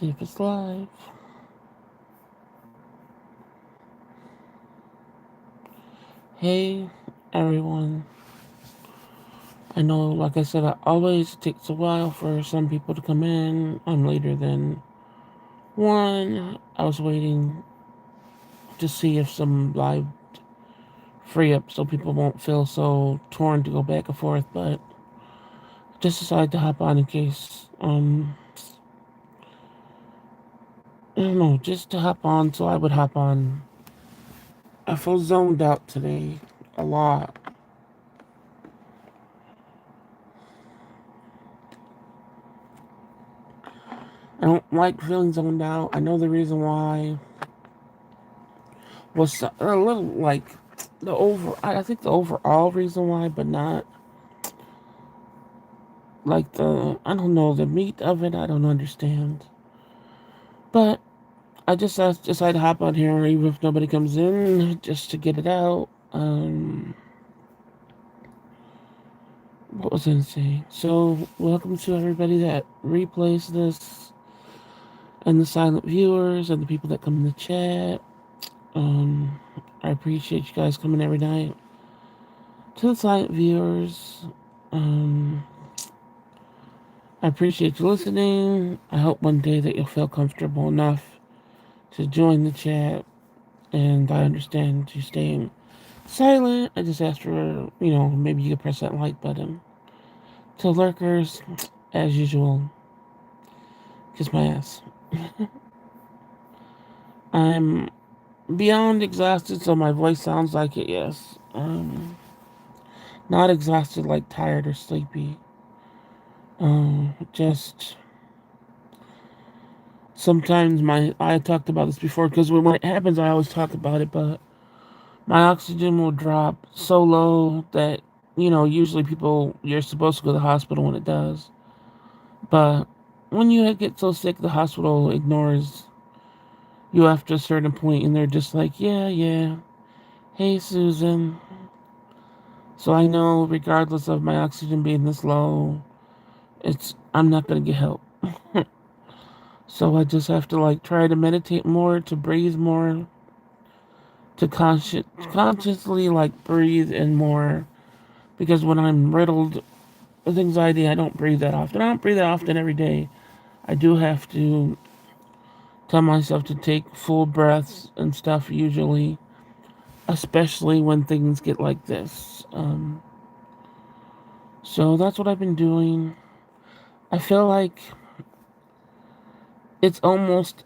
See if it's live. Hey, everyone. I know, like I said, it always takes a while for some people to come in. I'm later than one. I was waiting to see if some live free up so people won't feel so torn to go back and forth, but just decided to hop on in case, I don't know, just to hop on so I would hop on. I feel zoned out today a lot. I don't like feeling zoned out. I know the reason why was a little like the over. I think the overall reason why, but not like the. I don't know the meat of it. I don't understand. But I just decided to hop on here even if nobody comes in, just to get it out. What was I gonna say? So welcome to everybody that replays this, and the silent viewers, and the people that come in the chat. I appreciate you guys coming every night. To the silent viewers, um, I appreciate you listening. I hope one day that you'll feel comfortable enough to join the chat. And I understand you staying silent. I just asked for, maybe you could press that like button. To lurkers, as usual, kiss my ass. I'm beyond exhausted, so my voice sounds like it, yes. Not exhausted like tired or sleepy. Just sometimes I talked about this before because when it happens I always talk about it, but my oxygen will drop so low that usually you're supposed to go to the hospital when it does, but when you get so sick the hospital ignores you after a certain point and they're just like, yeah, hey Susan. So I know regardless of my oxygen being this low, I'm not gonna get help. So I just have to like try to meditate more, to breathe more, to consciously like breathe in more, because when I'm riddled with anxiety I don't breathe that often. I don't breathe that often every day. I do have to tell myself to take full breaths and stuff usually, especially when things get like this. So that's what I've been doing. I feel like it's almost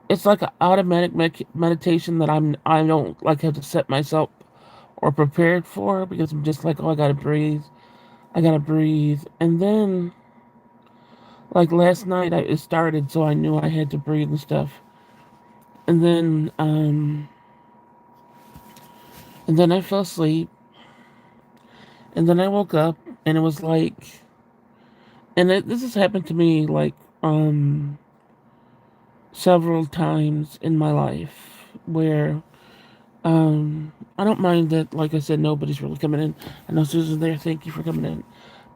it's like an automatic meditation that I don't like have to set myself or prepared for, because I'm just like, oh, I gotta breathe, and then like last night it started, so I knew I had to breathe and stuff, and then I fell asleep, and then I woke up, and it was like, this has happened to me like several times in my life where I don't mind that, like I said, nobody's really coming in. I know Susan's there. Thank you for coming in.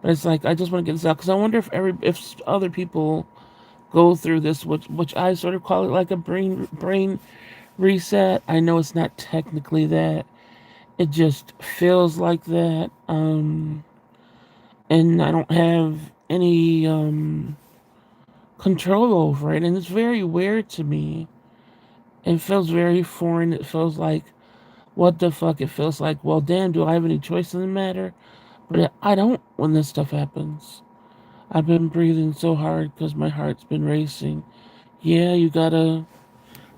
But it's like I just want to get this out because I wonder if other people go through this, which I sort of call it like a brain reset. I know it's not technically that. It just feels like that. And I don't have any control over it, and it's very weird to me. It feels very foreign. It feels like, what the fuck? It feels like, well, damn, do I have any choice in the matter? But I don't when this stuff happens. I've been breathing so hard because my heart's been racing. Yeah,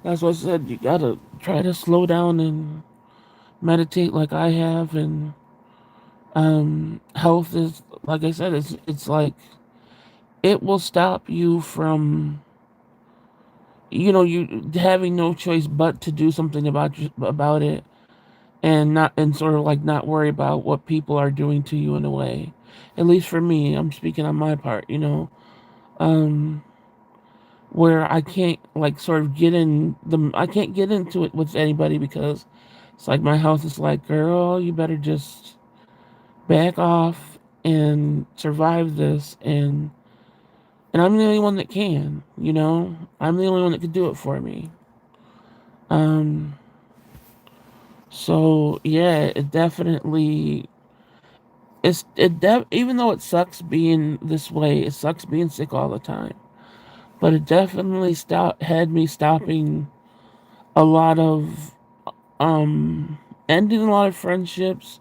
that's what I said, you gotta try to slow down and meditate like I have. And health is, like I said, it's like, it will stop you from, you having no choice but to do something about it, and sort of like not worry about what people are doing to you in a way. At least for me, I'm speaking on my part, um, where I can't like sort of I can't get into it with anybody because it's like my health is like, girl, you better just back off and survive this. And And I'm the only one that can, you know? I'm the only one that could do it for me. Um, so yeah, it definitely even though it sucks being this way, it sucks being sick all the time. But it definitely had me stopping a lot of um ending a lot of friendships,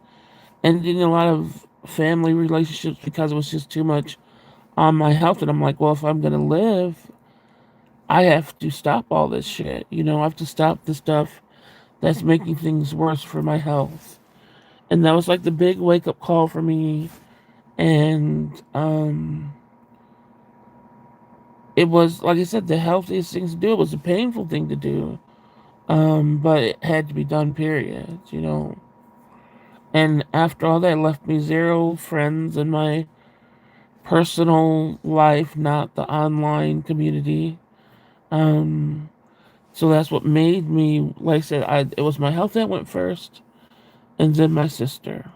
ending a lot of family relationships because it was just too much on my health. And I'm like, well, if I'm gonna live, I have to stop all this shit. You know, I have to stop the stuff that's making things worse for my health. And that was like the big wake up call for me. And it was, like I said, the healthiest thing to do. It was a painful thing to do. But it had to be done, period, you know. And after all that, it left me zero friends in my personal life, not the online community. Um, so that's what made me, like I said, it was my health that went first, and then my sister.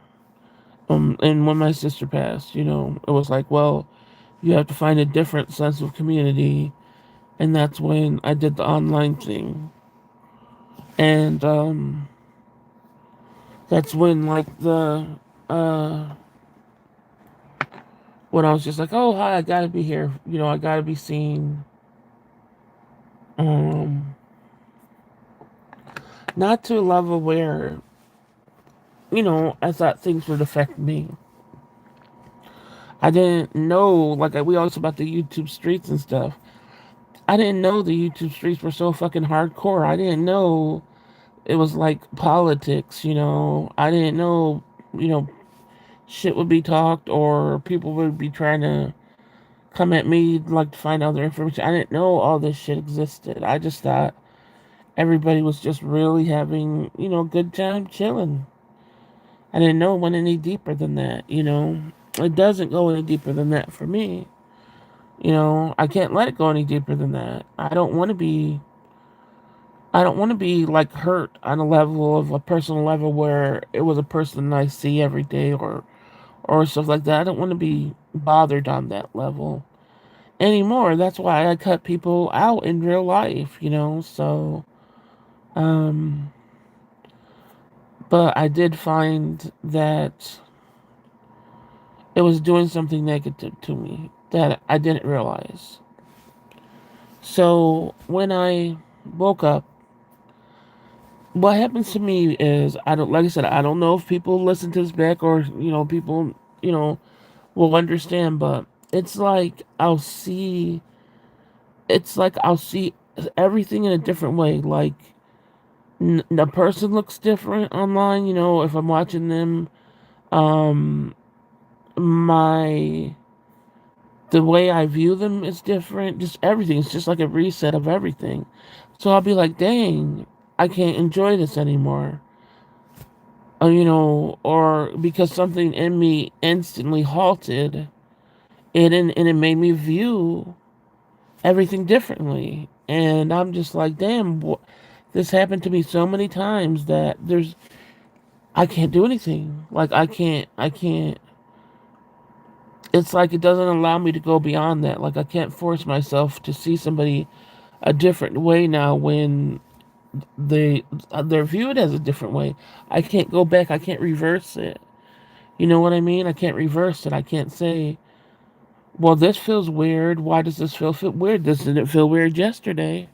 And when my sister passed, you know, it was like, well, you have to find a different sense of community, and that's when I did the online thing. And that's when like uh when I was just like, oh hi, I gotta be here, you know, I gotta be seen. Um, not to a level where, you know, I thought things would affect me. I didn't know, like we always about the YouTube streets and stuff. I didn't know the YouTube streets were so fucking hardcore. I didn't know it was like politics, you know. I didn't know, you know, shit would be talked or people would be trying to come at me like to find out their information. I didn't know all this shit existed. I just thought everybody was just really having, you know, a good time chilling. I didn't know it went any deeper than that, you know. It doesn't go any deeper than that for me. You know, I can't let it go any deeper than that. I don't want to be like hurt on a level of a personal level where it was a person I see every day or stuff like that. I don't want to be bothered on that level anymore. That's why I cut people out in real life, you know. So, um, but I did find that it was doing something negative to me that I didn't realize. So when I woke up, what happens to me is I don't, like I said, I don't know if people listen to this back or, you know, people, you know, will understand, but it's like I'll see everything in a different way. Like the person looks different online, you know, if I'm watching them, um, my the way I view them is different. Just everything. It's just like a reset of everything. So I'll be like, dang, I can't enjoy this anymore. You know, or because something in me instantly halted and it made me view everything differently. And I'm just like, damn, this happened to me so many times that I can't do anything. Like, I can't, it's like it doesn't allow me to go beyond that. Like, I can't force myself to see somebody a different way now when they're viewed as a different way. I can't go back. I can't reverse it. You know what I mean? I can't reverse it. I can't say, well, this feels weird. Why does this feel weird? This didn't feel weird yesterday.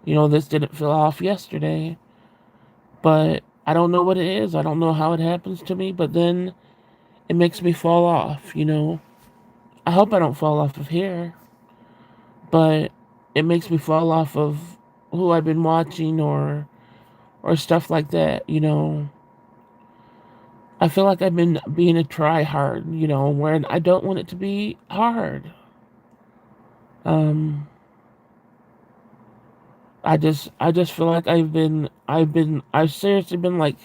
You know, this didn't feel off yesterday. But I don't know what it is. I don't know how it happens to me, but then it makes me fall off, you know? I hope I don't fall off of here, but it makes me fall off of who I've been watching or stuff like that, you know? I feel like I've been being a try hard, you know, where I don't want it to be hard. Um, I just feel like I've seriously been like,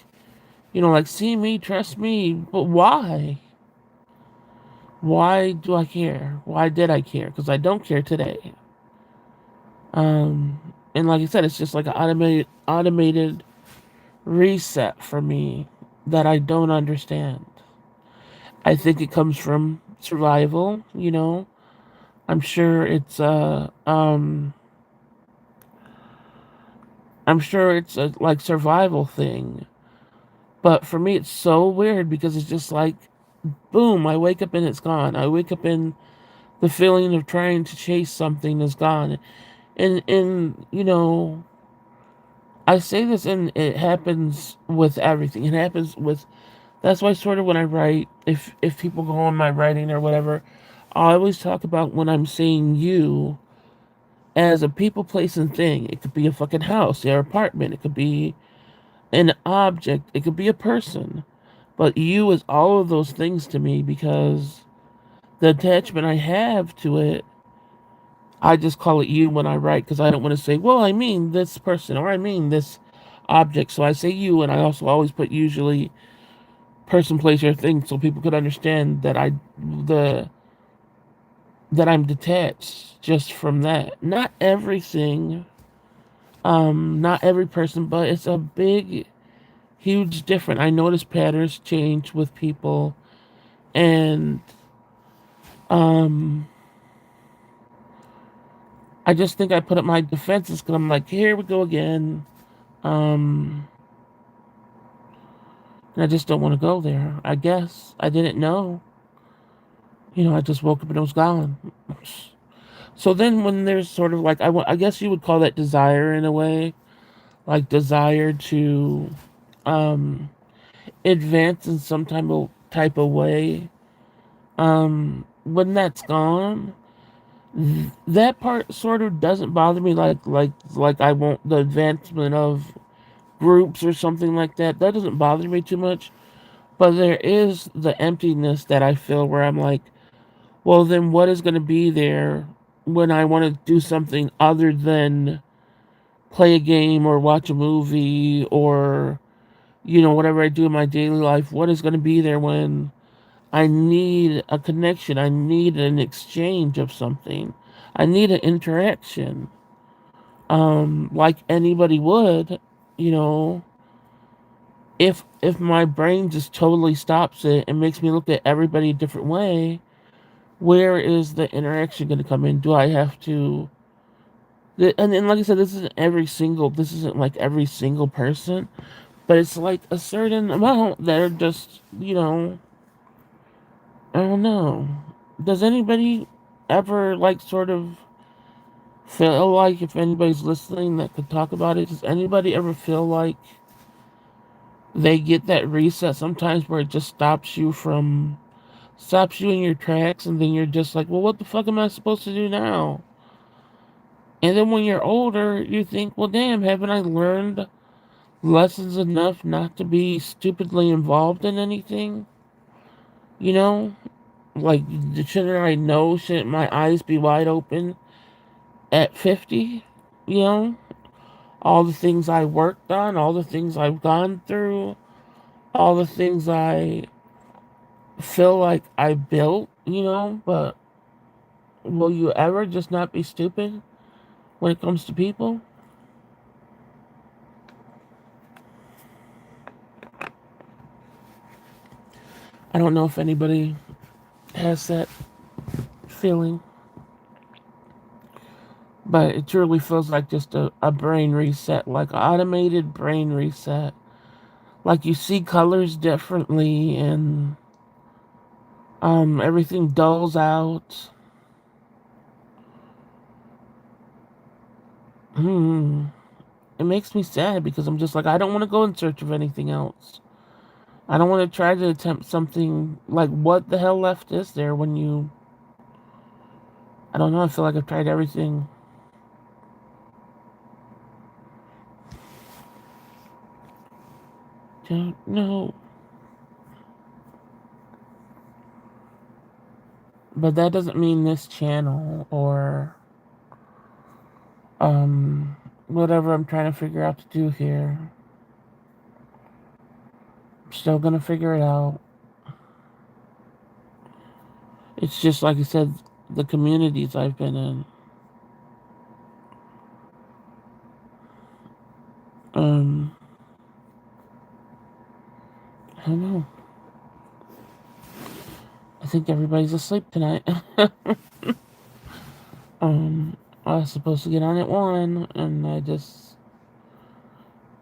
you know, like see me, trust me, but why? Why do I care? Why did I care? Because I don't care today. And like I said, it's just like an automated reset for me that I don't understand. I think it comes from survival, you know. I'm sure it's I'm sure it's a like survival thing. But for me it's so weird because it's just like boom, I wake up and it's gone. I wake up and the feeling of trying to chase something is gone. And I say this and it happens with everything. It happens with that's why sort of when I write, if people go on my writing or whatever, I always talk about when I'm saying you as a people, place, and thing. It could be a fucking house, your apartment. It could be an object. It could be a person. But you is all of those things to me because the attachment I have to it, I just call it you when I write because I don't want to say, well, I mean this person or I mean this object. So I say you, and I also always put usually person, place, or thing so people could understand that the that I'm detached just from that. Not everything, not every person, but it's a big, huge difference. I notice patterns change with people, and um, I just think I put up my defenses because I'm like, here we go again. Um, and I just don't want to go there. I guess I didn't know. I just woke up and it was gone. So then, when there's sort of like, I guess you would call that desire in a way, like desire to um, advance in some type of way. When that's gone, that part sort of doesn't bother me. Like I want the advancement of groups or something like that. That doesn't bother me too much. But there is the emptiness that I feel where I'm like, well, then what is going to be there when I want to do something other than play a game or watch a movie or whatever I do in my daily life? What is going to be there when I need a connection? I need an exchange of something. I need an interaction. Like anybody would, you know, if my brain just totally stops it and makes me look at everybody a different way, where is the interaction going to come in? Do I have to? And like I said, this isn't like every single person, but it's like a certain amount that are just, I don't know. Does anybody ever like sort of feel like, if anybody's listening that could talk about it, does anybody ever feel like they get that reset sometimes where it just stops you in your tracks, and then you're just like, well, what the fuck am I supposed to do now? And then when you're older, you think, well, damn, haven't I learned lessons enough not to be stupidly involved in anything? You know? Like, shouldn't I know? Shouldn't my eyes be wide open at 50? You know? All the things I worked on, all the things I've gone through, all the things I feel like I built, but will you ever just not be stupid when it comes to people? I don't know if anybody has that feeling, but it truly feels like just a brain reset, like an automated brain reset. Like you see colors differently, and everything dulls out. Hmm. It makes me sad because I'm just like, I don't want to go in search of anything else. I don't want to try to attempt something like, what the hell left is there when you. I don't know. I feel like I've tried everything. Don't know. But that doesn't mean this channel or whatever I'm trying to figure out to do here. I'm still gonna figure it out. It's just like I said, the communities I've been in. Um, I don't know. I think everybody's asleep tonight. Um, I was supposed to get on at 1, and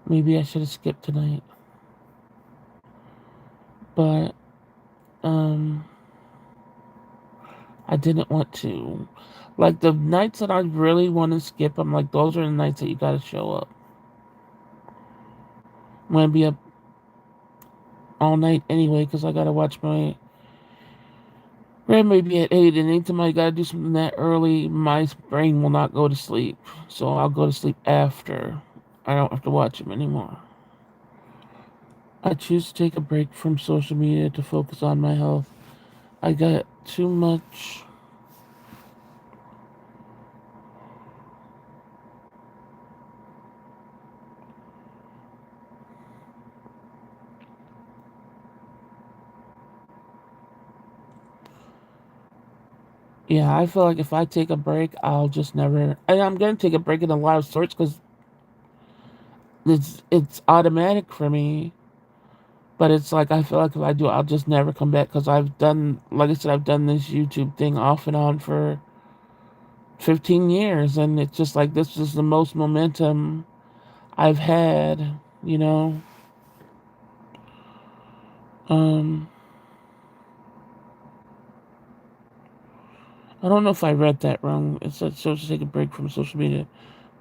maybe I should have skipped tonight. But, um, I didn't want to. Like, the nights that I really want to skip, I'm like, those are the nights that you gotta show up. I'm gonna be up all night anyway, because I gotta watch my grandbaby at 8, and anytime I gotta do something that early, my brain will not go to sleep. So I'll go to sleep after. I don't have to watch him anymore. I choose to take a break from social media to focus on my health. I got too much. Yeah, I feel like if I take a break, I'll just never. And I'm gonna take a break in a lot of sorts because it's automatic for me. But it's like I feel like if I do, I'll just never come back because I've done, like I said, I've done this YouTube thing off and on for 15 years, and it's just like this is the most momentum I've had. You know, um, I don't know if I read that wrong. It said so to take a break from social media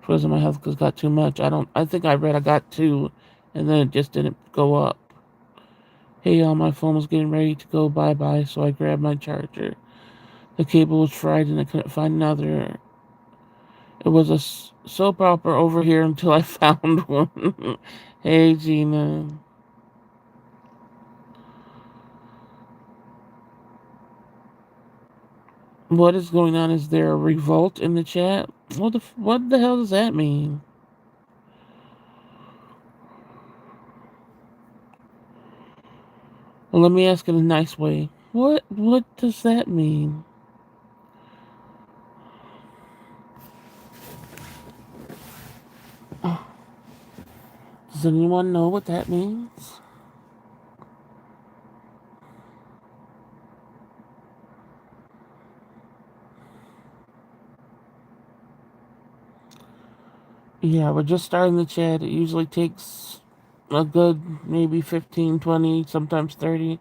because of my health because got too much. I don't. I think I read I got two, and then it just didn't go up. Hey, y'all, my phone was getting ready to go bye bye, so I grabbed my charger. The cable was fried, and I couldn't find another. It was a soap opera over here until I found one. Hey, Gina. What is going on? Is there a revolt in the chat? What the hell does that mean? Well, let me ask it a nice way. What does that mean? Does anyone know what that means? Yeah, we're just starting the chat. It usually takes a good maybe 15, 20, sometimes 30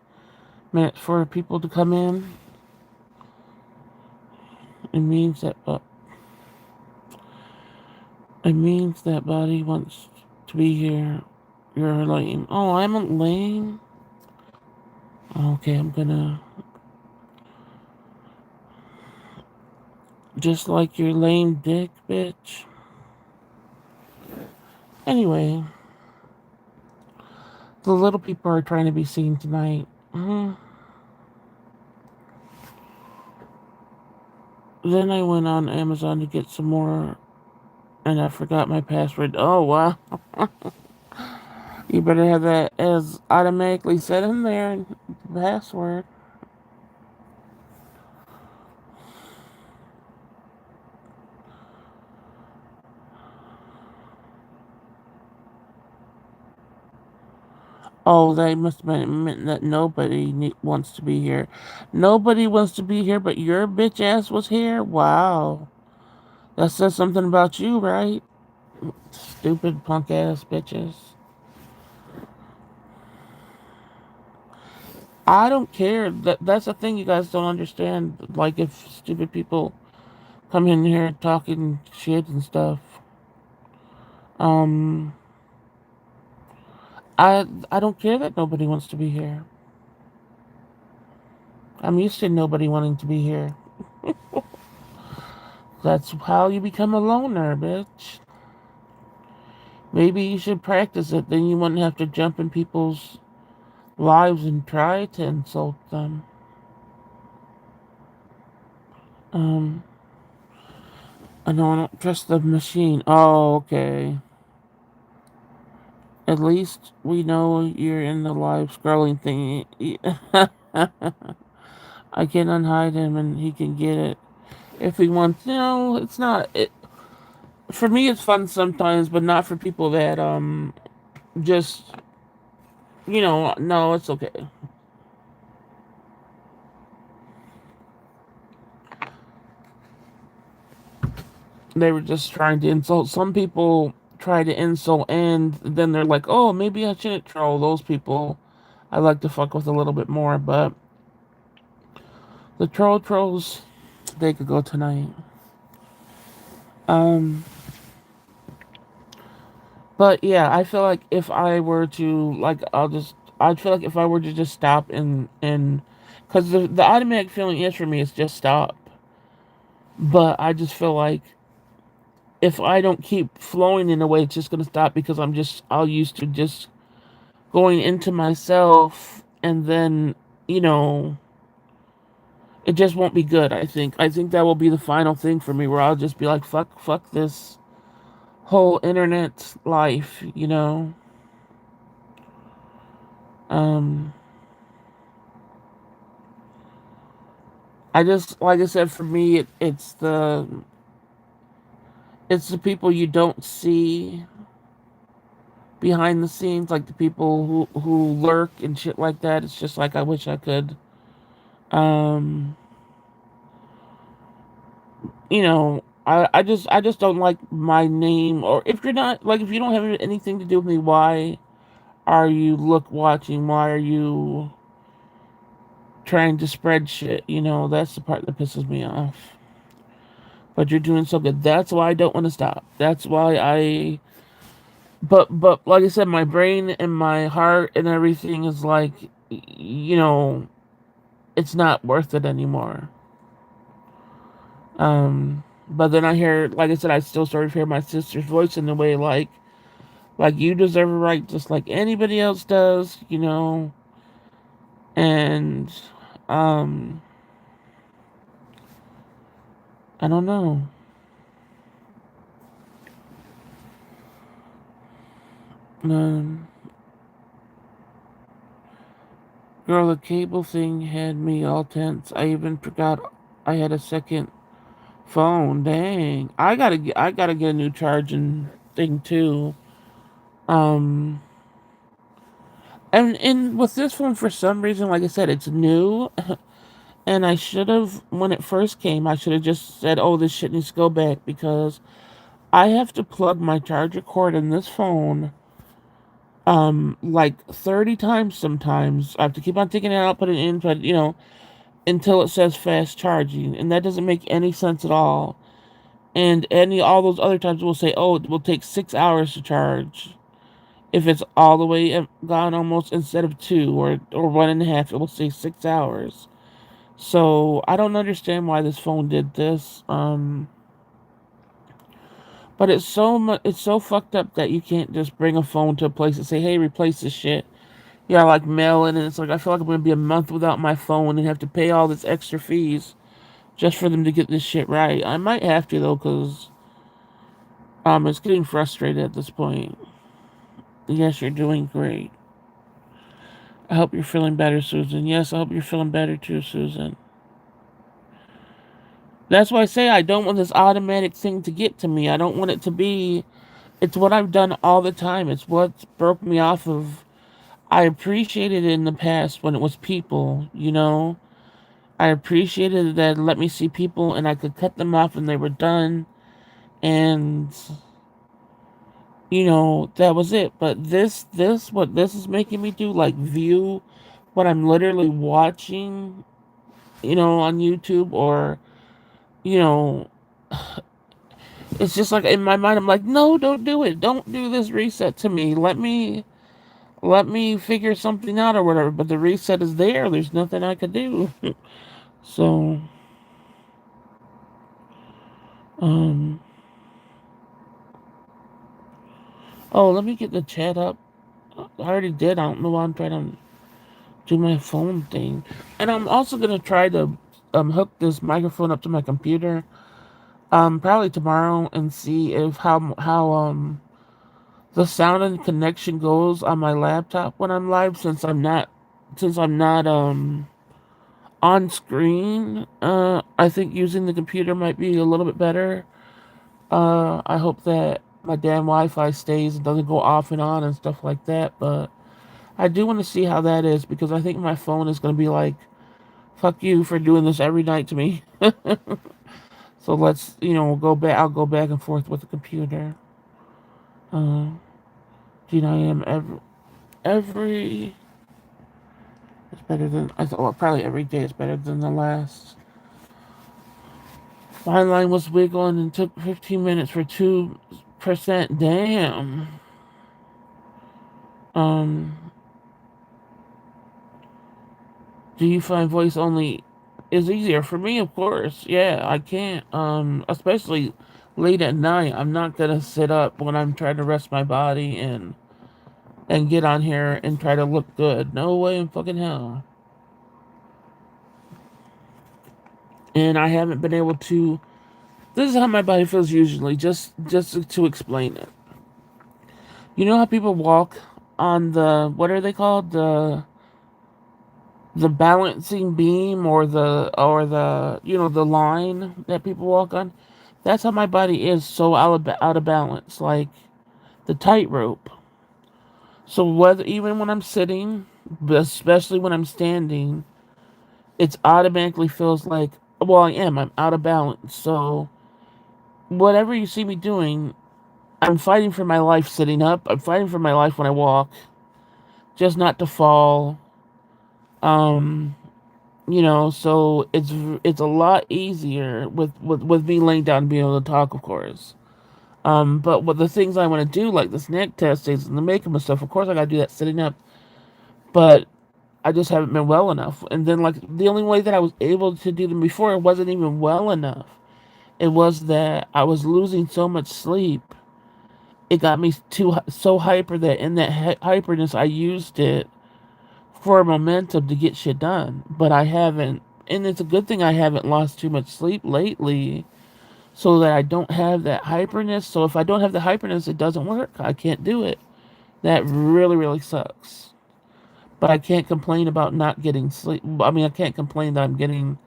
minutes for people to come in. It means that Body wants to be here. You're lame. Oh, I'm lame? Okay, I'm gonna... Just like your lame dick, bitch. Anyway, the little people are trying to be seen tonight. Then I went on Amazon to get some more, and I forgot my password. Oh, wow. You better have that as automatically set in there, password. Oh, they must have meant that nobody wants to be here. Nobody wants to be here, but your bitch ass was here? Wow. That says something about you, right? Stupid punk ass bitches. I don't care. That's the thing you guys don't understand. Like if stupid people come in here talking shit and stuff. Um I don't care that nobody wants to be here. I'm used to nobody wanting to be here. That's how you become a loner, bitch. Maybe you should practice it, then you wouldn't have to jump in people's lives and try to insult them. Um I don't trust the machine. Oh, okay. At least we know you're in the live scrolling thing. I can unhide him and he can get it if he wants. No, it's not. For me, it's fun sometimes, but not for people that just No, it's okay. They were just trying to insult. Some people try to insult, and then they're like, "Oh, maybe I shouldn't troll." Those people I like to fuck with a little bit more, but the trolls, they could go tonight. Um, but yeah, I feel like if I were to I feel like if I were to just stop and, because the automatic feeling is for me is just stop. But I just feel like if I don't keep flowing in a way, it's just gonna stop because I'll used to just going into myself, and then you know it just won't be good. I think that will be the final thing for me, where I'll just be like, fuck this whole internet life. um I just, like I said, for me, it's the people you don't see behind the scenes, like the people who lurk and shit like that. It's just like I wish I could, um I just don't like my name. Or if you're not, like, if you don't have anything to do with me, why are you watching? Why are you trying to spread shit? That's the part that pisses me off. But you're doing so good. That's why I don't want to stop. That's why I but like I said, my brain and my heart and everything is like, it's not worth it anymore. But then I hear, like I said, I still sort of hear my sister's voice in the way, like you deserve a right just like anybody else does. And um I don't know. Um Girl, the cable thing had me all tense. I even forgot I had a second phone. Dang. I gotta get a new charging thing too. Um and with this one, for some reason, like I said, it's new. And I should have, when it first came, I should have just said, "Oh, this shit needs to go back," because I have to plug my charger cord in this phone like 30 times sometimes. I have to keep on taking it out, put it in, until it says fast charging, and that doesn't make any sense at all. And all those other times will say, "Oh, it will take 6 hours to charge." If it's all the way gone almost, instead of 2 or 1.5, it will say 6 hours. So I don't understand why this phone did this. But it's so fucked up that you can't just bring a phone to a place and say, "Hey, replace this shit." Yeah, like mail it, and it's like I feel like I'm gonna be a month without my phone and have to pay all this extra fees just for them to get this shit right. I might have to though, cause it's getting frustrated at this point. Yes, you're doing great. I hope you're feeling better, Susan. Yes, I hope you're feeling better too, Susan. That's why I say I don't want this automatic thing to get to me. I don't want it to be. It's what I've done all the time. It's what broke me off of. I appreciated it in the past when it was people. I appreciated that it let me see people and I could cut them off when they were done. And, that was it. But what this is making me do, like view what I'm literally watching, on YouTube, or, you know, it's just like in my mind, I'm like, no, don't do it. Don't do this reset to me. Let me figure something out or whatever. But the reset is there. There's nothing I could do. So, um, oh, let me get the chat up. I already did. I don't know why I'm trying to do my phone thing. And I'm also gonna try to hook this microphone up to my computer. Probably tomorrow, and see if how the sound and connection goes on my laptop when I'm live, since I'm not on screen. I think using the computer might be a little bit better. I hope that my damn Wi-Fi stays and doesn't go off and on and stuff like that. But I do want to see how that is, because I think my phone is going to be like, "Fuck you for doing this every night to me." So let's, go back. I'll go back and forth with the computer. Uh, I am every. It's better than I thought. Well, probably every day is better than the last. My line was wiggling and took 15 minutes for 2%. Damn. Um, do you find voice only is easier for me? Of course. Yeah, I can't. Especially late at night. I'm not gonna sit up when I'm trying to rest my body and get on here and try to look good. No way in fucking hell. And I haven't been able to. This is how my body feels usually. Just to explain it. You know how people walk on the, what are they called, the balancing beam, or the the line that people walk on. That's how my body is, so out of balance, like the tightrope. So whether even when I'm sitting, but especially when I'm standing, it's automatically feels like, well, I'm out of balance. So whatever you see me doing, I'm fighting for my life sitting up. I'm fighting for my life when I walk, just not to fall. Um, so it's a lot easier with me laying down and being able to talk, of course. But with the things I want to do, like this neck test and the makeup and stuff, of course I gotta do that sitting up. But I just haven't been well enough. And then, like, the only way that I was able to do them before, it wasn't even well enough. It was that I was losing so much sleep. It got me so hyper that in that hyperness, I used it for momentum to get shit done. But I haven't, and it's a good thing I haven't lost too much sleep lately, so that I don't have that hyperness. So if I don't have the hyperness, it doesn't work. I can't do it. That really, really sucks. But I can't complain about not getting sleep. I mean, I can't complain that I'm getting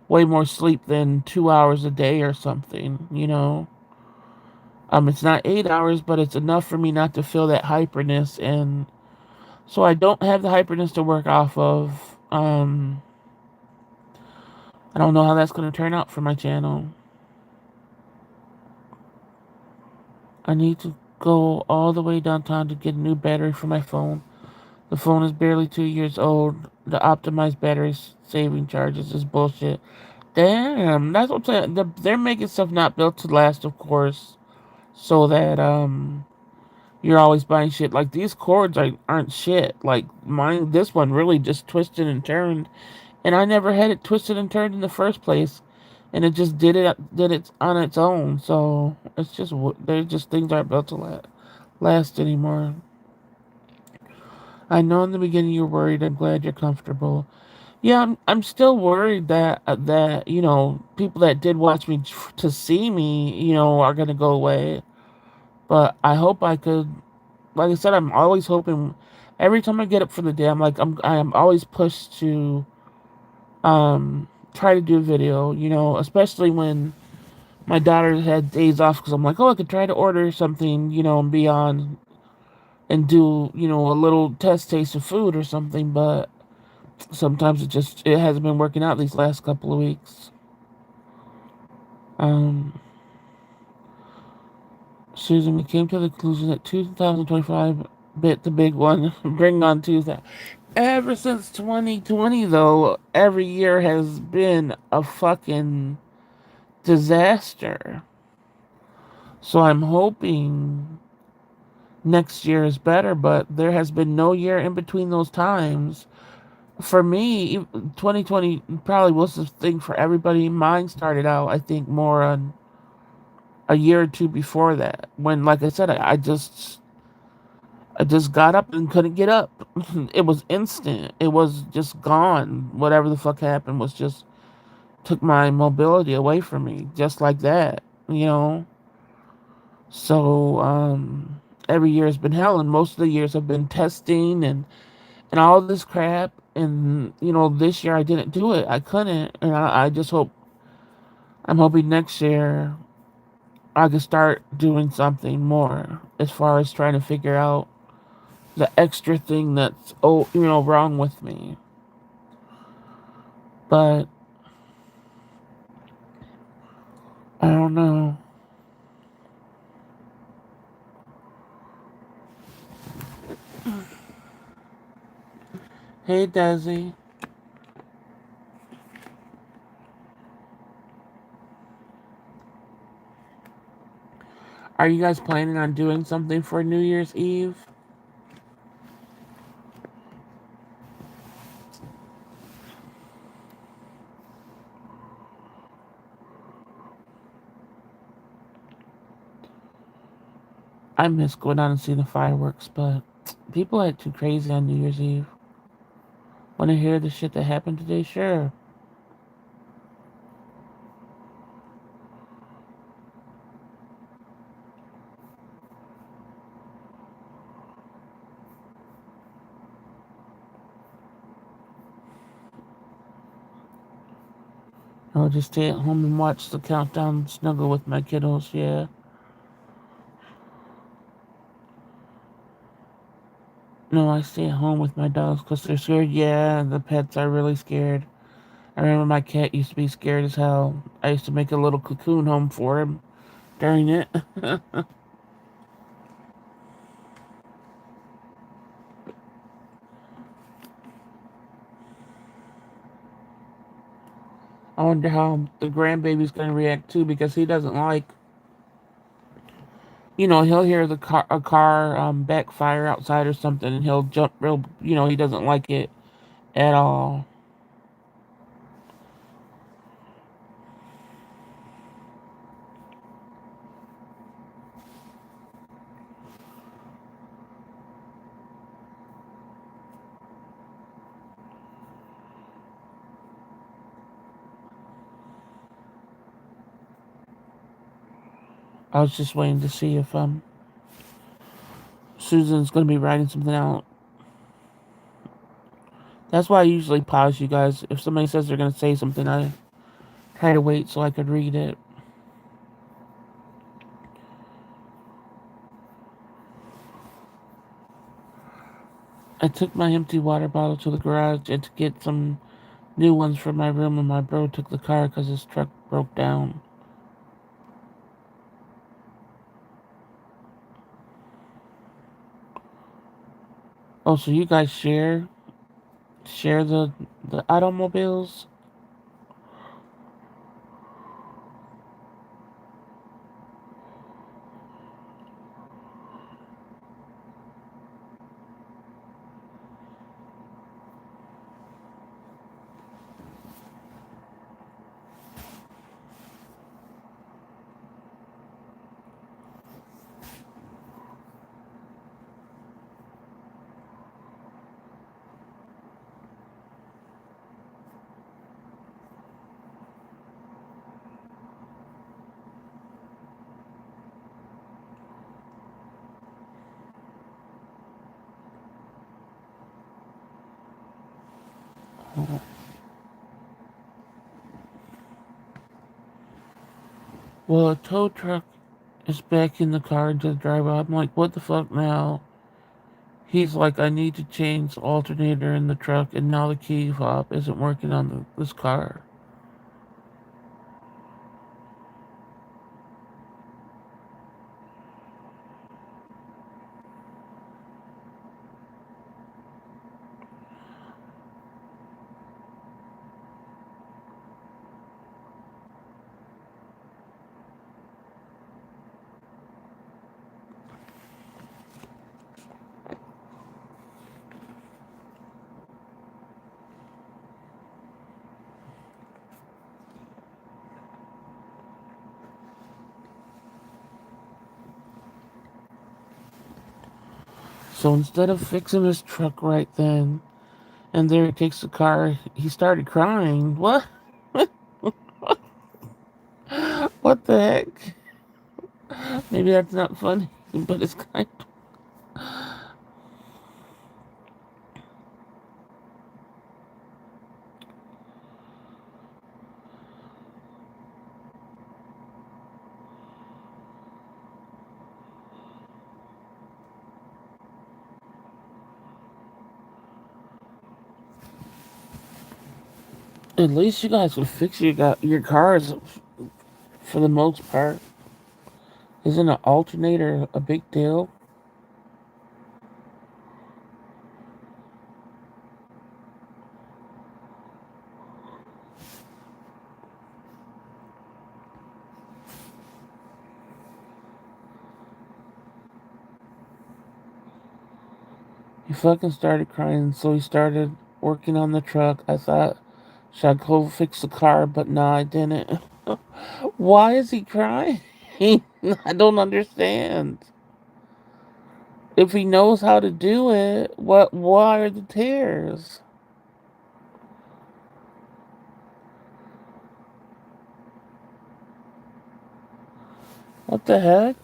way more sleep than 2 hours a day or something. It's not 8 hours, but it's enough for me not to feel that hyperness, and so I don't have the hyperness to work off of. I don't know how that's going to turn out for my channel. I need to go all the way downtown to get a new battery for my phone. The phone is barely 2 years old. The optimized battery saving charges is bullshit. Damn, that's what I'm saying. They're making stuff not built to last, of course, so that you're always buying shit. Like, these cords aren't shit. Like mine, this one really just twisted and turned, and I never had it twisted and turned in the first place, and it just did it on its own. So it's just they're just things aren't built to last anymore. I know in the beginning you're worried. I'm glad you're comfortable. Yeah, I'm still worried that people that did watch me to see me, are gonna go away. But I hope I could. Like I said, I'm always hoping. Every time I get up for the day, I am always pushed to try to do a video. Especially when my daughter had days off, because I'm like, oh, I could try to order something, and be on and do a little test taste of food or something. But sometimes it hasn't been working out these last couple of weeks. Um, Susan, we came to the conclusion that 2025 bit the big one. Bring on Tuesday. Ever since 2020, though, every year has been a fucking disaster. So I'm hoping next year is better, but there has been no year in between those times. For me, 2020 probably was the thing for everybody. Mine started out, I think, more on a year or two before that, when, like I said, I just got up and couldn't get up. It was instant. It was just gone. Whatever the fuck happened was just took my mobility away from me, just like that. You know. So every year has been hell, and most of the years have been testing and all this crap. And this year I didn't do it. I couldn't, and I just hope. I'm hoping next year I can start doing something more as far as trying to figure out the extra thing that's wrong with me. But I don't know. Hey, Desi. Are you guys planning on doing something for New Year's Eve? I miss going out and seeing the fireworks, but people act too crazy on New Year's Eve. Want to hear the shit that happened today? Sure. I'll just stay at home and watch the countdown, snuggle with my kiddos, yeah. No, I stay at home with my dogs because they're scared, yeah, the pets are really scared. I remember my cat used to be scared as hell. I used to make a little cocoon home for him during it. I wonder how the grandbaby's going to react too because he doesn't like, he'll hear a car backfire outside or something and he'll jump real, he doesn't like it at all. I was just waiting to see if Susan's going to be writing something out. That's why I usually pause you guys. If somebody says they're going to say something, I try to wait so I could read it. I took my empty water bottle to the garage and to get some new ones for my room, and my bro took the car because his truck broke down. Oh, so you guys share the automobiles? Well, a tow truck is back in the car into the driveway. I'm like, what the fuck now? He's like, I need to change the alternator in the truck, and now the key fob isn't working on this car. So instead of fixing his truck right then and there, he takes the car, he started crying. What? What the heck? Maybe that's not funny, but it's kind of. At least you guys can fix your cars for the most part. Isn't an alternator a big deal? He fucking started crying, so he started working on the truck. I thought, should I go fix the car? But no, I didn't. Why is he crying? I don't understand. If he knows how to do it, why are the tears? What the heck?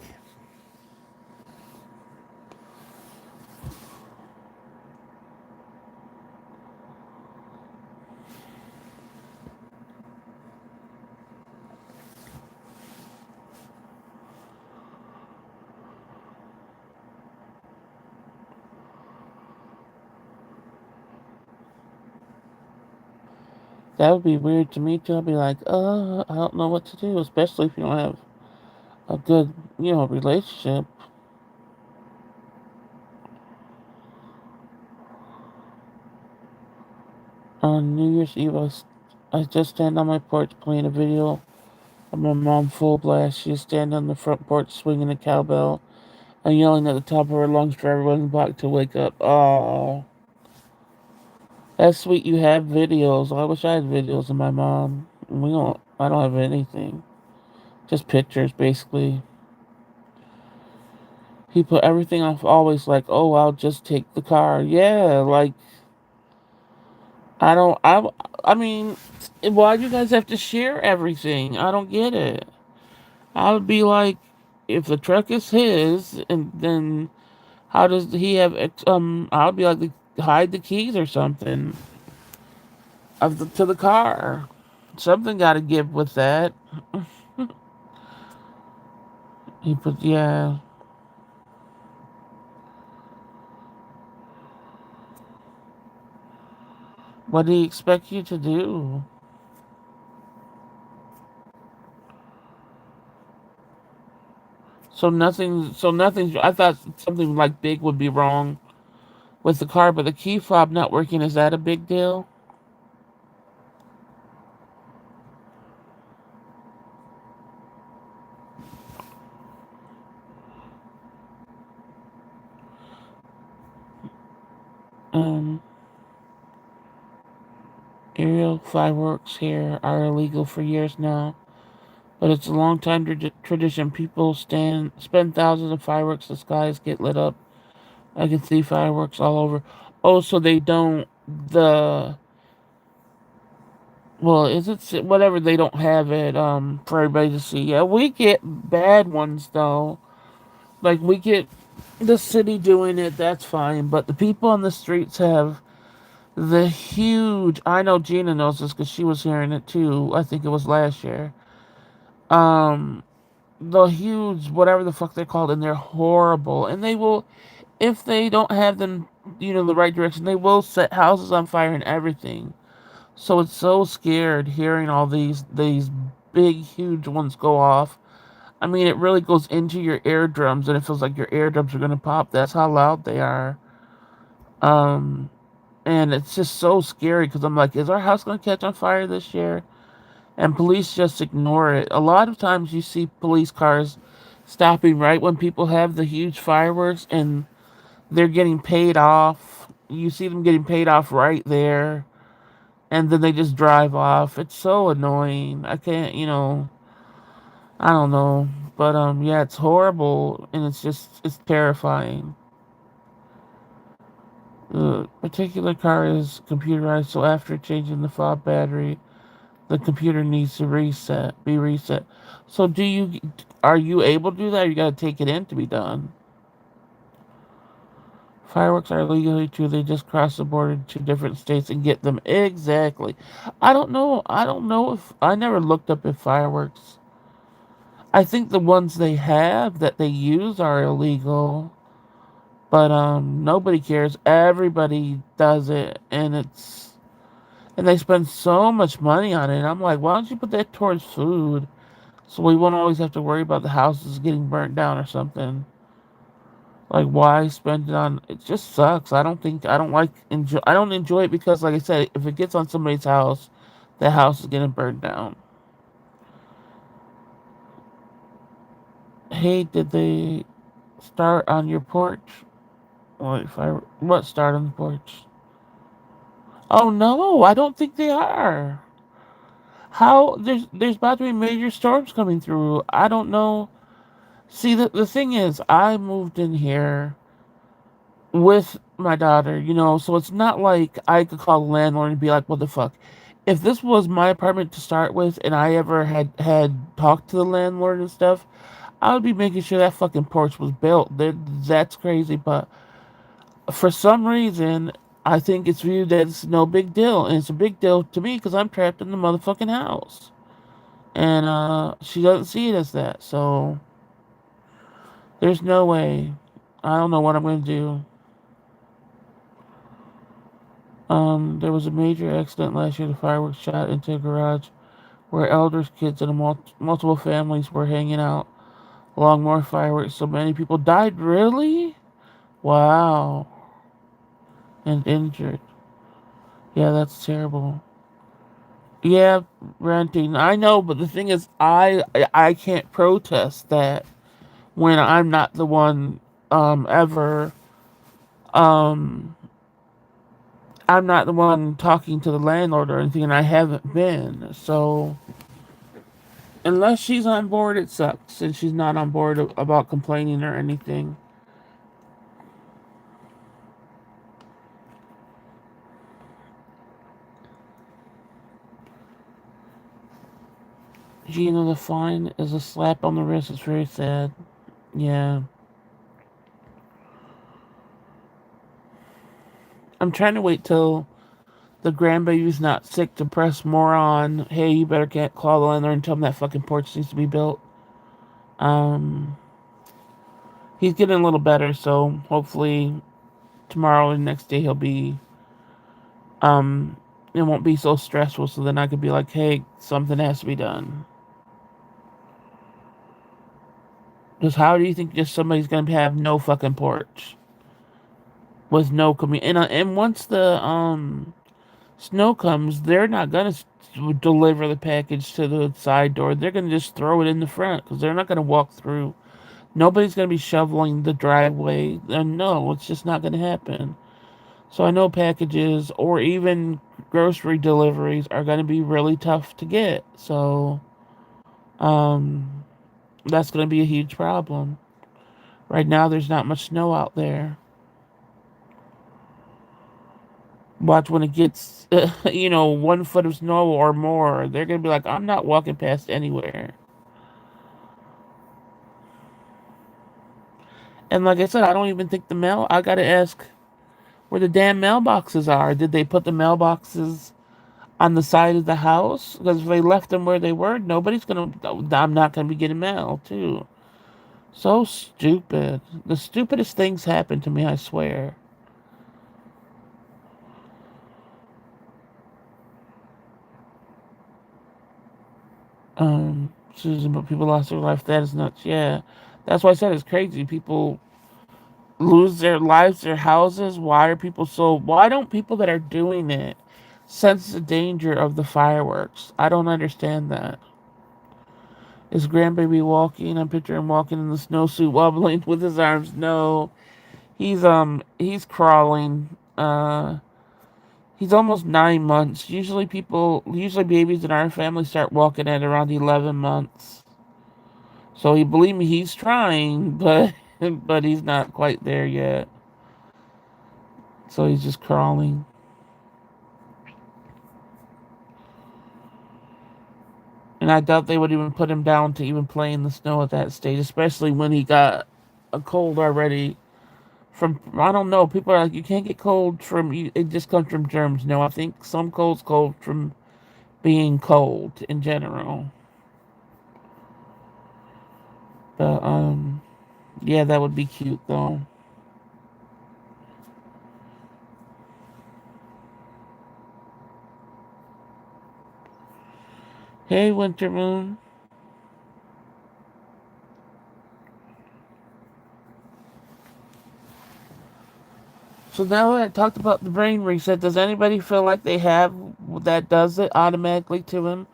That would be weird to me too. I'd be like, I don't know what to do, especially if you don't have a good, relationship. On New Year's Eve, I just stand on my porch playing a video of my mom full blast. She's standing on the front porch swinging a cowbell and yelling at the top of her lungs for everyone in the block to wake up. Oh, that's sweet. You have videos. I wish I had videos of my mom. We don't. I don't have anything. Just pictures, basically. He put everything off. Always like, oh, I'll just take the car. Yeah, like I don't. I mean, why do you guys have to share everything? I don't get it. I would be like, if the truck is his, and then how does he have? I would be like, hide the keys or something to the car. Something got to give with that. He put, yeah. What do he expect you to do? So nothing. So nothing. I thought something like big would be wrong with the car, but the key fob not working, is that a big deal? Um, aerial fireworks here are illegal for years now, but it's a long time tradition. People spend thousands of fireworks. The skies get lit up. I can see fireworks all over. Oh, so they don't the well, is it whatever, they don't have it for everybody to see. Yeah, we get bad ones though. Like we get the city doing it, that's fine, but the people on the streets have the huge. I know Gina knows this because she was hearing it too. I think it was last year. Um, the huge whatever the fuck they're called, and they're horrible. And they will, if they don't have them, the right direction, they will set houses on fire and everything. So it's so scared hearing all these big huge ones go off. I mean, it really goes into your eardrums, and it feels like your eardrums are gonna pop. That's how loud they are. Um, and it's just so scary because I'm like, is our house gonna catch on fire this year? And police just ignore it. A lot of times you see police cars stopping right when people have the huge fireworks and they're getting paid off. You see them getting paid off right there, and then they just drive off. It's so annoying. I can't, I don't know. But yeah, it's horrible and it's terrifying. The particular car is computerized, so after changing the fob battery, the computer needs to be reset. So are you able to do that, or you gotta take it in to be done? Fireworks are legally too, they just cross the border to different states and get them. Exactly. I don't know if I never looked up if fireworks, I think the ones they have that they use are illegal, but nobody cares. Everybody does it, and they spend so much money on it. I'm like, why don't you put that towards food? So we won't always have to worry about the houses getting burnt down or something. Like why spend it on? It just sucks. I don't like enjoy. I don't enjoy it because, like I said, if it gets on somebody's house, the house is getting burned down. Hey, did they start on your porch? What if I what start on the porch? Oh no, I don't think they are. How there's about to be major storms coming through. I don't know. See, the thing is, I moved in here with my daughter, so it's not like I could call the landlord and be like, "What the fuck?" If this was my apartment to start with, and I ever had talked to the landlord and stuff, I would be making sure that fucking porch was built. That's crazy, but for some reason, I think it's viewed as no big deal, and it's a big deal to me because I'm trapped in the motherfucking house, and she doesn't see it as that. So there's no way. I don't know what I'm gonna do. There was a major accident last year. The fireworks shot into a garage where elders, kids, and multiple families were hanging out along more fireworks. So many people died. Really? Wow. And injured. Yeah, that's terrible. Yeah, renting. I know, but the thing is, I can't protest that when I'm not the one ever um I'm not the one talking to the landlord or anything, and I haven't been. So unless she's on board, it sucks, and she's not on board about complaining or anything. Gina, the fine is a slap on the wrist. It's very sad. Yeah. I'm trying to wait till the grandbaby's not sick to press more on, hey, you better get call the landlord and tell him that fucking porch needs to be built. Um, he's getting a little better, so hopefully tomorrow and next day he'll be, um, it won't be so stressful, so then I could be like, hey, something has to be done. Because how do you think just somebody's going to have no fucking porch? With no and once the, snow comes, they're not gonna deliver the package to the side door. They're gonna just throw it in the front because they're not gonna walk through. Nobody's gonna be shoveling the driveway. No, it's just not gonna happen. So I know packages or even grocery deliveries are gonna be really tough to get. So, um, that's gonna be a huge problem. Right now, there's not much snow out there. Watch when it gets, 1 foot of snow or more, they're gonna be like, I'm not walking past anywhere. And like I said, I don't even think I gotta ask where the damn mailboxes are. Did they put the mailboxes on the side of the house? Because if they left them where they were, I'm not gonna be getting mail, too. So stupid. The stupidest things happen to me, I swear. Susan, but people lost their life. That is nuts. Yeah. That's why I said it's crazy. People lose their lives, their houses. Why don't people that are doing it sense the danger of the fireworks? I don't understand that. Is grandbaby walking? I picture him walking in the snowsuit, wobbling with his arms. No, he's crawling. He's almost 9 months. Usually babies in our family start walking at around 11 months. So he believe me, he's trying, but but he's not quite there yet. So he's just crawling. And I doubt they would even put him down to even play in the snow at that stage, especially when he got a cold already. I don't know. People are like, you can't get cold from it just comes from germs. No, I think some cold's cold from being cold in general. But yeah, that would be cute though. Hey, Winter Moon. So now that I talked about the brain reset, does anybody feel like they have that does it automatically to them?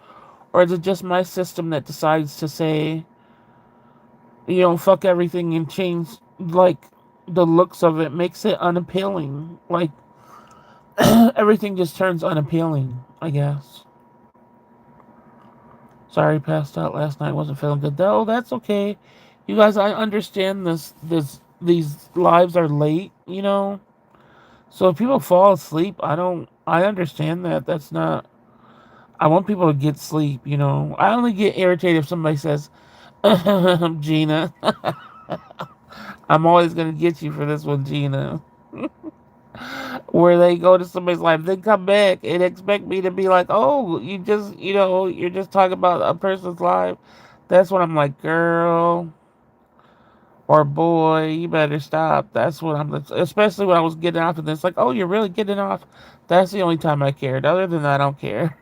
Or is it just my system that decides to say, fuck everything and change, like, the looks of it makes it unappealing? Like, everything just turns unappealing, I guess. Sorry, passed out last night, wasn't feeling good. Oh, that's okay. You guys, I understand these lives are late. So if people fall asleep, I understand that. That's not, I want people to get sleep. I only get irritated if somebody says, Gina. I'm always going to get you for this one, Gina. Where they go to somebody's life, then come back and expect me to be like, oh, you're just talking about a person's life. That's when I'm like, girl or boy, you better stop. That's what especially when I was getting off of this, like, oh, you're really getting off. That's the only time I cared. Other than that, I don't care.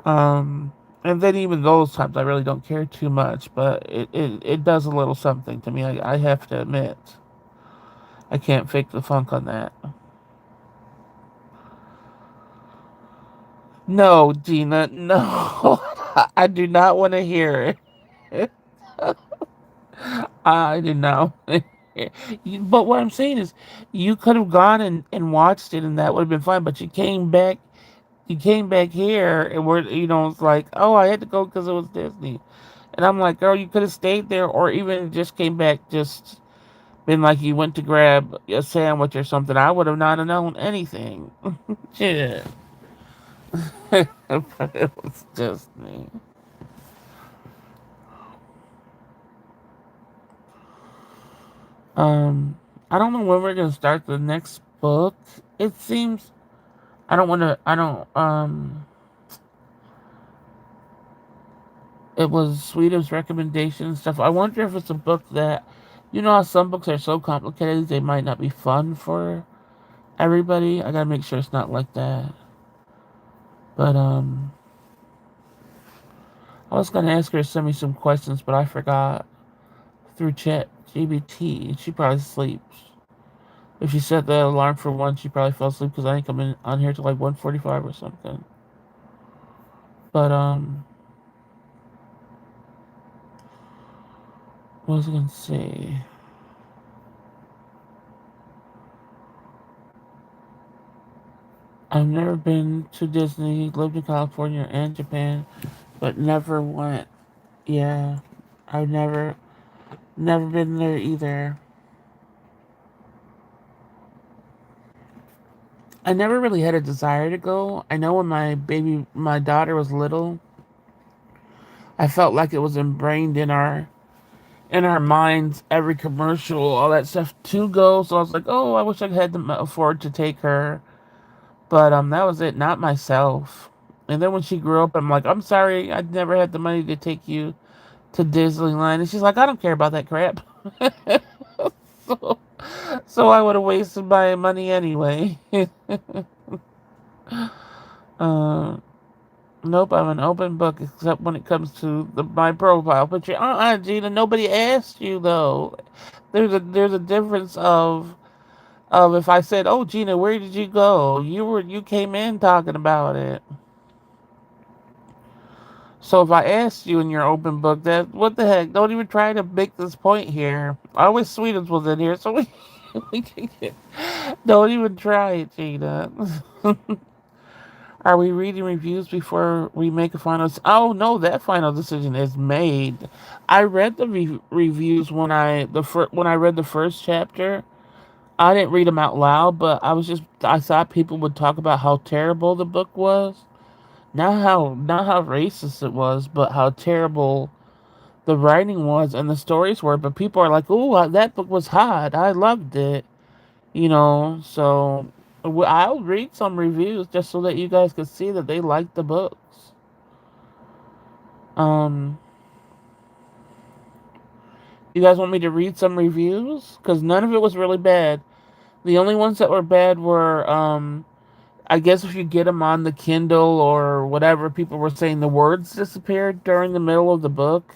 Um, and then even those times, I really don't care too much, but it does a little something to me. I have to admit, I can't fake the funk on that. No, Gina, no, I do not want to hear it. I do not. But what I'm saying is, you could have gone and watched it, and that would have been fine. But you came back. You came back here, and it's like, oh, I had to go because it was Disney. And I'm like, girl, you could have stayed there, or even just came back, just been like you went to grab a sandwich or something. I would have not have known anything. Shit. But it was just me. Um, I don't know when we're gonna start the next book. It seems I don't want to. I don't. It was Sweetest recommendation and stuff. I wonder if it's a book that, how some books are so complicated they might not be fun for everybody. I gotta make sure it's not like that. But I was gonna ask her to send me some questions, but I forgot through Chat GBT. She probably sleeps. If she set the alarm for 1, she probably fell asleep because I ain't coming on here till like 1:45 or something. But what was I gonna say? I've never been to Disney. Lived in California and Japan, but never went. Yeah, I've never been there either. I never really had a desire to go. I know when my daughter was little, I felt like it was ingrained in our minds, every commercial, all that stuff to go. So I was like, oh, I wish I had to afford to take her. But that was it, not myself. And then when she grew up, I'm like, I'm sorry, I never had the money to take you to Disneyland. And she's like, I don't care about that crap. so, so I would have wasted my money anyway. uh, nope, I'm an open book except when it comes to my profile picture. Gina, nobody asked you though. There's a difference of if I said, "Oh, Gina, where did you go?" You came in talking about it. So if I asked you in your open book, that what the heck? Don't even try to make this point here. I wish Sweetens was in here, so we can get. Don't even try it, Gina. Are we reading reviews before we make a final? Oh no, that final decision is made. I read the reviews when I read the first chapter. I didn't read them out loud, but I thought people would talk about how terrible the book was. Not how racist it was, but how terrible the writing was and the stories were. But people are like, "Oh, that book was hot. I loved it." So I'll read some reviews just so that you guys can see that they like the books. Um, you guys want me to read some reviews? Because none of it was really bad. The only ones that were bad were, I guess if you get them on the Kindle or whatever, people were saying the words disappeared during the middle of the book.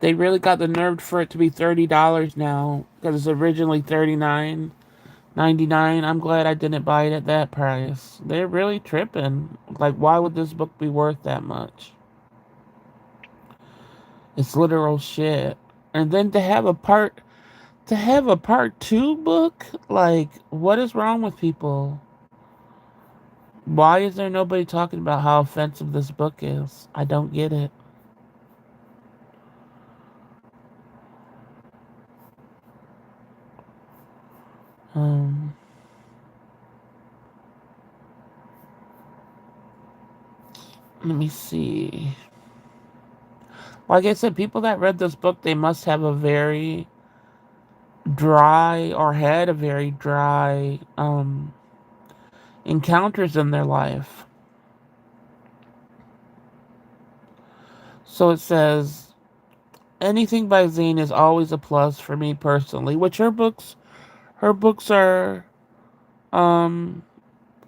They really got the nerve for it to be $30 now because it's originally 39.99. I'm glad I didn't buy it at that price. They're really tripping. Like, why would this book be worth that much? It's literal shit. And then to have a part two book, like, what is wrong with people? Why is there nobody talking about how offensive this book is? I don't get it. Um, Let me see. Like I said, people that read this book, they must have a very dry or had a very dry encounters in their life. So it says anything by Zane is always a plus for me personally. Which her books are um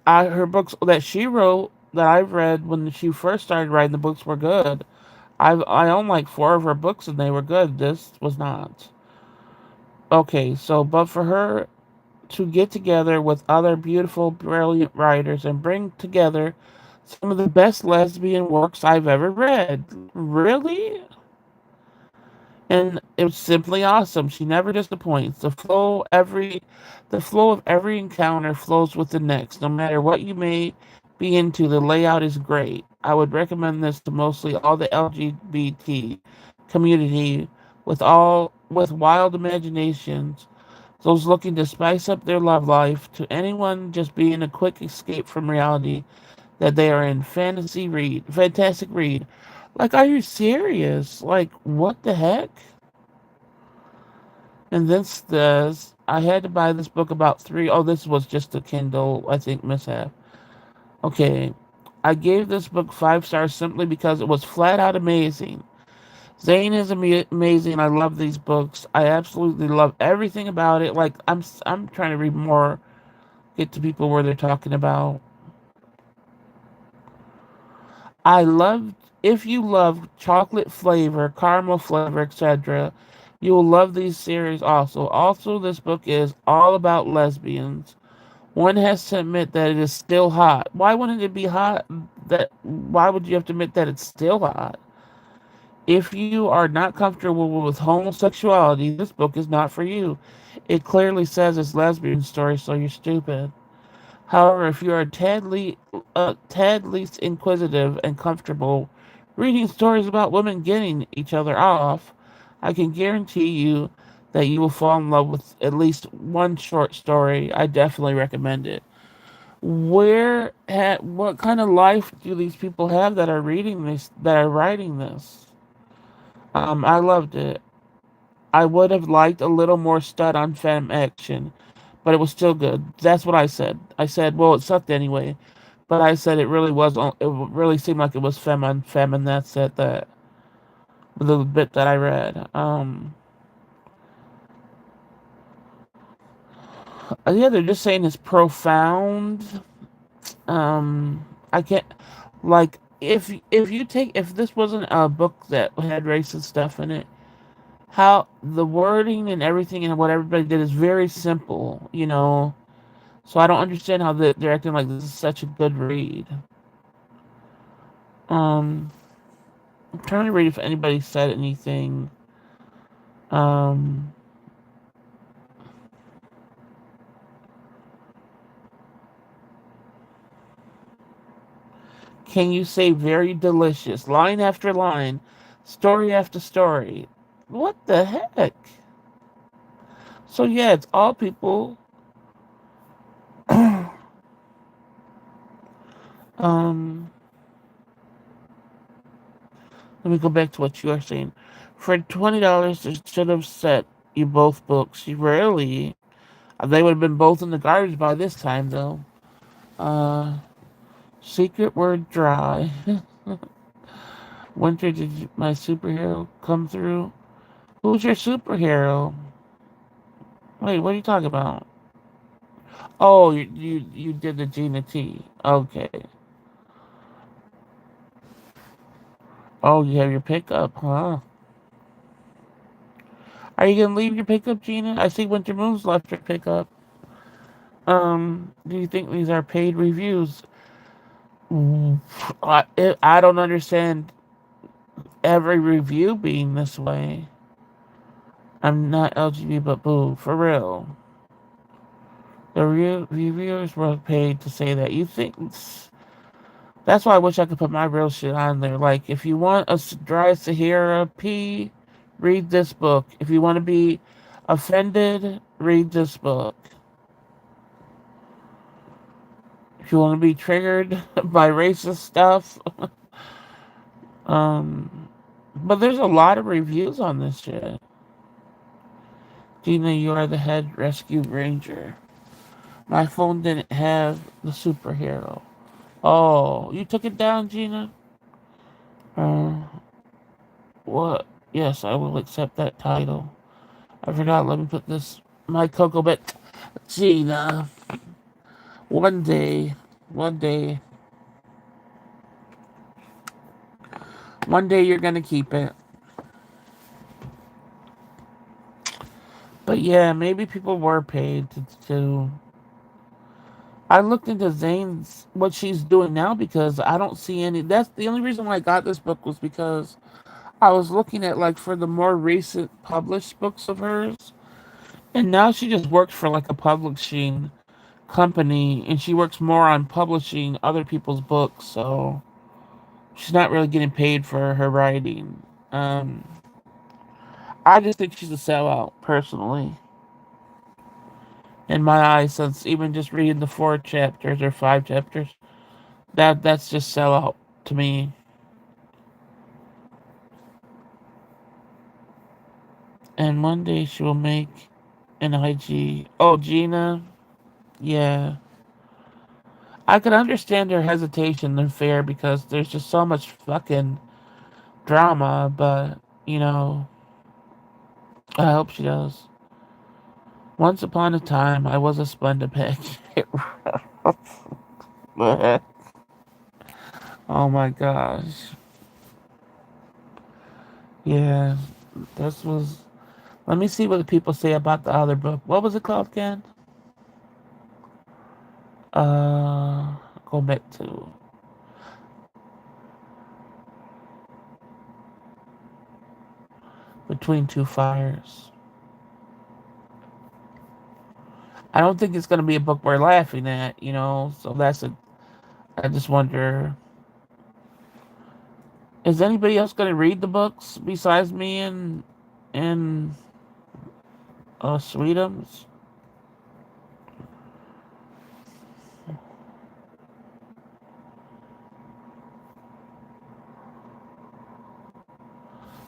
her books that she wrote that I've read when she first started writing the books were good. I own like four of her books and they were good. This was not. Okay, so but for her to get together with other beautiful, brilliant writers and bring together some of the best lesbian works I've ever read. Really? And it was simply awesome. She never disappoints. The flow of every encounter flows with the next. No matter what you may be into, the layout is great. I would recommend this to mostly all the LGBT community with wild imaginations, those looking to spice up their love life, to anyone just being a quick escape from reality that they are in. Fantastic read. Like, are you serious? Like, what the heck? And this says, I had to buy this book about three. Oh, this was just a Kindle, I think, mishap. Okay. I gave this book 5 stars simply because it was flat out amazing. Zane is amazing. I love these books. I absolutely love everything about it. Like, I'm trying to read more, get to people where they're talking about. I loved, if you love chocolate flavor, caramel flavor, etc., you will love these series also. Also, this book is all about lesbians. One has to admit that it is still hot. Why wouldn't it be hot? Why would you have to admit that it's still hot? If you are not comfortable with homosexuality, this book is not for you. It clearly says it's lesbian story, so you're stupid. However, if you are tad least inquisitive and comfortable reading stories about women getting each other off, I can guarantee you that you will fall in love with at least one short story. I definitely recommend it. What kind of life do these people have that are reading this, that are writing this? I loved it. I would have liked a little more stud on fem action, but it was still good. That's what I said. I said, well, it sucked anyway, but I said it really was. It really seemed like it was fem on fem, and that's it. That the bit that I read. Yeah, they're just saying it's profound. I can't like if this wasn't a book that had racist stuff in it, how the wording and everything and what everybody did is very simple, you know. So I don't understand how they're acting like this is such a good read. Um, I'm trying to read if anybody said anything. Um, can you say very delicious, line after line, story after story? What the heck? So yeah, it's all people. um, Let me go back to what you are saying. For $20, it should have set you both books. You really? They would have been both in the garbage by this time, though. Uh, Secret word dry. Winter, did my superhero come through? Who's your superhero? Wait, what are you talking about? Oh, you did the Gina T. Okay. Oh, you have your pickup, huh? Are you gonna leave your pickup, Gina? I see Winter Moon's left her pickup. Do you think these are paid reviews? Mm, I don't understand every review being this way. I'm not LGBT, but boo, for real. The reviewers were paid to say that. You think that's why I wish I could put my real shit on there. Like, if you want a dry Sahara pee, read this book. If you want to be offended, read this book. If you want to be triggered by racist stuff, um, but there's a lot of reviews on this shit. Gina, you are the head rescue ranger. My phone didn't have the superhero. Oh, you took it down, Gina? Uh, what? Yes, I will accept that title. I forgot, let me put this, my cocoa bit. Gina, one day, one day, one day you're gonna keep it. But yeah, maybe people were paid to I looked into Zane's what she's doing now because I don't see any. That's the only reason why I got this book was because I was looking at like for the more recent published books of hers, and now she just works for like a publishing company, and she works more on publishing other people's books. So she's not really getting paid for her writing. Um, I just think she's a sellout personally. In my eyes, since even just reading the 4 chapters or 5 chapters, that's just sellout to me. And one day she will make an IG. Oh, Gina. Yeah. I could understand her hesitation and fear because there's just so much fucking drama, but, you know, I hope she does. Once upon a time, I was a Splenda pig. Oh my gosh. Yeah, this was. Let me see what the people say about the other book. What was it called again? Uh, go back to Between Two Fires. I don't think it's going to be a book we're laughing at, you know. So that's a. I just wonder, is anybody else going to read the books besides me and Sweetums?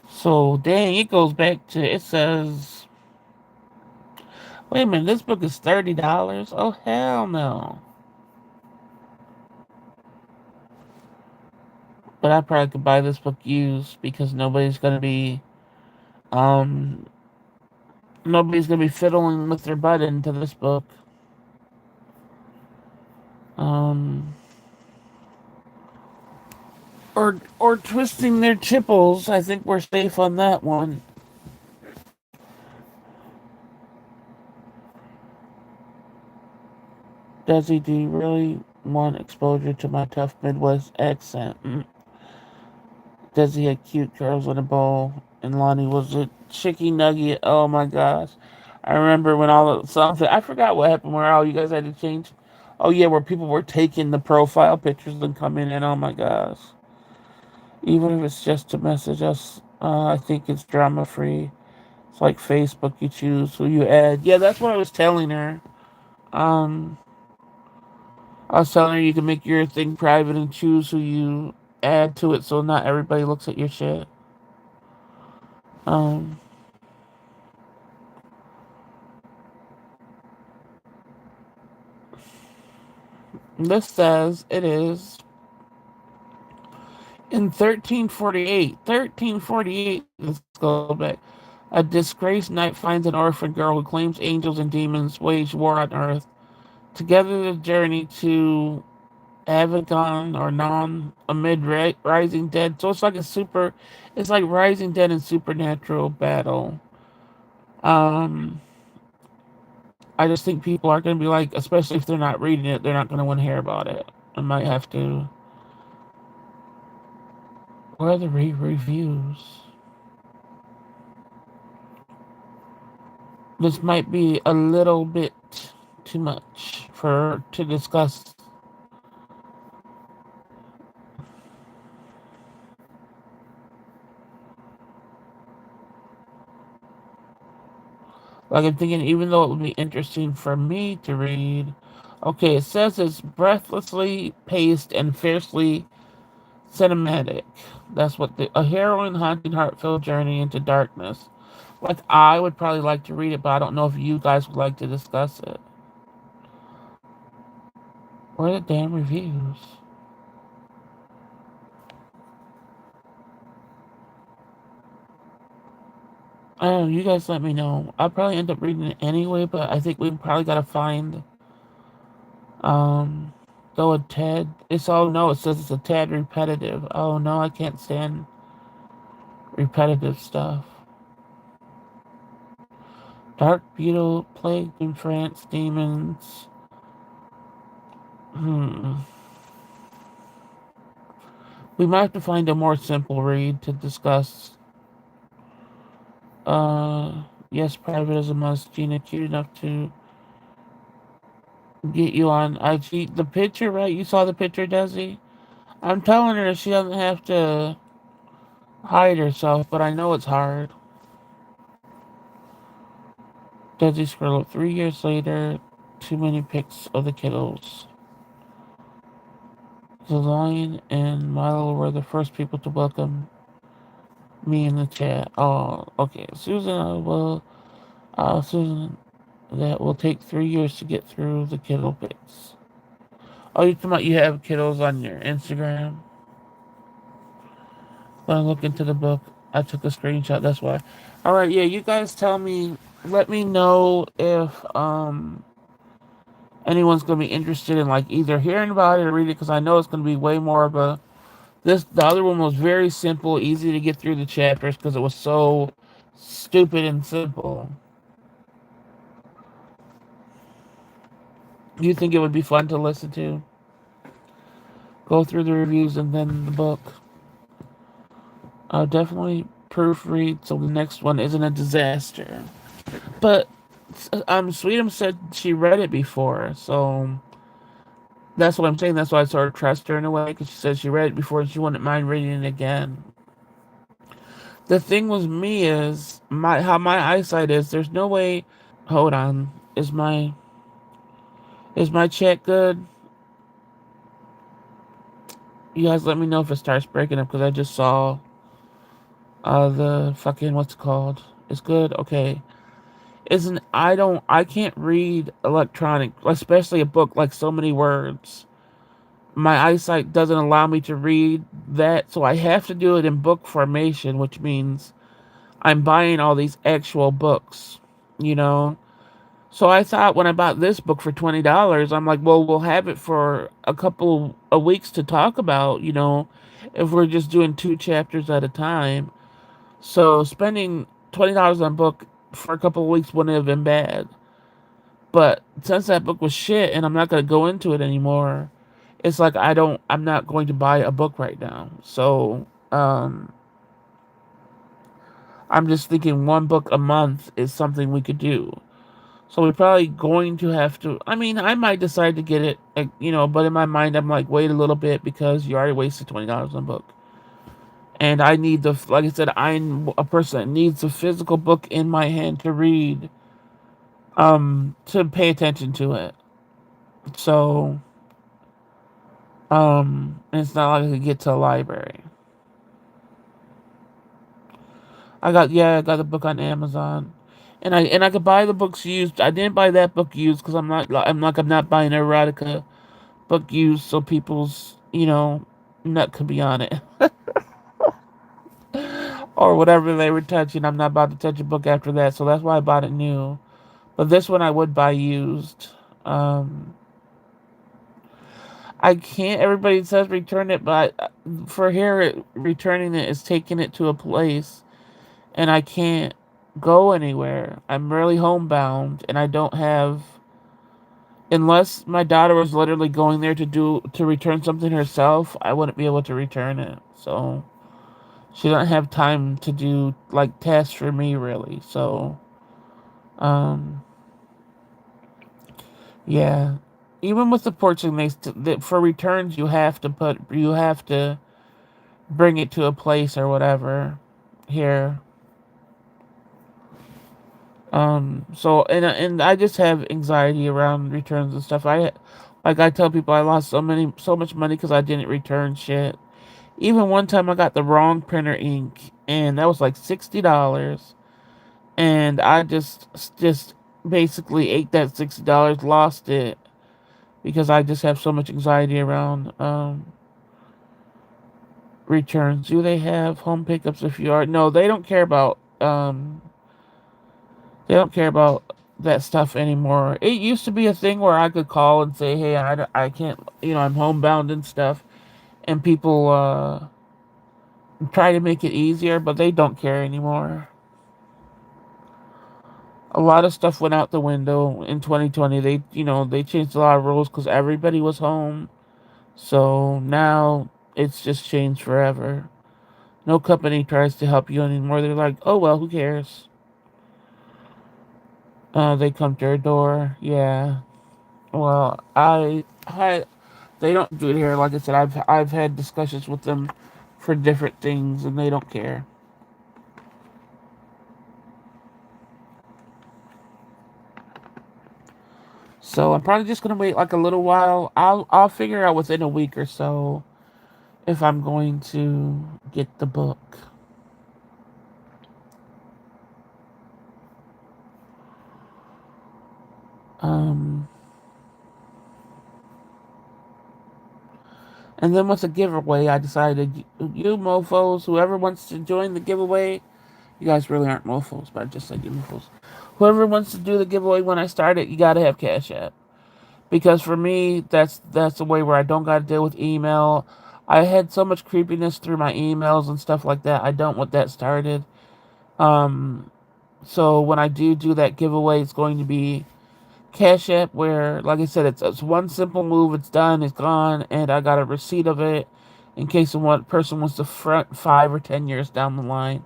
So dang, it goes back to it says. Wait a minute, this book is $30. Oh hell no! But I probably could buy this book used because um nobody's gonna be fiddling with their butt into this book. Um or twisting their chipples. I think we're safe on that one. Desi, do you really want exposure to my tough Midwest accent? Desi had cute girls in a bowl, and Lonnie was a chicky nugget. Oh my gosh. I remember when all the songs, I forgot what happened where all you guys had to change. Oh yeah, where people were taking the profile pictures and coming in. Oh my gosh. Even if it's just to message us, I think it's drama free. It's like Facebook, you choose who you add. Yeah, that's what I was telling her. Um, I was telling her you can make your thing private and choose who you add to it so not everybody looks at your shit. Um, this says it is in 1348. 1348, let's go back. A disgraced knight finds an orphan girl who claims angels and demons wage war on Earth. Together, the journey to Avagon or Non amid Rising Dead. So it's like Rising Dead and Supernatural battle. Um, I just think people are going to be like, especially if they're not reading it, they're not going to want to hear about it. I might have to. Where are the reviews? This might be a little bit too much for to discuss. Like I'm thinking, even though it would be interesting for me to read. Okay, it says it's breathlessly paced and fiercely cinematic. That's what a harrowing, haunting, heart-filled journey into darkness. Like I would probably like to read it, but I don't know if you guys would like to discuss it. Where are the damn reviews? I don't know, you guys let me know. I'll probably end up reading it anyway, but I think we probably gotta find though a tad it's oh no, it says it's a tad repetitive. Oh no, I can't stand repetitive stuff. Dark beetle, plague in France, demons. We might have to find a more simple read to discuss. Yes, private is a must. Gina cute enough to get you on IG. The picture, right? You saw the picture, Desi? I'm telling her she doesn't have to hide herself, but I know it's hard. Desi scroll up 3 years later. Too many pics of the kiddos. The Lion and Milo were the first people to welcome me in the chat. Oh, okay. Susan, Susan, that will take 3 years to get through the kiddo pics. Oh, you talking about you have kiddos on your Instagram? When I look into the book, I took a screenshot. That's why. All right, yeah. You guys tell me. Let me know if anyone's gonna be interested in like either hearing about it or reading it, because I know it's gonna be way more of a. The other one was very simple, easy to get through the chapters because it was so stupid and simple. Do you think it would be fun to listen to? Go through the reviews and then the book. Definitely proofread so the next one isn't a disaster. But Sweetum said she read it before, so that's what I'm saying. That's why I sort of trust her in a way, because she said she read it before and she wouldn't mind reading it again. The thing with me is how my eyesight is. There's no way. Hold on. Is my chat good? You guys let me know if it starts breaking up because I just saw the fucking what's it called. It's good. Okay. Isn't I can't read electronic, especially a book like so many words. My eyesight doesn't allow me to read that, so I have to do it in book formation, which means I'm buying all these actual books, you know. So I thought when I bought this book for $20, I'm like, well, we'll have it for a couple of weeks to talk about, if we're just doing 2 chapters at a time. So spending $20 on a book for a couple of weeks wouldn't have been bad. But since that book was shit and I'm not going to go into it anymore, it's like I'm not going to buy a book right now. So, I'm just thinking one book a month is something we could do. So we're probably going to have to. I mean, I might decide to get it, but in my mind, I'm like, wait a little bit because you already wasted $20 on a book. And I need like I said, I'm a person that needs a physical book in my hand to read, to pay attention to it. So, it's not like I could get to a library. I got the book on Amazon, and I could buy the books used. I didn't buy that book used because I'm not buying erotica book used so people's nut could be on it or whatever they were touching. I'm not about to touch a book after that, so that's why I bought it new. But this one I would buy used. I can't. Everybody says return it, but for here, returning it is taking it to a place, and I can't. go anywhere. I'm really homebound, and I don't have, unless my daughter was literally going there to return something herself, I wouldn't be able to return it. So she doesn't have time to do like tasks for me really. So um yeah. Even with the porching, for returns you have to bring it to a place or whatever here. So and I just have anxiety around returns and stuff. I tell people I lost so much money because I didn't return shit. Even one time I got the wrong printer ink, and that was like $60, and I just basically ate that $60, lost it because I just have so much anxiety around returns. Do they have home pickups if you are? No, they don't care about that stuff anymore. It used to be a thing where I could call and say, "Hey, I can't, I'm homebound and stuff," and people try to make it easier, but they don't care anymore. A lot of stuff went out the window in 2020. They changed a lot of rules because everybody was home. So now it's just changed forever. No company tries to help you anymore. They're like, "Oh well, who cares?" They come to your door. Yeah. Well, they don't do it here. Like I said, I've had discussions with them for different things, and they don't care. So I'm probably just gonna wait like a little while. I'll figure out within a week or so if I'm going to get the book. Um, and then with the giveaway, I decided you mofos, whoever wants to join the giveaway, you guys really aren't mofos, but I just said you mofos. Whoever wants to do the giveaway when I start it, you gotta have Cash App. Because for me, that's the way where I don't gotta deal with email. I had so much creepiness through my emails and stuff like that. I don't want that started. Um, so when I do that giveaway, it's going to be Cash App, where, like I said, it's one simple move. It's done. It's gone, and I got a receipt of it in case one person wants to front 5 or 10 years down the line.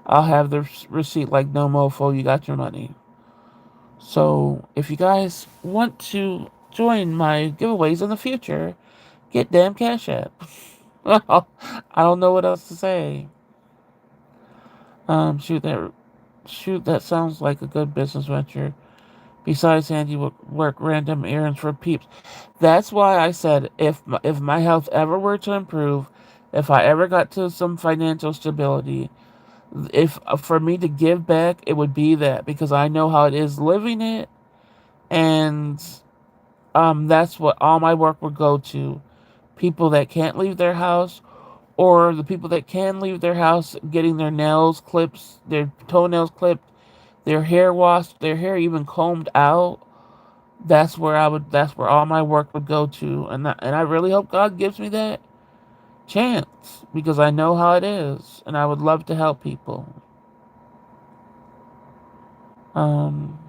I'll have the receipt like no mofo. You got your money. So if you guys want to join my giveaways in the future, get damn Cash App. I don't know what else to say. Shoot, that sounds like a good business venture. Besides handiwork, random errands for peeps. That's why I said if my health ever were to improve, if I ever got to some financial stability, if for me to give back, it would be that because I know how it is living it, and that's what all my work would go to. People that can't leave their house, or the people that can leave their house, getting their nails clipped, their toenails clipped, their hair washed, their hair even combed out. That's where all my work would go to, and I really hope God gives me that chance because I know how it is, and I would love to help people. Um,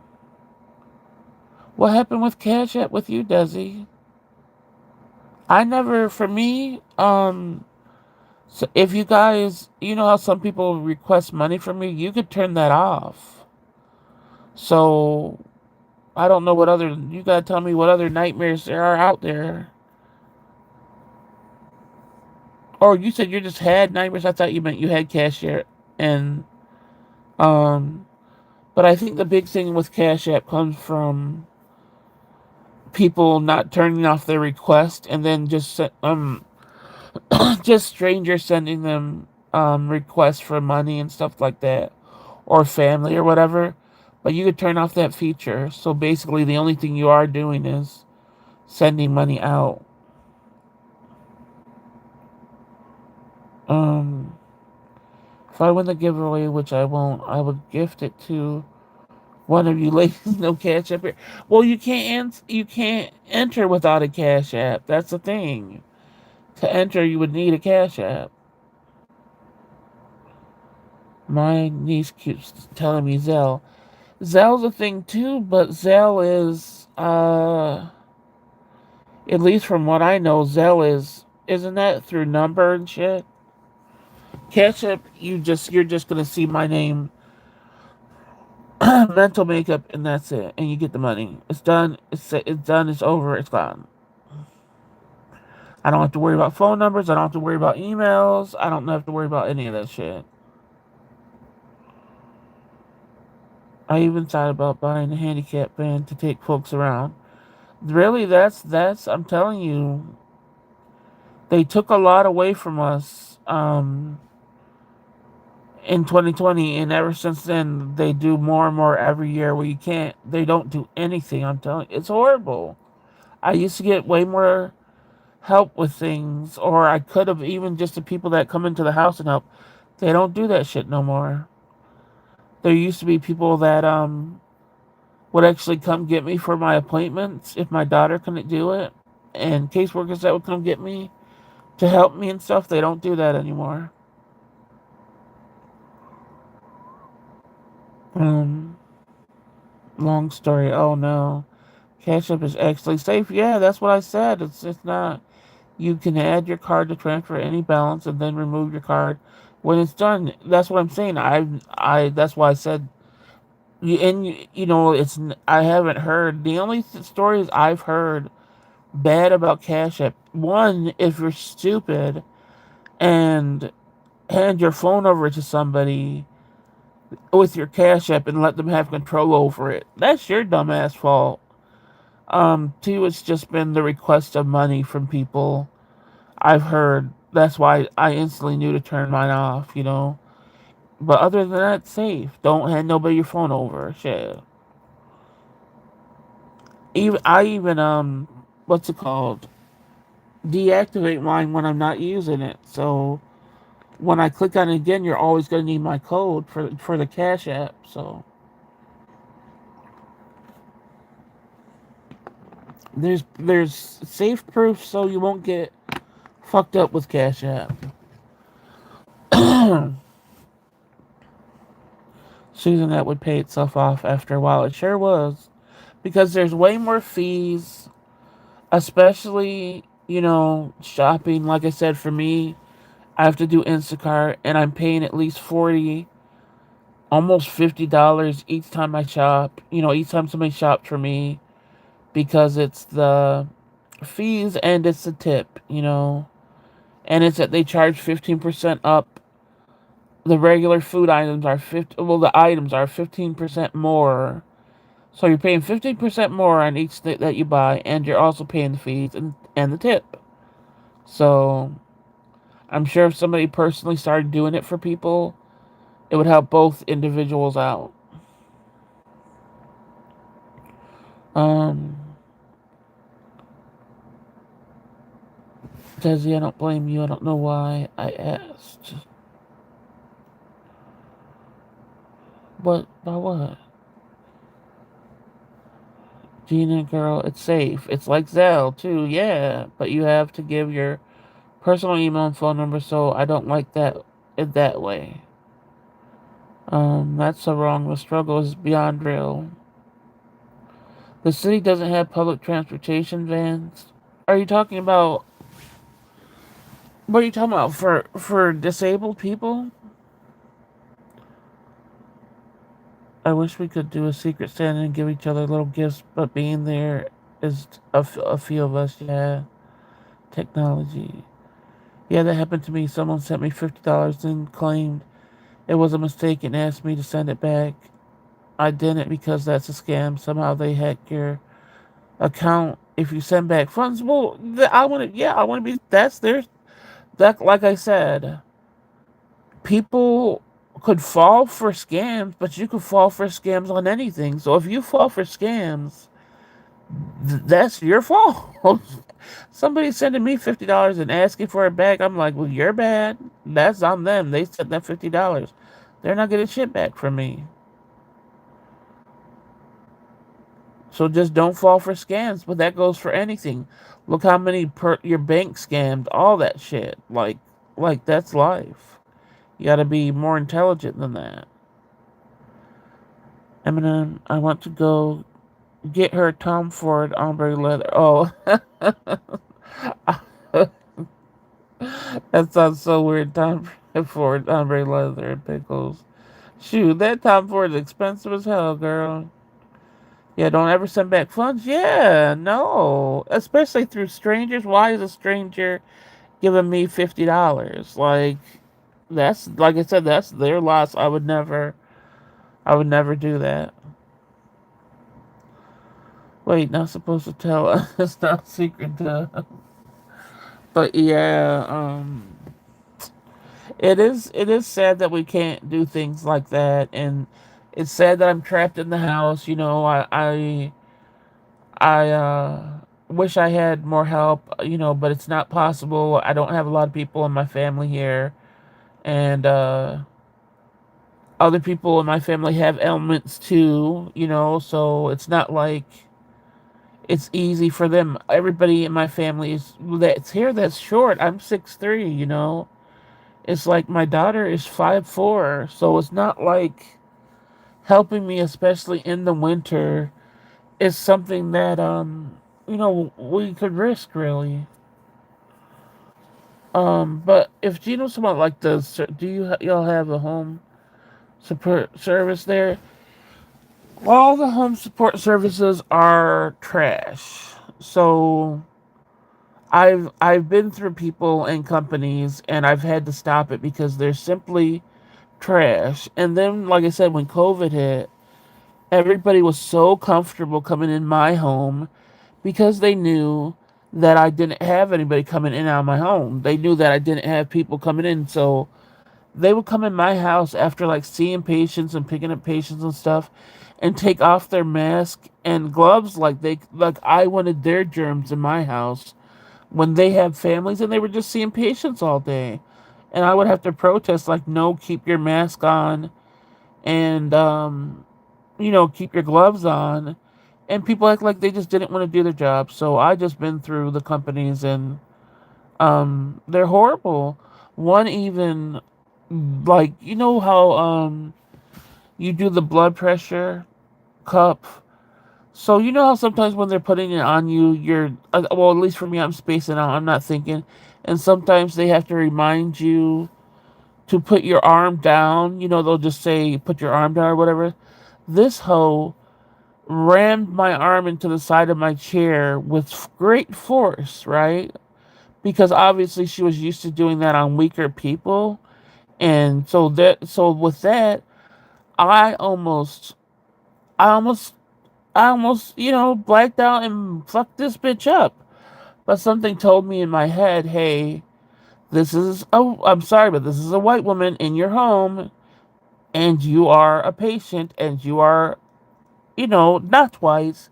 what happened with Cash App with you, Desi? I never, for me, so if you guys, you know how some people request money from me, you could turn that off. So I don't know what other, you gotta tell me what other nightmares there are out there. Or you said you just had nightmares. I thought you meant you had Cash App, and um, but I think the big thing with Cash App comes from people not turning off their request, and then just strangers sending them requests for money and stuff like that, or family or whatever. But you could turn off that feature. So basically, the only thing you are doing is sending money out. Um, if I win the giveaway, which I won't, I would gift it to one of you ladies. No Cash App here. Well, you can't enter without a Cash App. That's the thing. To enter, you would need a Cash App. My niece keeps telling me Zelle. Zelle's a thing too, but Zelle is, at least from what I know, Zelle isn't that through number and shit? Cash App, you're just gonna see my name, mental makeup, and that's it, and you get the money. It's done. It's done. It's over. It's gone. I don't have to worry about phone numbers. I don't have to worry about emails. I don't have to worry about any of that shit. I even thought about buying a handicap van to take folks around. Really, that's. I'm telling you, they took a lot away from us. In 2020, and ever since then they do more and more every year where they don't do anything. I'm telling you, it's horrible. I used to get way more help with things, or I could have, even just the people that come into the house and help. They don't do that shit no more. There used to be people that would actually come get me for my appointments if my daughter couldn't do it, and caseworkers that would come get me to help me and stuff. They don't do that anymore. um Long story. Oh no. Cash App is actually safe. Yeah, that's what I said. It's not. You can add your card to transfer any balance and then remove your card when it's done. That's what I'm saying. I that's why I said. And it's. I haven't heard the only stories I've heard bad about Cash App. One, if you're stupid and hand your phone over to somebody with your Cash App and let them have control over it, that's your dumbass fault. Two, it's just been the request of money from people I've heard. That's why I instantly knew to turn mine off. But other than that, safe. Don't hand nobody your phone over. Shit. What's it called? Deactivate mine when I'm not using it. So when I click on it again, you're always gonna need my code for the Cash App. So there's safe proof, so you won't get fucked up with Cash App. Susan, that would pay itself off after a while. It sure was. Because there's way more fees, especially, shopping. Like I said, for me, I have to do Instacart, and I'm paying at least 40, almost $50 each time I shop. Each time somebody shops for me, because it's the fees and it's the tip. And it's that they charge 15% up. The regular food items are the items are 15% more. So you're paying 15% more on each thing that you buy, and you're also paying the fees and the tip. So I'm sure if somebody personally started doing it for people, it would help both individuals out. Um, Desi, I don't blame you. I don't know why I asked. What? About what? Gina, girl, it's safe. It's like Zelle, too, yeah. But you have to give your personal email and phone number, so I don't like that way. That's so wrong. The struggle is beyond real. The city doesn't have public transportation vans. Are you talking about? What are you talking about for disabled people? I wish we could do a secret Santa and give each other little gifts, but being there is a few of us. Yeah, technology. Yeah, that happened to me. Someone sent me $50 and claimed it was a mistake and asked me to send it back. I didn't because that's a scam. Somehow they hacked your account if you send back funds. Well, I want to be. That's their. That, like I said, people could fall for scams, but you could fall for scams on anything. So if you fall for scams, that's your fault. Somebody sending me $50 and asking for it back, I'm like, well, you're bad. That's on them. They sent that $50. They're not getting shit back from me. So just don't fall for scams. But that goes for anything. Look how many your bank scammed, all that shit. Like that's life. You gotta be more intelligent than that. Eminem, I want to go get her Tom Ford ombre leather. Oh, that sounds so weird. Tom Ford ombre leather and pickles. Shoot, that Tom Ford is expensive as hell, girl. Yeah, don't ever send back funds. Yeah, no. Especially through strangers. Why is a stranger giving me $50? Like, that's like I said, that's their loss. I would never do that. Wait, not supposed to tell us. It's not secret to. But yeah, it is sad that we can't do things like that, and it's sad that I'm trapped in the house. You know, I wish I had more help. You know, but it's not possible. I don't have a lot of people in my family here, and other people in my family have ailments too. You know, so it's not like it's easy for them. Everybody in my family is that's here that's short. I'm 6'3", you know. It's like my daughter is 5'4", so it's not like helping me, especially in the winter, is something that you know we could risk really. But if you know someone like do y'all have a home support service there? All the home support services are trash. So I've been through people and companies and I've had to stop it because they're simply trash. And then like I said, when COVID hit, everybody was so comfortable coming in my home because they knew that I didn't have anybody coming in and out of my home. They knew that I didn't have people coming in, so they would come in my house after like seeing patients and picking up patients and stuff and take off their mask and gloves like I wanted their germs in my house when they have families and they were just seeing patients all day. And I would have to protest like, no, keep your mask on and you know, keep your gloves on. And people act like they just didn't want to do their job. So I just been through the companies and they're horrible. One even like you know how you do the blood pressure cup. So you know how sometimes when they're putting it on you, you're well at least for me I'm spacing out. I'm not thinking, and sometimes they have to remind you to put your arm down. You know they'll just say put your arm down or whatever. This hoe rammed my arm into the side of my chair with great force, right? Because obviously she was used to doing that on weaker people, and so with that, I almost, I almost, I almost, you know, blacked out and fucked this bitch up. But something told me in my head, hey, I'm sorry, but this is a white woman in your home, and you are a patient, and you are, you know, not twice.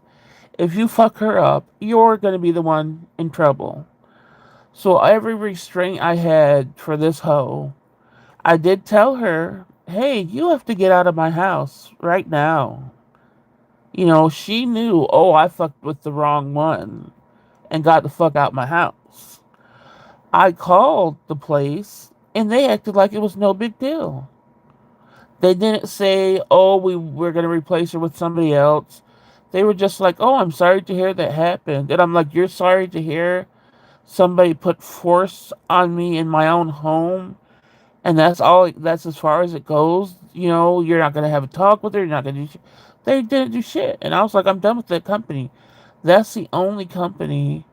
If you fuck her up, you're gonna be the one in trouble. So every restraint I had for this hoe, I did tell her, hey, you have to get out of my house right now. You know, she knew, oh, I fucked with the wrong one and got the fuck out my house. I called the place and they acted like it was no big deal. They didn't say, oh, we're going to replace her with somebody else. They were just like, oh, I'm sorry to hear that happened. And I'm like, you're sorry to hear somebody put force on me in my own home? And that's as far as it goes. You know, you're not going to have a talk with her. You're not going to do shit. They didn't do shit. And I was like, I'm done with that company. That's the only company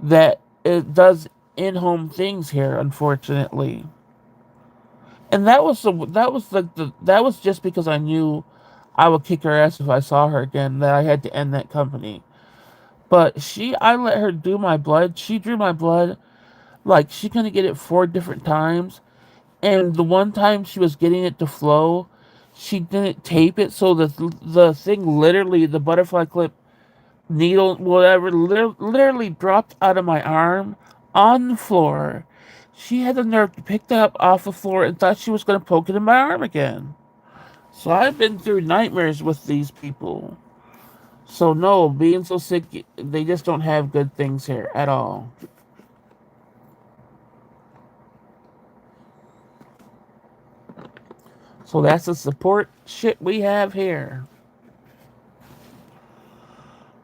that it does in-home things here, unfortunately. And that was just because I knew I would kick her ass if I saw her again. That I had to end that company. But I let her do my blood. She drew my blood. Like she couldn't get it 4 different times. And the one time she was getting it to flow, she didn't tape it, so the thing literally, the butterfly clip needle, whatever, literally dropped out of my arm on the floor. She had the nerve to pick that up off the floor and thought she was going to poke it in my arm again. So I've been through nightmares with these people. So no, being so sick, they just don't have good things here at all. So that's the support shit we have here.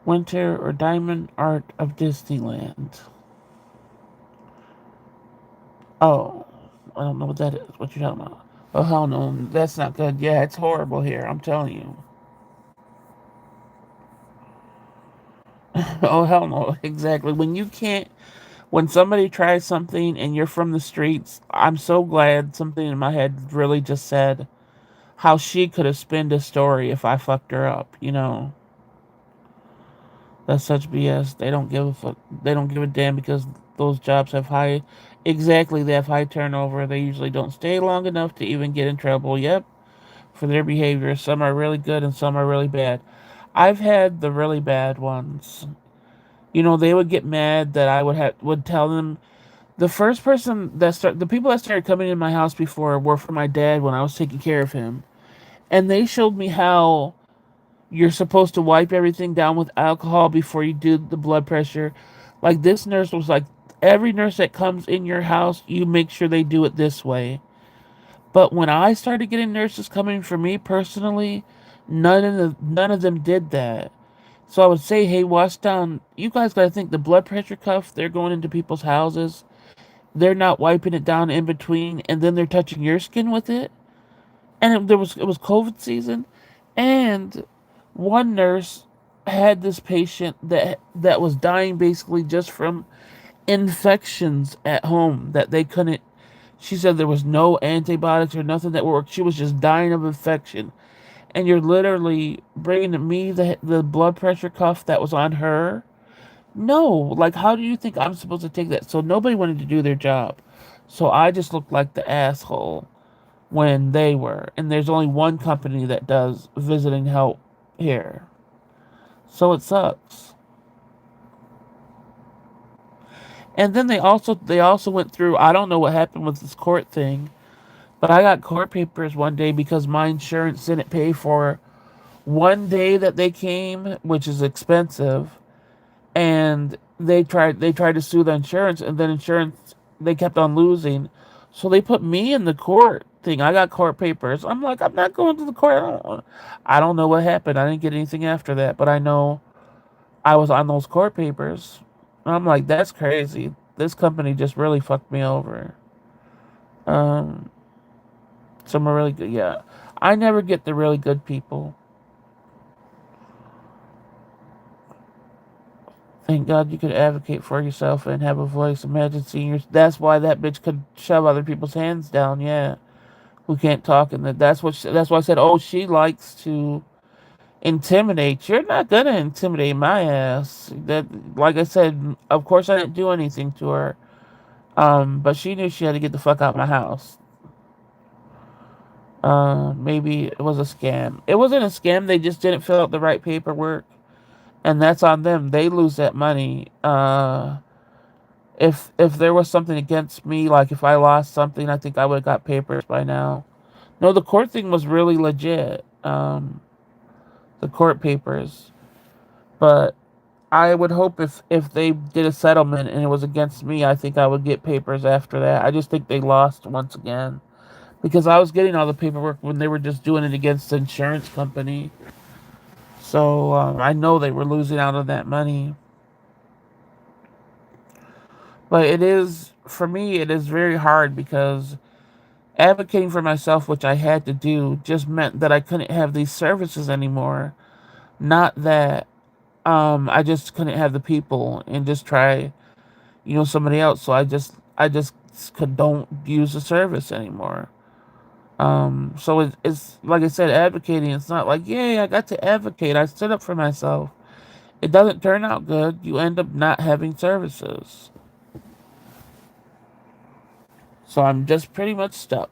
Winter or Diamond Art of Disneyland. Oh, I don't know what that is. What you talking about? Oh hell no, that's not good. Yeah, it's horrible here. I'm telling you. Oh hell no, exactly. When somebody tries something and you're from the streets, I'm so glad something in my head really just said how she could have spinned a story if I fucked her up. That's such BS. They don't give a fuck. They don't give a damn because those jobs have high, exactly. They have high turnover. They usually don't stay long enough to even get in trouble. Yep, for their behavior. Some are really good and some are really bad. I've had the really bad ones. They would get mad that I would tell them. The people that started coming in my house before were for my dad when I was taking care of him, and they showed me how you're supposed to wipe everything down with alcohol before you do the blood pressure. Like this nurse was like, every nurse that comes in your house, you make sure they do it this way. But when I started getting nurses coming for me personally, none of them did that. So I would say, hey, wash down. You guys gotta think the blood pressure cuff. They're going into people's houses. They're not wiping it down in between, and then they're touching your skin with it. And it was COVID season, and one nurse had this patient that was dying basically just from infections at home that they couldn't. She said there was no antibiotics or nothing that worked. She was just dying of infection, and you're literally bringing to me the blood pressure cuff that was on her. No, like how do you think I'm supposed to take that? So nobody wanted to do their job, so I just looked like the asshole when they were. And there's only one company that does visiting help here. So it sucks. And then they also went through, I don't know what happened with this court thing, but I got court papers one day because my insurance didn't pay for one day that they came, which is expensive, and they tried to sue the insurance, and then insurance, they kept on losing. So they put me in the court thing. I got court papers. I'm like, I'm not going to the court. I don't know what happened. I didn't get anything after that, but I know I was on those court papers. And I'm like, that's crazy. This company just really fucked me over. Um, some are really good. Yeah, I never get the really good people. Thank God you could advocate for yourself and have a voice. Imagine seniors. That's why that bitch could shove other people's hands down. Yeah, who can't talk, and that's why I said, oh, she likes to intimidate. You're not gonna intimidate my ass. That, like I said, of course I didn't do anything to her. But she knew she had to get the fuck out of my house. Maybe it was a scam. It wasn't a scam. They just didn't fill out the right paperwork, and that's on them. They lose that money. If there was something against me, like if I lost something, I think I would have got papers by now. No, the court thing was really legit. The court papers, but I would hope if they did a settlement and it was against me, I think I would get papers after that. I just think they lost once again because I was getting all the paperwork when they were just doing it against the insurance company. So I know they were losing out on that money. But it is, for me, it is very hard because advocating for myself, which I had to do, just meant that I couldn't have these services anymore. Not that I just couldn't have the people and just try, somebody else. So I just don't use the service anymore. So it's like I said, advocating. It's not like, yay, I got to advocate. I stood up for myself. It doesn't turn out good. You end up not having services. So I'm just pretty much stuck.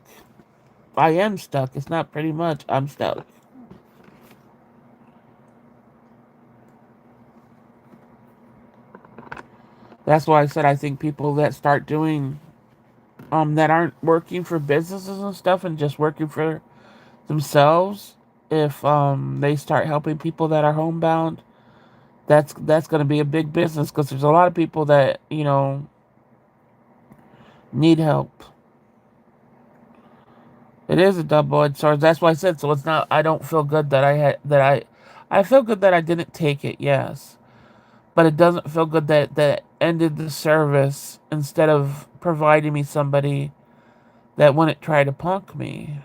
I am stuck. It's not pretty much. I'm stuck. That's why I said I think people that start doing that aren't working for businesses and stuff and just working for themselves, if they start helping people that are homebound, that's going to be a big business because there's a lot of people that need help. It is a double-edged sword. That's why I said so. It's not. I don't feel good that I had that I feel good that I didn't take it. Yes, but it doesn't feel good that ended the service instead of providing me somebody that wouldn't try to punk me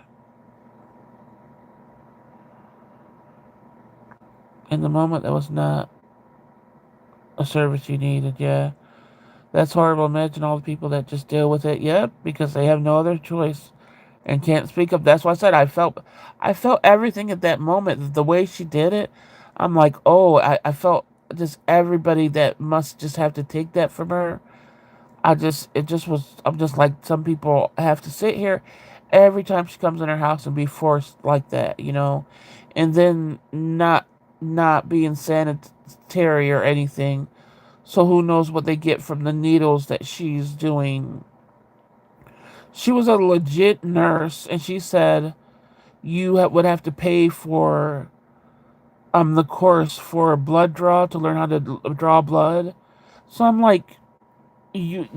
in the moment. That was not a service you needed. Yeah, that's horrible. Imagine all the people that just deal with it. Yep, because they have no other choice and can't speak up. That's why I said I felt everything at that moment. The way she did it, I'm like, oh, I felt just everybody that must just have to take that from her. It just was. I'm just like some people have to sit here every time she comes in her house and be forced like that, and then not being sanitary or anything. So who knows what they get from the needles that she's doing. She was a legit nurse, and she said you would have to pay for the course for a blood draw to learn how to draw blood. So I'm like, she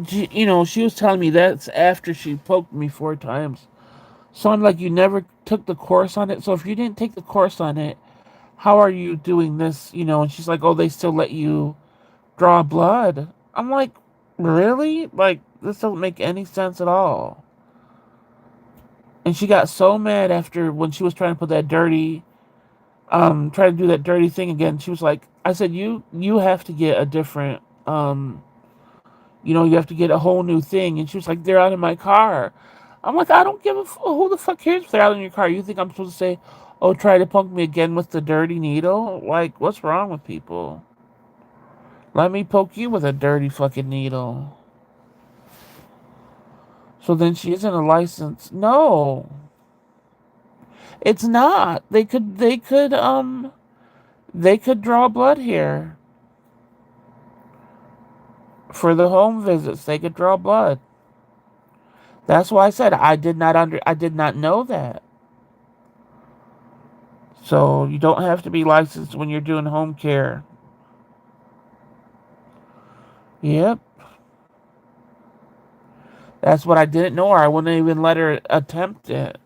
was telling me that's after she poked me 4 times. So I'm like, you never took the course on it. So if you didn't take the course on it, how are you doing this? And she's like, oh, they still let you draw blood. I'm like, really? Like, this doesn't make any sense at all. And she got so mad after when she was trying to put that dirty try to do that dirty thing again. She was like, I said, you have to get a different you have to get a whole new thing. And she was like, they're out in my car. I'm like, I don't give a who the fuck cares if they're out in your car. You think I'm supposed to say, oh, try to punk me again with the dirty needle? Like, what's wrong with people? Let me poke you with a dirty fucking needle. So then she isn't a license. No, it's not. They could draw blood here. For the home visits, they could draw blood. That's why I said I did not know that. So you don't have to be licensed when you're doing home care. Yep. That's what I didn't know, or I wouldn't even let her attempt it.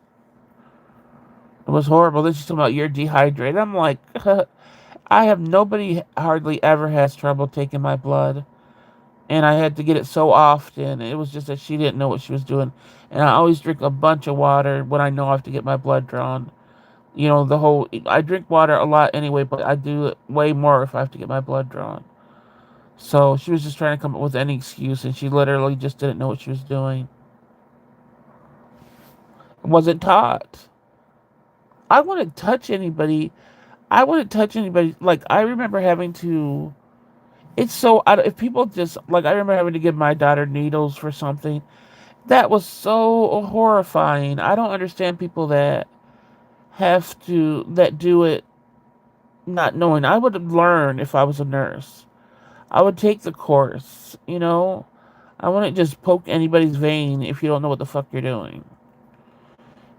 It was horrible. Then she's talking about you're dehydrated. I'm like, I have nobody hardly ever has trouble taking my blood. And I had to get it so often. It was just that she didn't know what she was doing. And I always drink a bunch of water when I know I have to get my blood drawn. I drink water a lot anyway, but I do it way more if I have to get my blood drawn. So she was just trying to come up with any excuse, and she literally just didn't know what she was doing. Wasn't taught. I wouldn't touch anybody. I wouldn't touch anybody. Like, I remember having to. It's so. If people just. Like, I remember having to give my daughter needles for something. That was so horrifying. I don't understand people that do it not knowing. I would learn if I was a nurse. I would take the course. I wouldn't just poke anybody's vein if you don't know what the fuck you're doing.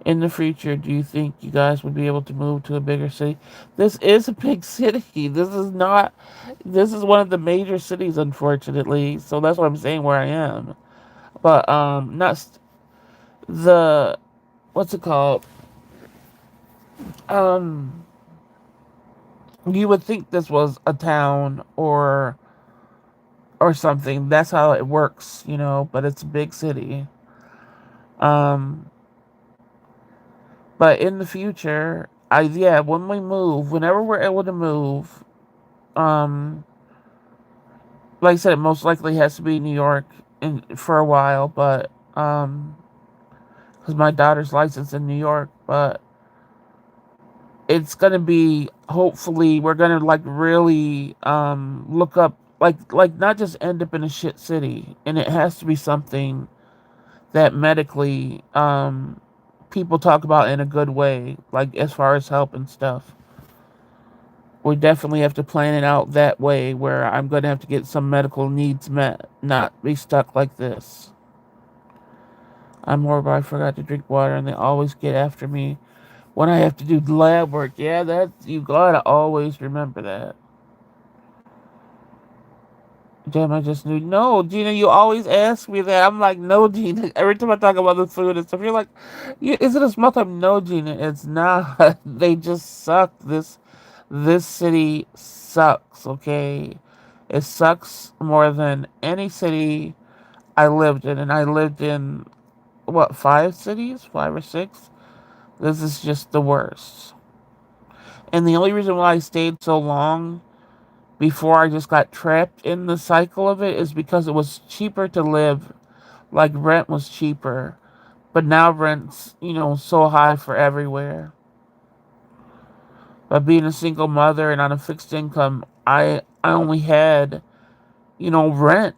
In the future, do you think you guys would be able to move to a bigger city? This is a big city. This is not. This is one of the major cities, unfortunately. So that's what I'm saying where I am. But not the what's it called? Um, you would think this was a town or something. That's how it works. But it's a big city. Um, but in the future, when we move, whenever we're able to move, um, like I said, it most likely has to be New York for a while, but because my daughter's licensed in New York, but it's gonna be hopefully we're gonna like really look up like not just end up in a shit city, and it has to be something that medically people talk about in a good way, like as far as help and stuff. We definitely have to plan it out that way where I'm going to have to get some medical needs met, not be stuck like this. I'm horrible. I forgot to drink water, and they always get after me when I have to do lab work. Yeah, you gotta always remember that. Damn, I just knew. No, Gina, you always ask me that. I'm like, no, Gina. Every time I talk about the food and stuff, you're like, is it a small time? No, Gina, it's not. They just suck. This city sucks. Okay, it sucks more than any city I lived in, and I lived in what, 5 cities, 5 or 6. This is just the worst. And the only reason why I stayed so long before I just got trapped in the cycle of it is because it was cheaper to live. Like rent was cheaper. But now rent's, so high for everywhere. But being a single mother and on a fixed income, I only had, rent.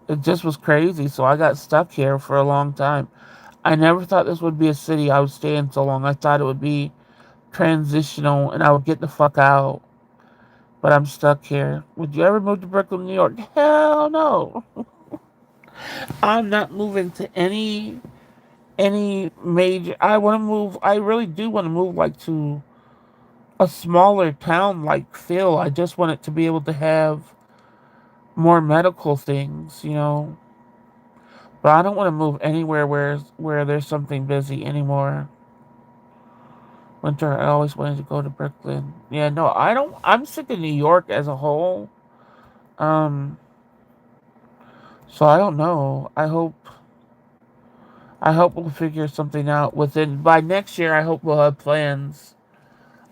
It just was crazy. So I got stuck here for a long time. I never thought this would be a city I would stay in so long. I thought it would be transitional and I would get the fuck out. But I'm stuck here. Would you ever move to Brooklyn, New York? Hell no. I'm not moving to any major. I want to move. I really do want to move like to a smaller town like Phil. I just want it to be able to have more medical things. But I don't want to move anywhere where there's something busy anymore. Winter, I always wanted to go to Brooklyn. Yeah, no, I don't. I'm sick of New York as a whole. Um, so I don't know. I hope we'll figure something out within by next year. I hope we'll have plans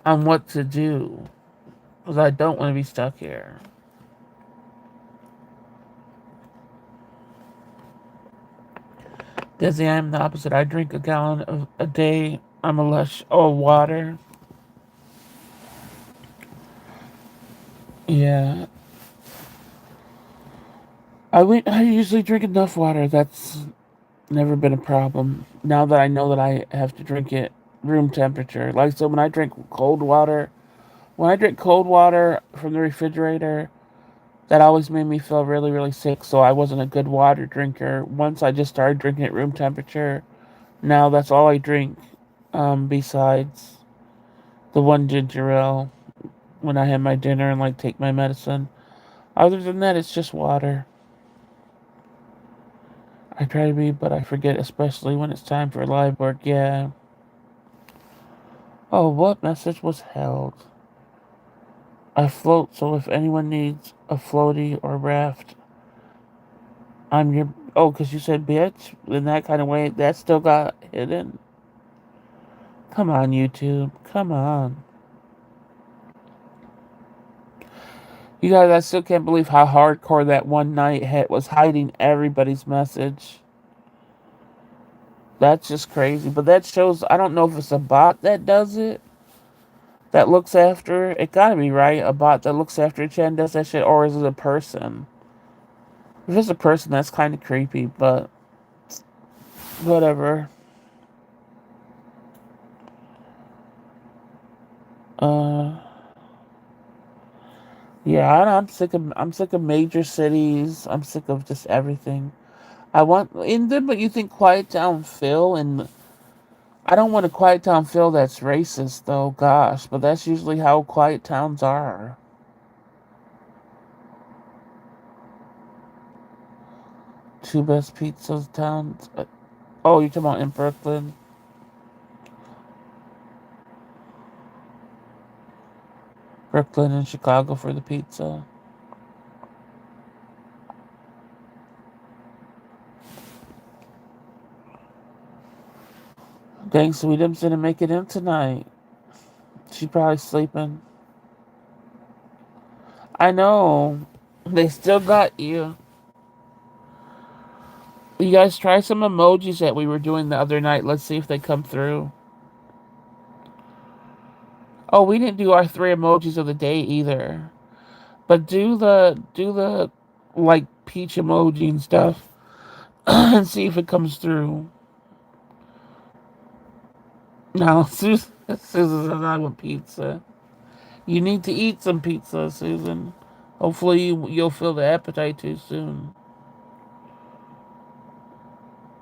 on what to do because I don't want to be stuck here. Desi, I'm the opposite. I drink a gallon of a day. I'm a lush. Oh, water. Yeah, I usually drink enough water. That's never been a problem. Now that I know that I have to drink it room temperature. Like so, when I drink cold water from the refrigerator, that always made me feel really, really sick. So I wasn't a good water drinker. Once I just started drinking at room temperature, now that's all I drink. Besides the one ginger ale when I have my dinner and like take my medicine. Other than that, it's just water. I try to be, but I forget, especially when it's time for live work. Yeah. Oh, what message was held? I float, so if anyone needs a floaty or raft, I'm your. Oh, because you said bitch in that kind of way. That still got hidden. Come on, YouTube. Come on. You guys, I still can't believe how hardcore that one night hit was hiding everybody's message. That's just crazy. But that shows, I don't know if it's a bot that does it, that looks after it. Gotta be right. A bot that looks after a chat and does that shit, or is it a person? If it's a person, that's kind of creepy, but whatever. Uh, yeah, I'm sick of major cities. I'm sick of just everything. I want in them, but you think Quiet Town Phil, and I don't want a Quiet Town Phil that's racist though. Gosh, but that's usually how quiet towns are. Two best pizzas towns. Oh, you're talking about in Brooklyn, Brooklyn and Chicago for the pizza. Dang, Sweetums didn't make it in tonight. She probably sleeping. I know. They still got you. You guys try some emojis that we were doing the other night. Let's see if they come through. Oh, we didn't do our 3 emojis of the day either. But do the like peach emoji and stuff and see if it comes through. No, Susan says I want pizza. You need to eat some pizza, Susan. Hopefully you'll feel the appetite too soon.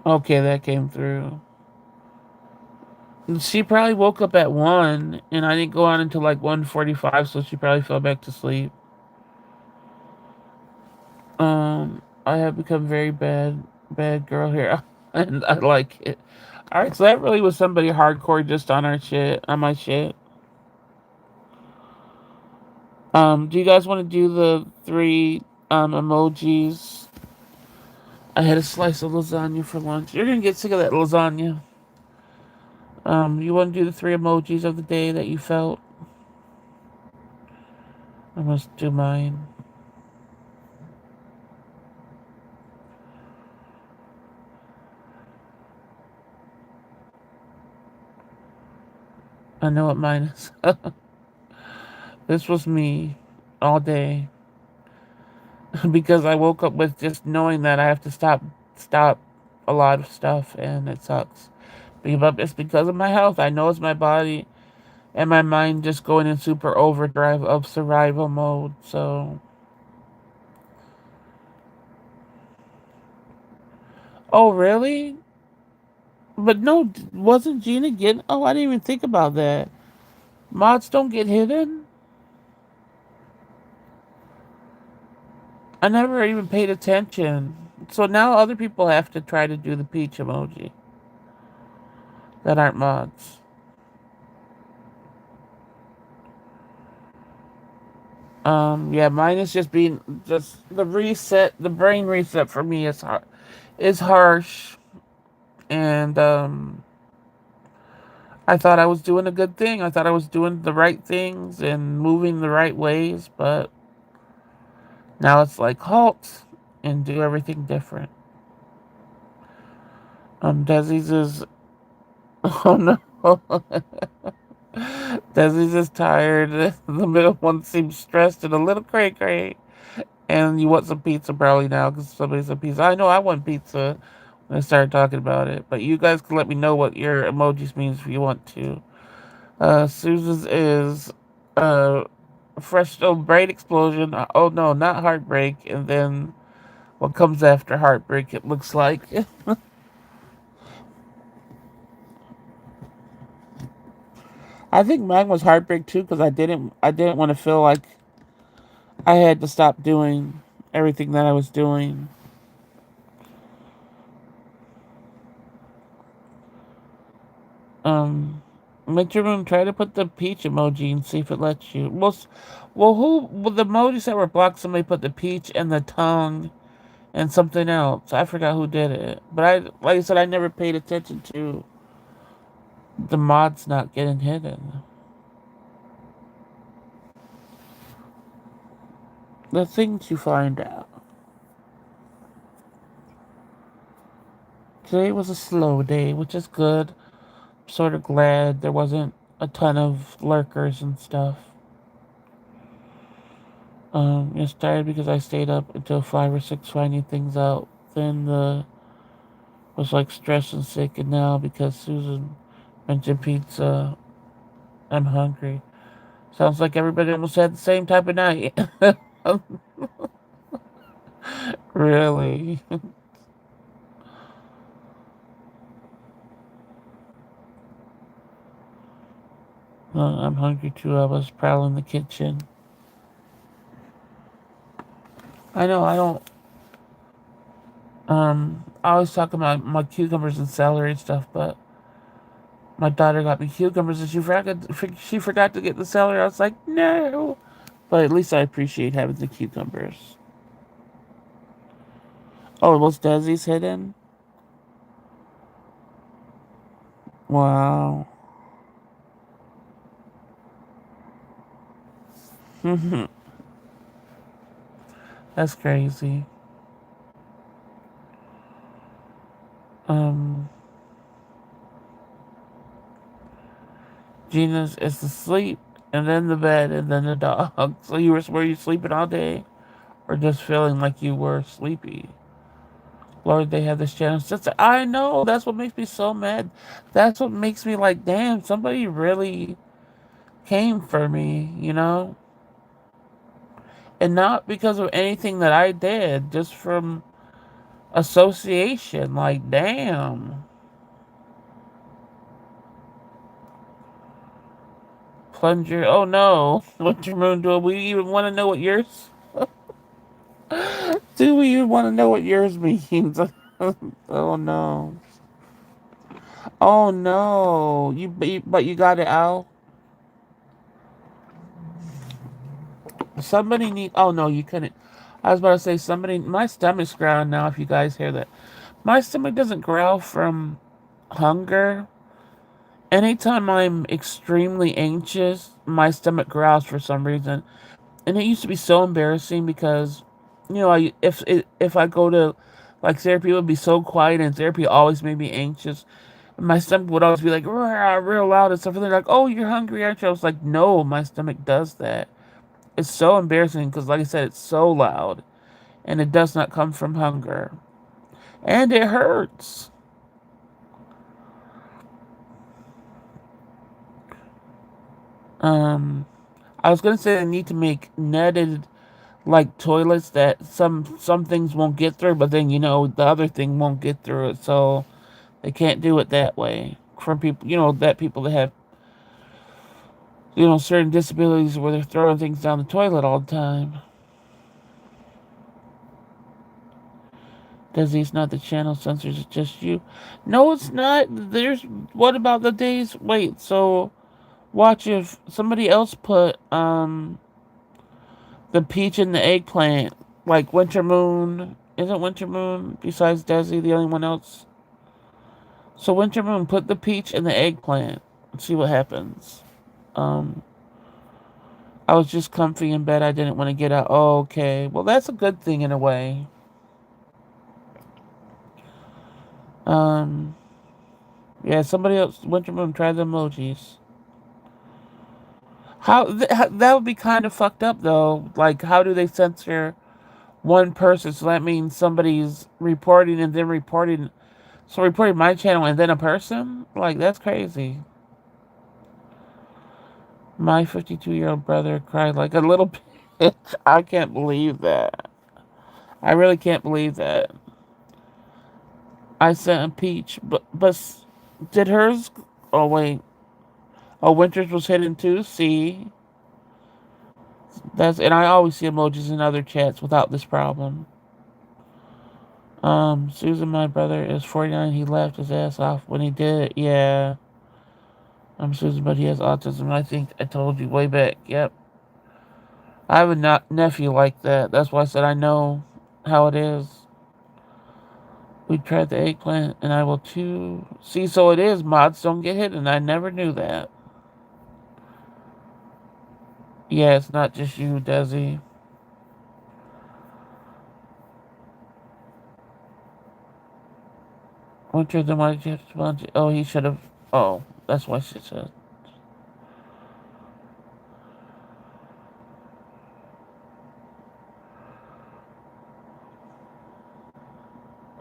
Okay, that came through. She probably woke up at 1, and I didn't go on until like 1:45, so she probably fell back to sleep. I have become very bad girl here, and I like it. All right, so that really was somebody hardcore just on our shit, on my shit. Do you guys want to do the three emojis? I had a slice of lasagna for lunch. You're gonna get sick of that lasagna. You want to do the three emojis of the day that you felt? I must do mine. I know what mine is. This was me all day because I woke up with just knowing that I have to stop a lot of stuff, and it sucks. But it's because of my health. I know it's my body and my mind just going in super overdrive of survival mode. So, oh really? But no, wasn't Gina getting? Oh, I didn't even think about that. Mods don't get hidden. I never even paid attention. So now other people have to try to do the peach emoji that aren't mods. Yeah, mine is just being just the reset. The brain reset for me is harsh, and I thought I was doing a good thing. I thought I was doing the right things and moving the right ways, but now it's like halt and do everything different. Desi's is oh no, Desi's is tired. The middle one seems stressed and a little cray cray. And you want some pizza probably now because somebody said pizza. I know I want pizza when I started talking about it. But you guys can let me know what your emojis means if you want to. Susan's is uh, fresh brain explosion. Oh no, not heartbreak. And then what comes after heartbreak? It looks like. I think mine was heartbreak too because I didn't want to feel like I had to stop doing everything that I was doing. Um, Midroom, try to put the peach emoji and see if it lets you. Well, the emojis that were blocked, somebody put the peach and the tongue and something else. I forgot who did it. But like I said, I never paid attention to the mods not getting hidden. The things you find out. Today was a slow day, which is good. Sort of glad there wasn't a ton of lurkers and stuff. It's tired because I stayed up until 5 or 6 finding things out. Then the was like stressed and sick, and now because Susan mentioned pizza, I'm hungry. Sounds like everybody almost had the same type of night. Really? I'm hungry too. I was prowling the kitchen. I know I don't. I always talk about my cucumbers and celery and stuff, but my daughter got me cucumbers and she forgot to get the celery. I was like, no. But at least I appreciate having the cucumbers. Oh, was Desi's hidden? Wow. That's crazy. Um, Gina's is the sleep, and then the bed, and then the dog. So were you sleeping all day, or just feeling like you were sleepy? Lord, they have this channel. Sister, I know. That's what makes me so mad. That's what makes me like, damn, somebody really came for me, and not because of anything that I did, just from association. Like, damn. Plunger. Oh no. What's your moon doing? We even want to know what yours. Do you want to know what yours means? Oh no. Oh no. But you got it out. Somebody need. Oh no, you couldn't. I was about to say somebody. My stomach's growling now. If you guys hear that, my stomach doesn't growl from hunger. Anytime I'm extremely anxious, my stomach growls for some reason, and it used to be so embarrassing because, if I go to like therapy, it would be so quiet, and therapy always made me anxious. And my stomach would always be like "Rah," real loud and stuff. And they're like, "Oh, you're hungry, aren't you?" I was like, "No, my stomach does that." It's so embarrassing because, like I said, it's so loud, and it does not come from hunger, and it hurts. Um, I was gonna say I need to make netted like toilets that some things won't get through, but then the other thing won't get through it, so they can't do it that way for people. That people that have certain disabilities where they're throwing things down the toilet all the time. Desi's not the channel censors, it's just you. No, it's not. There's what about the days? Wait, so watch if somebody else put the peach and the eggplant, like Winter Moon. Isn't Winter Moon besides Desi the only one else? So Winter Moon, put the peach and the eggplant and see what happens. Um, I was just comfy in bed. I didn't want to get out. Oh, okay. Well, that's a good thing in a way. Um, yeah. Somebody else, Winter Moon, try the emojis. That would be kind of fucked up though. Like, how do they censor one person? So that means somebody's reporting and then reporting. So reporting my channel and then a person? Like, that's crazy. My 52-year-old brother cried like a little bitch. I can't believe that. I really can't believe that. I sent a peach, but did hers? Oh wait. Oh, Winters was hidden too. See, and I always see emojis in other chats without this problem. Susan, my brother is 49. He laughed his ass off when he did it. Yeah, I'm Susan, but he has autism. I think I told you way back. Yep. I have a nephew like that. That's why I said I know how it is. We tried the eggplant, and I will too. See, so it is. Mods don't get hit, and I never knew that. Yeah, it's not just you, Desi. Winter, then why did you have to sponge it? Oh, he should have. Oh, that's why she said.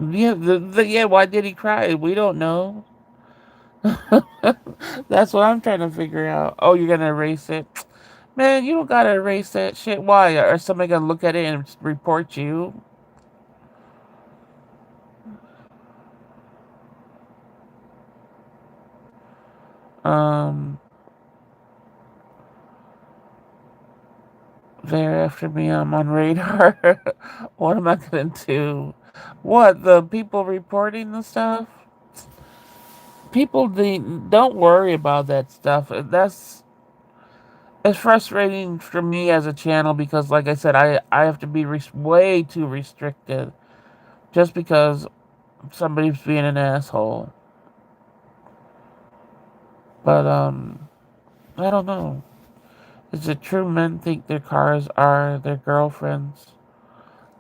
Yeah, yeah. Why did he cry? We don't know. That's what I'm trying to figure out. Oh, you're gonna erase it, man. You don't gotta erase that shit. Why? Are somebody gonna look at it and report you? Um, they're after me. I'm on radar. What am I gonna do? What, the people reporting the stuff? People don't worry about that stuff. It's frustrating for me as a channel because, like I said, I have to be way too restricted just because somebody's being an asshole. But I don't know. Is it true men think their cars are their girlfriends?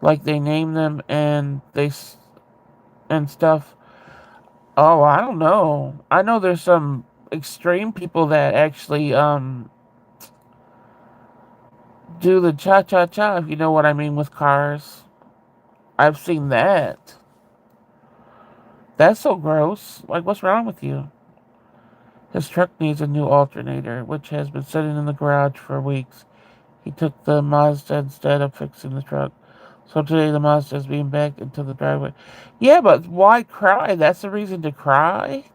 Like they name them and and stuff. Oh, I don't know. I know there's some extreme people that actually do the cha cha cha, if you know what I mean, with cars. I've seen that. That's so gross. Like, what's wrong with you? His truck needs a new alternator, which has been sitting in the garage for weeks. He took the Mazda instead of fixing the truck. So today the Mazda is being backed into the driveway. Yeah, but why cry? That's the reason to cry?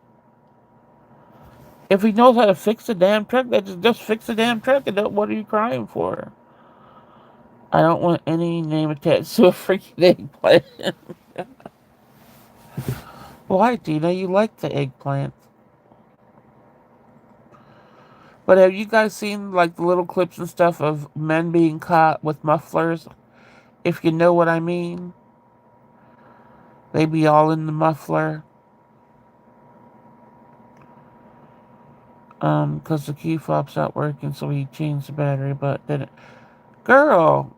If he knows how to fix the damn truck, just fix the damn truck. And what are you crying for? I don't want any name attached to a freaking eggplant. Why, Tina? You like the eggplant. But have you guys seen like the little clips and stuff of men being caught with mufflers? If you know what I mean. They be all in the muffler. 'Cause the key fob's not working, so he changed the battery, but then girl,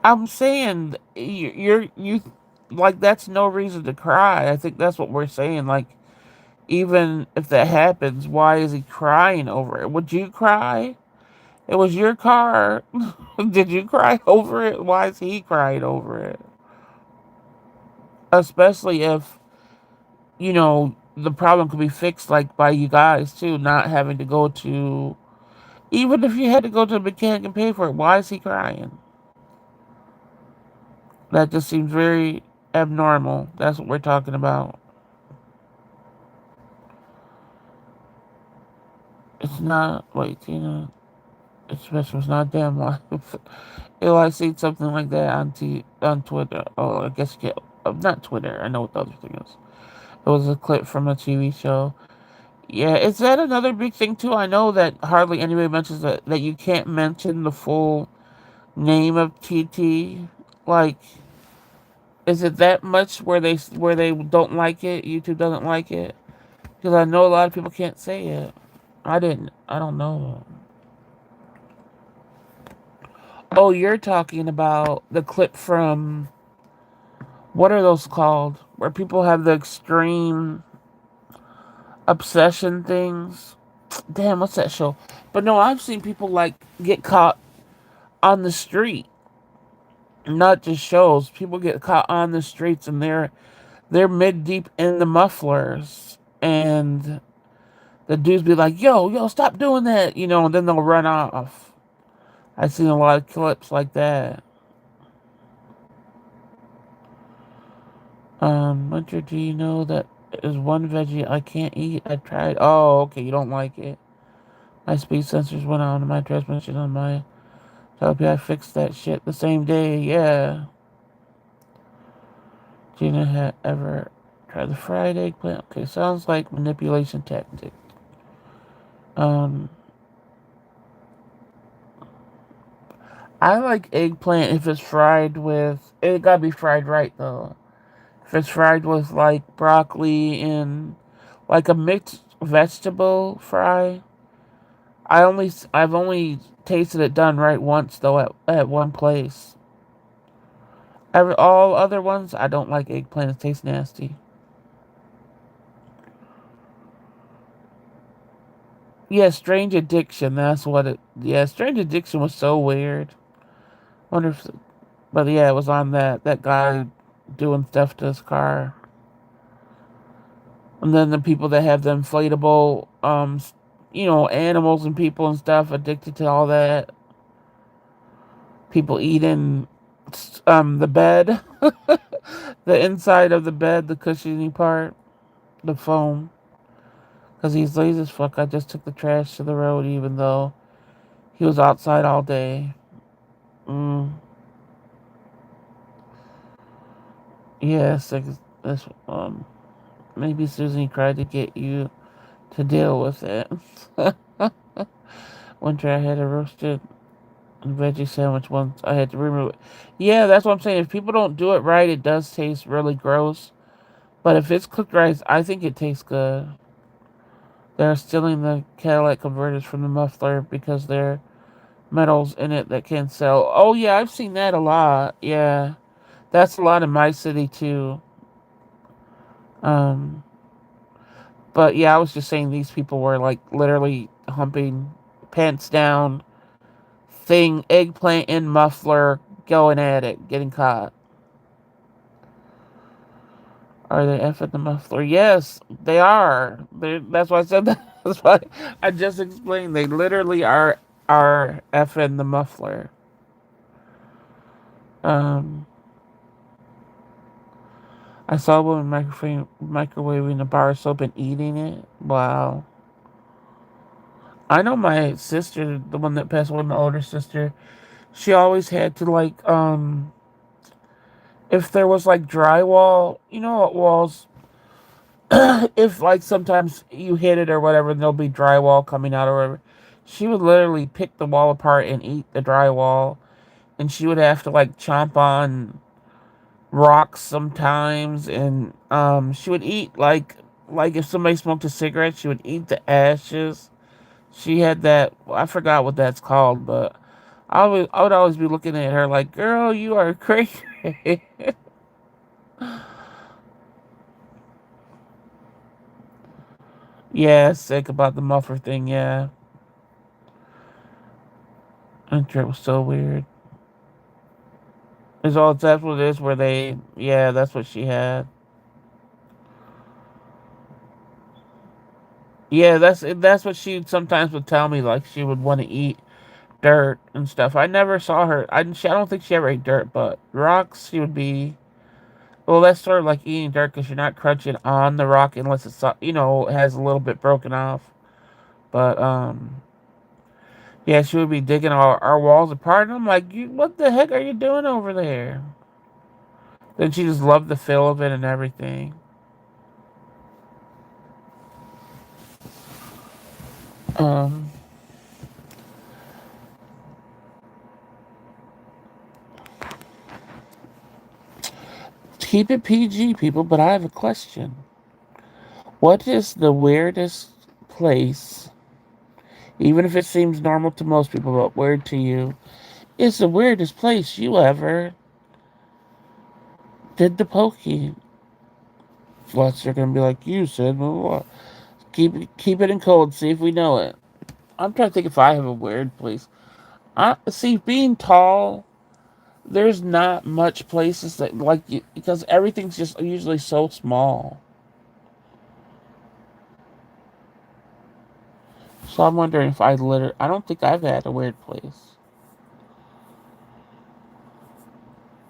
I'm saying you like that's no reason to cry. I think that's what we're saying. Like even if that happens, why is he crying over it? Would you cry? It was your car. Did you cry over it? Why is he crying over it? Especially if, the problem could be fixed like by you guys too, not having to go to even if you had to go to the mechanic and pay for it, why is he crying? That just seems very abnormal. That's what we're talking about. It's not wait, it's not damn life. I seen something like that on Twitter. Oh, I guess you get not Twitter. I know what the other thing is. It was a clip from a TV show. Yeah, is that another big thing too? I know that hardly anybody mentions that you can't mention the full name of TT. Like, is it that much where they don't like it? YouTube doesn't like it because I know a lot of people can't say it. I didn't. I don't know. Oh, you're talking about the clip from what are those called? Where people have the extreme obsession things. Damn, what's that show? But no, I've seen people like get caught on the street, not just shows. People get caught on the streets and they're mid deep in the mufflers, and the dudes be like, "Yo, stop doing that," and then they'll run off. I've seen a lot of clips like that. Winter, do you know that is one veggie I can't eat? I tried. Oh, okay, you don't like it. My speed sensors went on in my transmission on my Topia. I fixed that shit the same day. Yeah. Gina had ever tried the fried eggplant? Okay, sounds like manipulation tactic. Um, I like eggplant if it's fried with. It gotta be fried right though. If it's fried with like broccoli and like a mixed vegetable fry, I've only tasted it done right once though at one place. All other ones I don't like eggplant. It tastes nasty. Yeah, Strange Addiction. That's what it. Yeah, Strange Addiction was so weird. Wonder if, but yeah, it was on that guy doing stuff to his car, and then the people that have the inflatable, animals and people and stuff addicted to all that. People eating, the bed, the inside of the bed, the cushiony part, the foam. Cause he's lazy as fuck. I just took the trash to the road, even though he was outside all day. Mm. Yes, this maybe Susan tried to get you to deal with it. One day I had a roasted veggie sandwich once. I had to remove it. Yeah, that's what I'm saying. If people don't do it right, it does taste really gross. But if it's cooked right, I think it tastes good. They're stealing the catalytic converters from the muffler because there are metals in it that can sell. Oh yeah, I've seen that a lot. Yeah, that's a lot in my city too. Um, but yeah, I was just saying these people were like literally humping pants down, thing, eggplant in muffler, going at it, getting caught. Are they effing the muffler? Yes, they are. That's why I said that. That's why I just explained. They literally are effing the muffler. Um, I saw a woman microwaving a bar of soap and eating it. Wow. I know my sister, the one that passed away, my older sister. She always had to like if there was like drywall, you know what walls if like sometimes you hit it or whatever and there'll be drywall coming out or whatever. She would literally pick the wall apart and eat the drywall, and she would have to like chomp on rocks sometimes, and she would eat like if somebody smoked a cigarette, she would eat the ashes. She had that, I forgot what that's called, but I would always be looking at her like, girl, you are crazy. Yeah, sick about the muffler thing. Yeah, that trip was so weird. Is all that's what it is. Where they, yeah, that's what she had. Yeah, that's what she sometimes would tell me. Like she would want to eat dirt and stuff. I never saw her. I don't think she ever ate dirt, but rocks she would be. Well, that's sort of like eating dirt because you're not crunching on the rock unless it's has a little bit broken off. But yeah, she would be digging our walls apart, and I'm like, what the heck are you doing over there? Then she just loved the feel of it and everything. Um, Keep it PG, people. But I have a question. What is the weirdest place, even if it seems normal to most people, but weird to you, is the weirdest place you ever did the pokey? Plus, they're gonna be like, you said, blah, blah, blah. Keep it in code. See if we know it. I'm trying to think if I have a weird place. I see being tall. There's not much places that like you because everything's just usually so small. So I'm wondering if I don't think I've had a weird place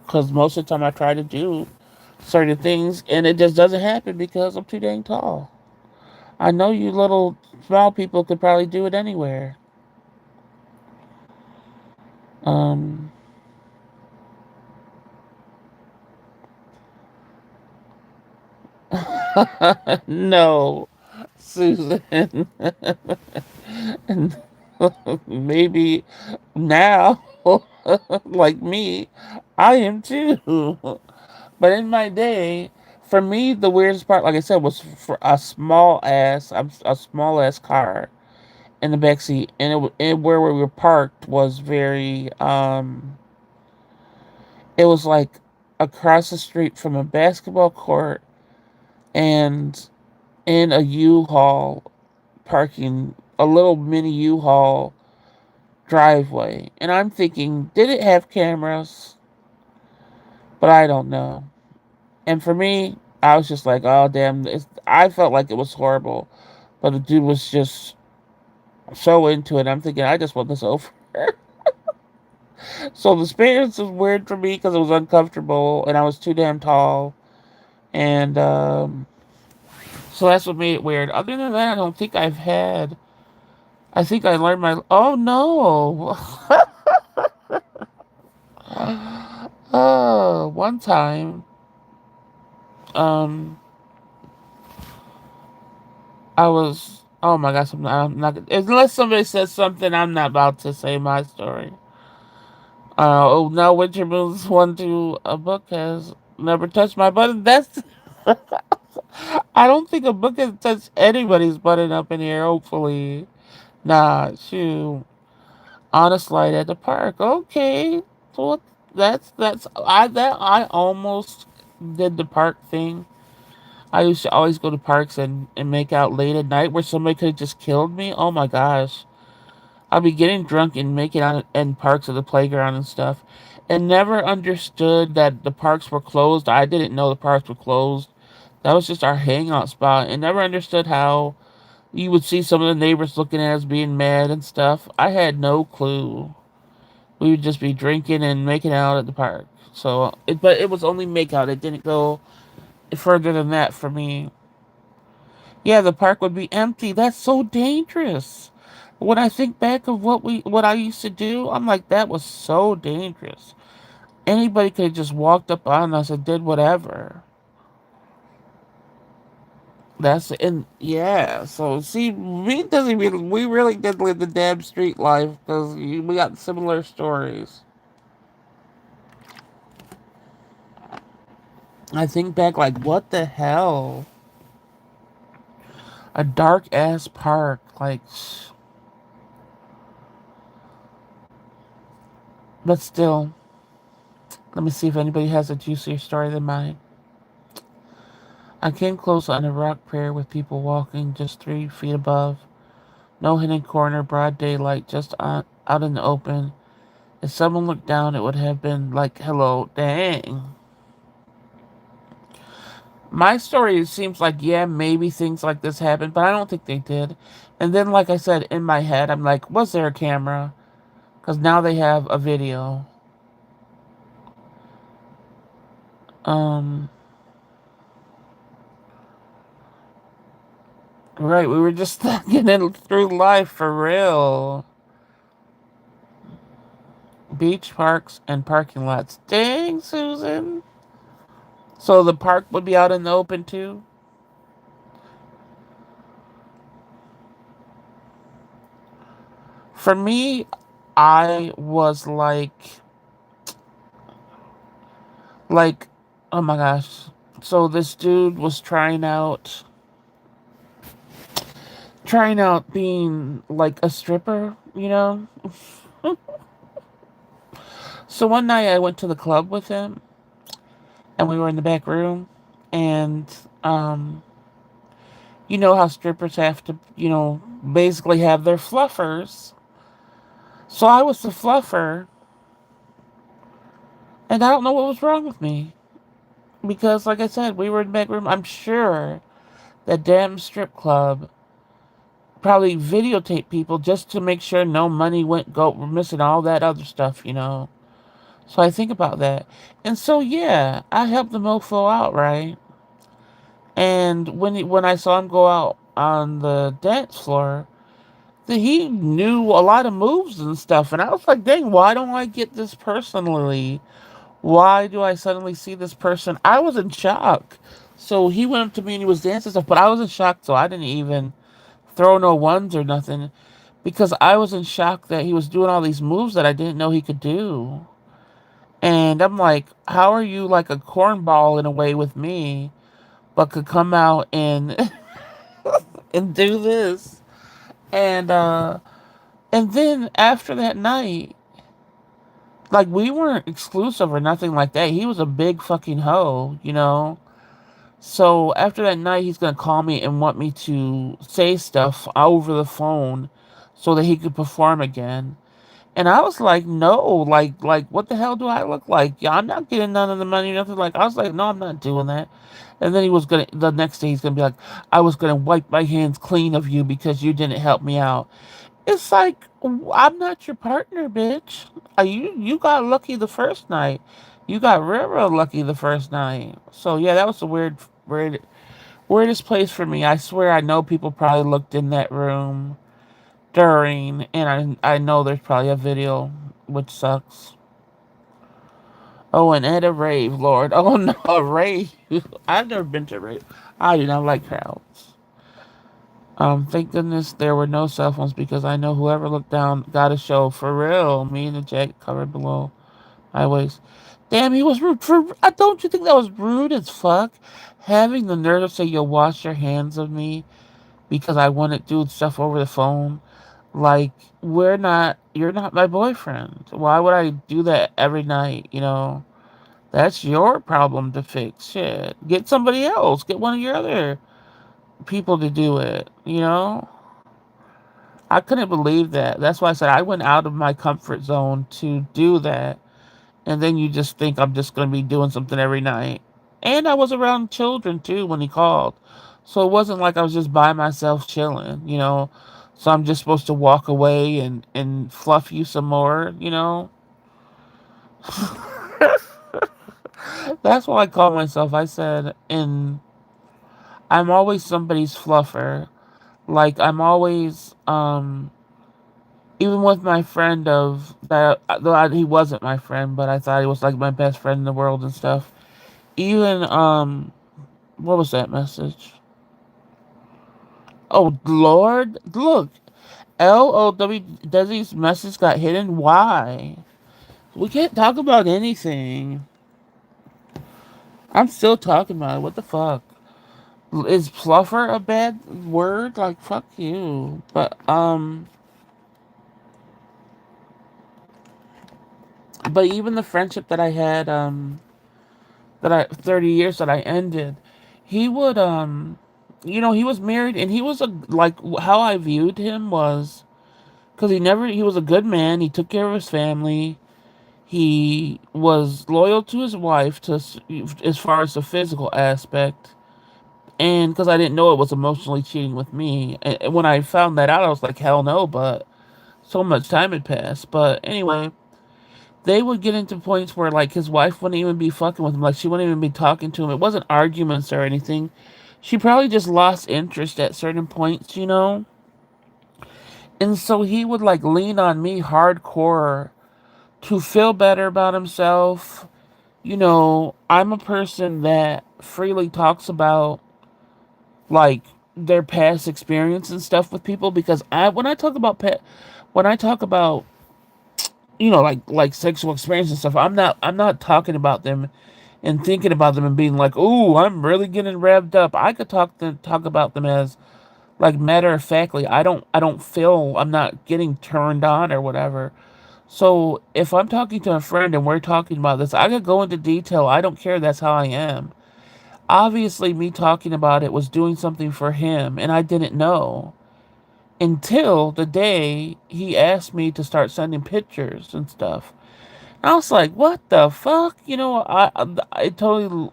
because most of the time I try to do certain things and it just doesn't happen because I'm too dang tall. I know you little small people could probably do it anywhere. Um, no, Susan. And maybe now, like me, I am too. But in my day, for me, the weirdest part, like I said, was for a small ass car in the back seat, and where we were parked was very, it was like across the street from a basketball court and in a U-Haul parking, a little mini U-Haul driveway. And I'm thinking, did it have cameras? But I don't know. And for me, I was just like, oh, damn. I felt like it was horrible. But the dude was just so into it. I'm thinking, I just want this over. So the experience was weird for me because it was uncomfortable and I was too damn tall. And so that's what made it weird. Other than that, I don't think I've had. I think I learned my. Oh, no. Oh, one time, um, I was. Oh my gosh, I'm not. Unless somebody says something, I'm not about to say my story. Oh, now Winter Moon's one to a book has never touched my button. That's. I don't think a book has touched anybody's button up in here. Hopefully, nah. Shoot, on a slide at the park. Okay, so that's I almost did the park thing. I used to always go to parks and make out late at night where somebody could have just killed me. Oh my gosh. I'd be getting drunk and making out in parks of the playground and stuff. And never understood that the parks were closed. I didn't know the parks were closed. That was just our hangout spot. And never understood how you would see some of the neighbors looking at us being mad and stuff. I had no clue. We would just be drinking and making out at the park. But it was only make out. It didn't go further than that for me. Yeah, the park would be empty. That's so dangerous. When I think back of what I used to do, I'm like, that was so dangerous. Anybody could have just walked up on us and did whatever. That's and yeah. So see, we really did live the damn street life because we got similar stories. I think back like, what the hell? A dark ass park, like, but still. Let me see if anybody has a juicier story than mine. I came close on a rock pier with people walking just 3 feet above. No hidden corner, broad daylight, just out in the open. If someone looked down, it would have been like, hello, dang. My story seems like, yeah, maybe things like this happened, but I don't think they did. And then, like I said, in my head, I'm like, was there a camera? Because now they have a video. Um, right, we were just getting in through life for real. Beach parks and parking lots. Dang, Susan. So the park would be out in the open too? For me, I was like, oh my gosh. So this dude was trying out being like a stripper, you know? So one night I went to the club with him and we were in the back room and you know how strippers have to, basically have their fluffers. So I was the fluffer and I don't know what was wrong with me. Because like I said, we were in the back room. I'm sure that damn strip club probably videotape people just to make sure no money went go missing, all that other stuff. So I think about that. And so yeah, I helped the mofo out, right? And when I saw him go out on the dance floor, he knew a lot of moves and stuff, and I was like, dang, why don't I get this personally? Why do I suddenly see this person? I was in shock. So he went up to me and he was dancing stuff, but I was in shock, so I didn't even throw no ones or nothing because I was in shock that he was doing all these moves that I didn't know he could do. And I'm like, how are you like a cornball in a way with me, but could come out and and do this? And and then after that night, like we weren't exclusive or nothing like that. He was a big fucking hoe. So after that night, he's gonna call me and want me to say stuff over the phone so that he could perform again. And I was like, no, like what the hell do I look like? Yeah, I'm not getting none of the money, nothing. Like I was like, no, I'm not doing that. And then he was gonna the next day he's gonna be like, I was gonna wipe my hands clean of you because you didn't help me out. It's like I'm not your partner, bitch. You got lucky the first night. You got real lucky the first night. So yeah, that was a weirdest place for me. I swear I know people probably looked in that room during, and I know there's probably a video, which sucks. Oh, and at a rave, Lord. Oh no, a rave. I've never been to a rave. I do not like crowds. Thank goodness there were no cell phones because I know whoever looked down got a show for real. Me and the jacket covered below my waist. Damn, he was rude. Don't you think that was rude as fuck? Having the nerve to say you'll wash your hands of me because I want to do stuff over the phone. Like, you're not my boyfriend. Why would I do that every night? That's your problem to fix. Shit. Get somebody else. Get one of your other people to do it? I couldn't believe that. That's why I said I went out of my comfort zone to do that. And then you just think I'm just going to be doing something every night. And I was around children too when he called. So it wasn't like I was just by myself chilling. So I'm just supposed to walk away and fluff you some more. That's what I call myself. I said, and I'm always somebody's fluffer. Like I'm always Even with my friend of that, he wasn't my friend, but I thought he was like my best friend in the world and stuff. Even what was that message? Oh Lord, look, LOW Desi's message got hidden. Why? We can't talk about anything. I'm still talking about it. What the fuck? Is fluffer a bad word? Like fuck you. But even the friendship that I had, that I 30 years that I ended, he would he was married and he was a like how I viewed him was because he was a good man. He took care of his family. He was loyal to his wife as far as the physical aspect. And because I didn't know it was emotionally cheating with me. And when I found that out, I was like, hell no, but so much time had passed. But anyway, they would get into points where, like, his wife wouldn't even be fucking with him. Like, she wouldn't even be talking to him. It wasn't arguments or anything. She probably just lost interest at certain points, you know? And so he would, like, lean on me hardcore to feel better about himself. You know, I'm a person that freely talks about like their past experience and stuff with people because when I talk about when I talk about like sexual experience and stuff, I'm not talking about them and thinking about them and being like, "Oh, I'm really getting revved up." I could talk about them as like matter of factly. I don't feel I'm not getting turned on or whatever. So if I'm talking to a friend and we're talking about this, I could go into detail. I don't care. That's how I am. Obviously, me talking about it was doing something for him, and I didn't know until the day he asked me to start sending pictures and stuff. I was like, "What the fuck?" I totally,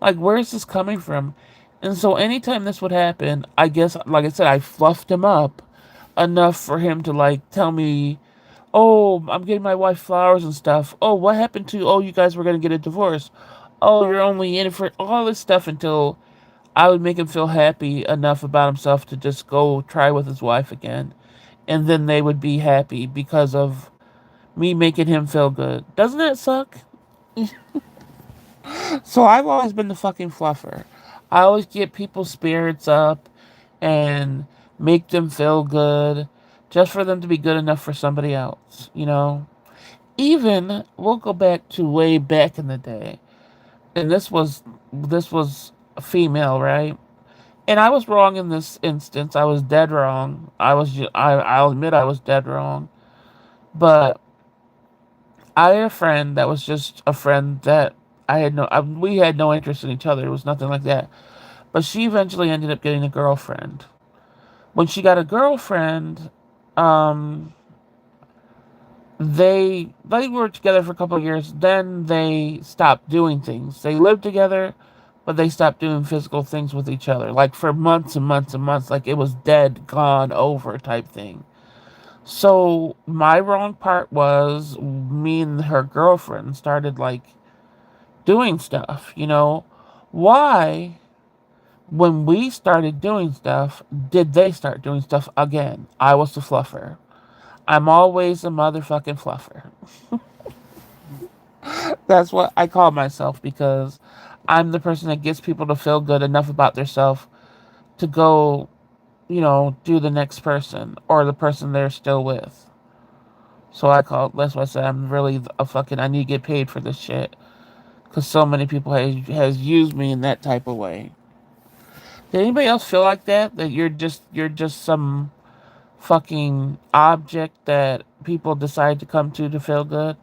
like, where is this coming from? And so, anytime this would happen, I guess, like I said, I fluffed him up enough for him to like tell me, "Oh, I'm getting my wife flowers and stuff. Oh, what happened to? Oh, you guys were gonna get a divorce. Oh, you're only in it for all this stuff until." I would make him feel happy enough about himself to just go try with his wife again. And then they would be happy because of me making him feel good. Doesn't that suck? So I've always been the fucking fluffer. I always get people's spirits up and make them feel good just for them to be good enough for somebody else, you know? Even we'll go back to way back in the day. And this was a female, right? And I was wrong in this instance. I was dead wrong. I'll admit I was dead wrong. But I had a friend that was just a friend that we had no interest in each other. It was nothing like that. But she eventually ended up getting a girlfriend. When she got a girlfriend, um, they were together for a couple of years. Then they stopped doing things. They lived together, but they stopped doing physical things with each other, like for months and months and months. Like it was dead, gone, over type thing. So my wrong part was me and her girlfriend started like doing stuff. Why? When we started doing stuff, did they start doing stuff again? I was the fluffer. I'm always a motherfucking fluffer. That's what I call myself because I'm the person that gets people to feel good enough about themselves to go, do the next person or the person they're still with. So that's why I said I'm really a fucking, I need to get paid for this shit. Because so many people has used me in that type of way. Did anybody else feel like that? That you're just some fucking object that people decide to come to feel good?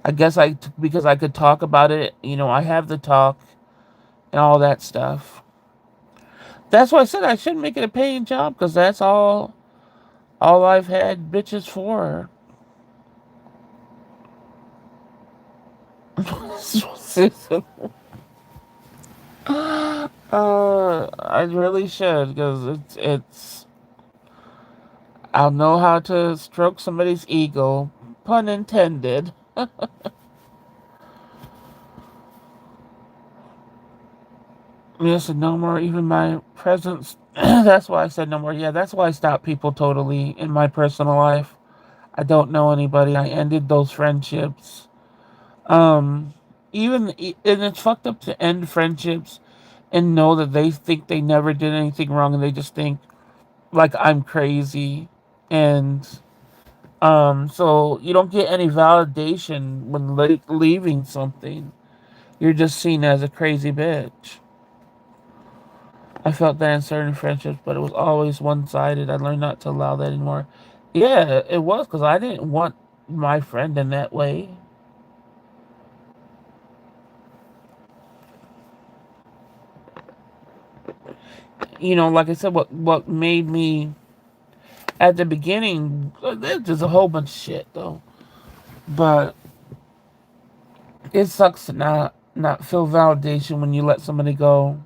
I guess because I could talk about it, I have the talk and all that stuff. That's why I said I shouldn't make it a paying job because that's all I've had bitches for. I really should because it's I'll know how to stroke somebody's ego, pun intended. Yes, and no more even my presence That's why I said no more. Yeah, that's why I stopped people totally in my personal life. I don't know anybody. I ended those friendships. Um, and it's fucked up to end friendships and know that they think they never did anything wrong and they just think like I'm crazy. And so you don't get any validation when leaving something. You're just seen as a crazy bitch. I felt that in certain friendships, but it was always one sided. I learned not to allow that anymore. Yeah, it was because I didn't want my friend in that way. Like I said, what made me at the beginning, there's just a whole bunch of shit though. But it sucks to not feel validation when you let somebody go,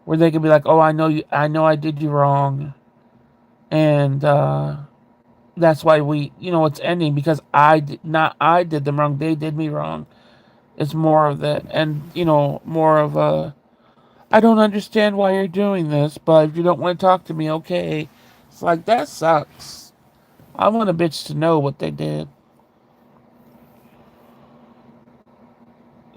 where they could be like, "Oh, I know you. I know I did you wrong," and that's why it's ending because I did them wrong. They did me wrong. It's more of that, and more of a. I don't understand why you're doing this, but if you don't want to talk to me, okay. It's like that sucks. I want a bitch to know what they did.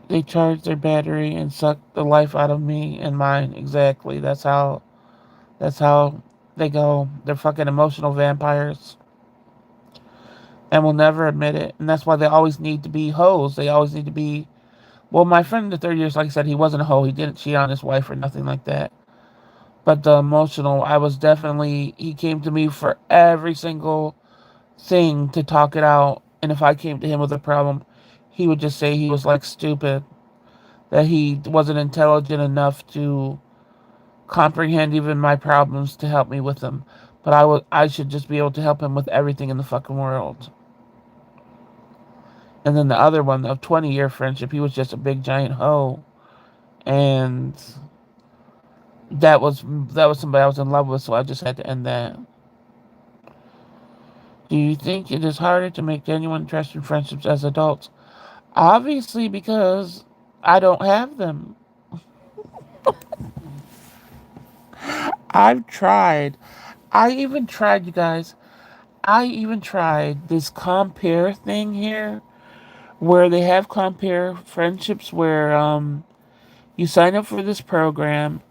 They charged their battery and sucked the life out of me and mine. Exactly. That's how they go. They're fucking emotional vampires and will never admit it. And that's why they always need to be hoes. They always need to be. Well, my friend in the third years, like I said, he wasn't a hoe. He didn't cheat on his wife or nothing like that. But the emotional, I was definitely. He came to me for every single thing to talk it out. And if I came to him with a problem, he would just say he was like stupid, that he wasn't intelligent enough to comprehend even my problems to help me with them. But I should just be able to help him with everything in the fucking world. And then the other one, of 20-year friendship, he was just a big giant hoe. And that was somebody I was in love with, so I just had to end that. Do you think it is harder to make genuine trust in friendships as adults? Obviously, because I don't have them. I've tried. I even tried, you guys. I even tried this compare thing here, where they have compare friendships where you sign up for this program,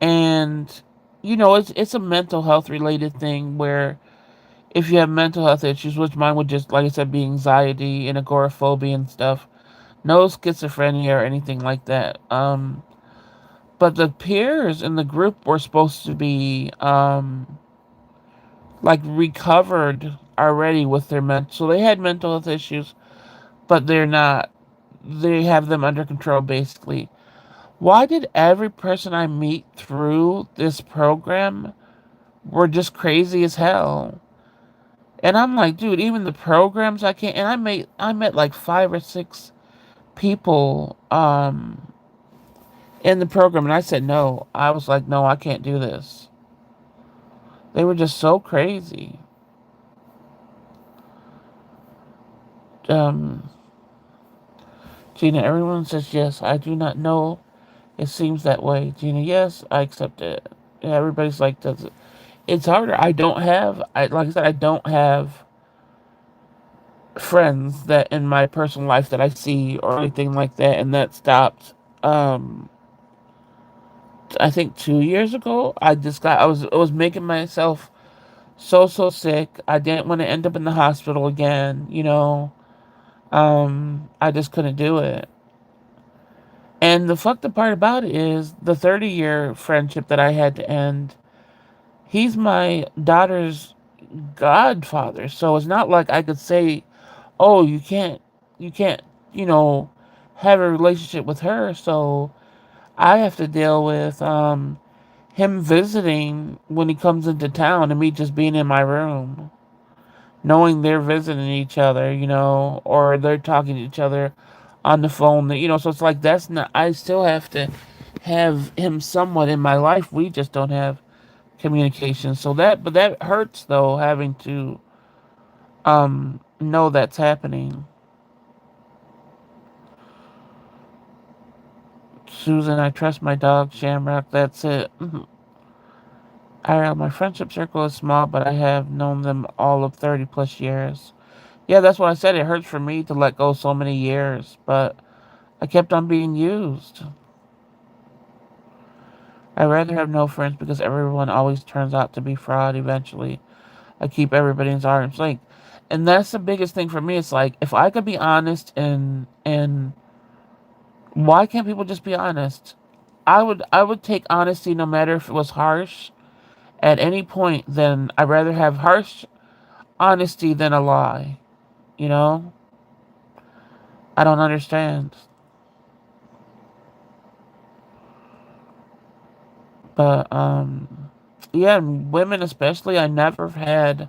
and it's a mental health related thing where if you have mental health issues, which mine would just, like I said, be anxiety and agoraphobia and stuff, no schizophrenia or anything like that. But the peers in the group were supposed to be like recovered already with their mental, so they had mental health issues, but they're not. They have them under control, basically. Why did every person I meet through this program were just crazy as hell? And I'm like, dude, even the programs I can't. And I met like 5 or 6 people in the program, and I said no. I was like, no, I can't do this. They were just so crazy. Um, Gina, everyone says yes. I do not know. It seems that way. Gina, yes, I accept it. Yeah, everybody's like, does it? It's harder. I don't have. Like I said, I don't have friends that in my personal life that I see or anything like that, and that stopped. Um, I think 2 years ago, I was making myself so sick. I didn't want to end up in the hospital again. I just couldn't do it. And the fucked up part about it is the 30-year friendship that I had to end. He's my daughter's godfather, so it's not like I could say, "Oh, you can't, you know, have a relationship with her." So I have to deal with him visiting when he comes into town and me just being in my room, knowing they're visiting each other, or they're talking to each other on the phone. So it's like that's not. I still have to have him somewhat in my life. We just don't have communication. But that hurts though, having to know that's happening. Susan, I trust my dog Shamrock. That's it. My friendship circle is small, but I have known them all of 30 plus years. Yeah, that's what I said. It hurts for me to let go so many years, but I kept on being used. I'd rather have no friends because everyone always turns out to be fraud eventually. I keep everybody's arms length. And that's the biggest thing for me. It's like if I could be honest and why can't people just be honest? I would take honesty no matter if it was harsh at any point. Then I'd rather have harsh honesty than a lie. You know? I don't understand. But yeah, women especially, I never had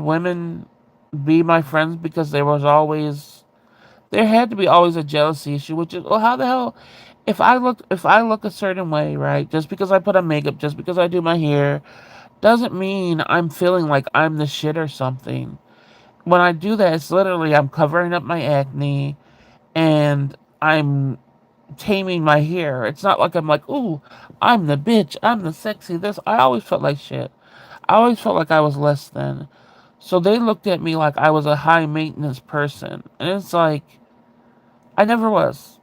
women be my friends because there had to be always a jealousy issue, which is, well, how the hell, if I look a certain way, right? Just because I put on makeup, just because I do my hair, doesn't mean I'm feeling like I'm the shit or something. When I do that, it's literally I'm covering up my acne and I'm taming my hair. It's not like I'm like, ooh, I'm the bitch, I'm the sexy this. I always felt like shit. I always felt like I was less than. So they looked at me like I was a high maintenance person. And it's like, I never was.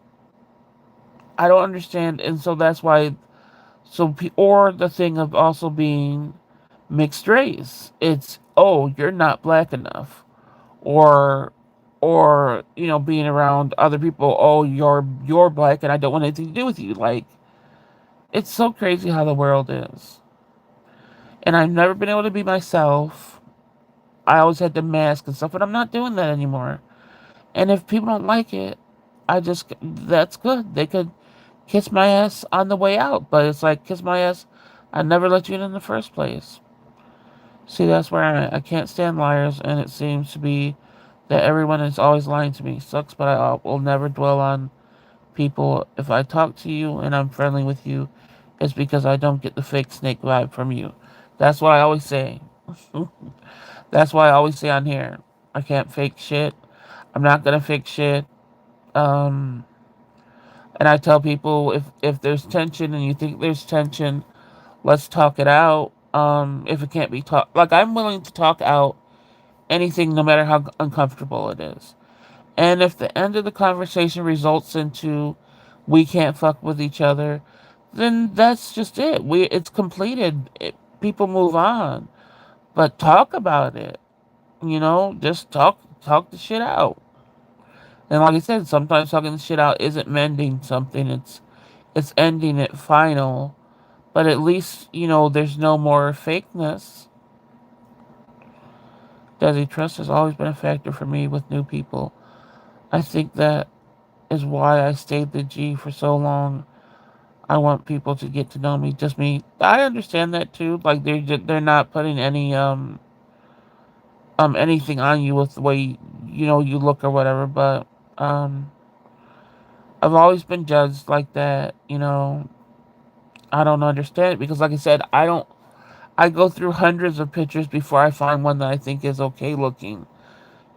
I don't understand. And so that's why, or the thing of also being mixed race. It's, oh, you're not black enough. Or, being around other people, oh, you're black and I don't want anything to do with you. Like, it's so crazy how the world is. And I've never been able to be myself. I always had to mask and stuff, but I'm not doing that anymore. And if people don't like it, that's good. They could kiss my ass on the way out, but it's like, kiss my ass, I never let you in the first place. See, that's where I'm at. I can't stand liars, and it seems to be that everyone is always lying to me. Sucks, but I will never dwell on people. If I talk to you and I'm friendly with you, it's because I don't get the fake snake vibe from you. That's what I always say. That's why I always say on here, I can't fake shit. I'm not gonna fake shit. Um, and I tell people, if there's tension and you think there's tension, let's talk it out. If it can't be talked, like, I'm willing to talk out anything, no matter how uncomfortable it is. And if the end of the conversation results into we can't fuck with each other, then that's just it. It's completed. People move on, but talk about it. Just talk the shit out. And like I said, sometimes talking the shit out isn't mending something. It's ending it final. But at least there's no more fakeness. Desi, trust has always been a factor for me with new people. I think that is why I stayed the G for so long. I want people to get to know me, just me. I understand that too. Like, they're not putting anything on you with the way you look or whatever. But um, I've always been judged like that. I don't understand it because, like I said, I don't. I go through hundreds of pictures before I find one that I think is okay looking.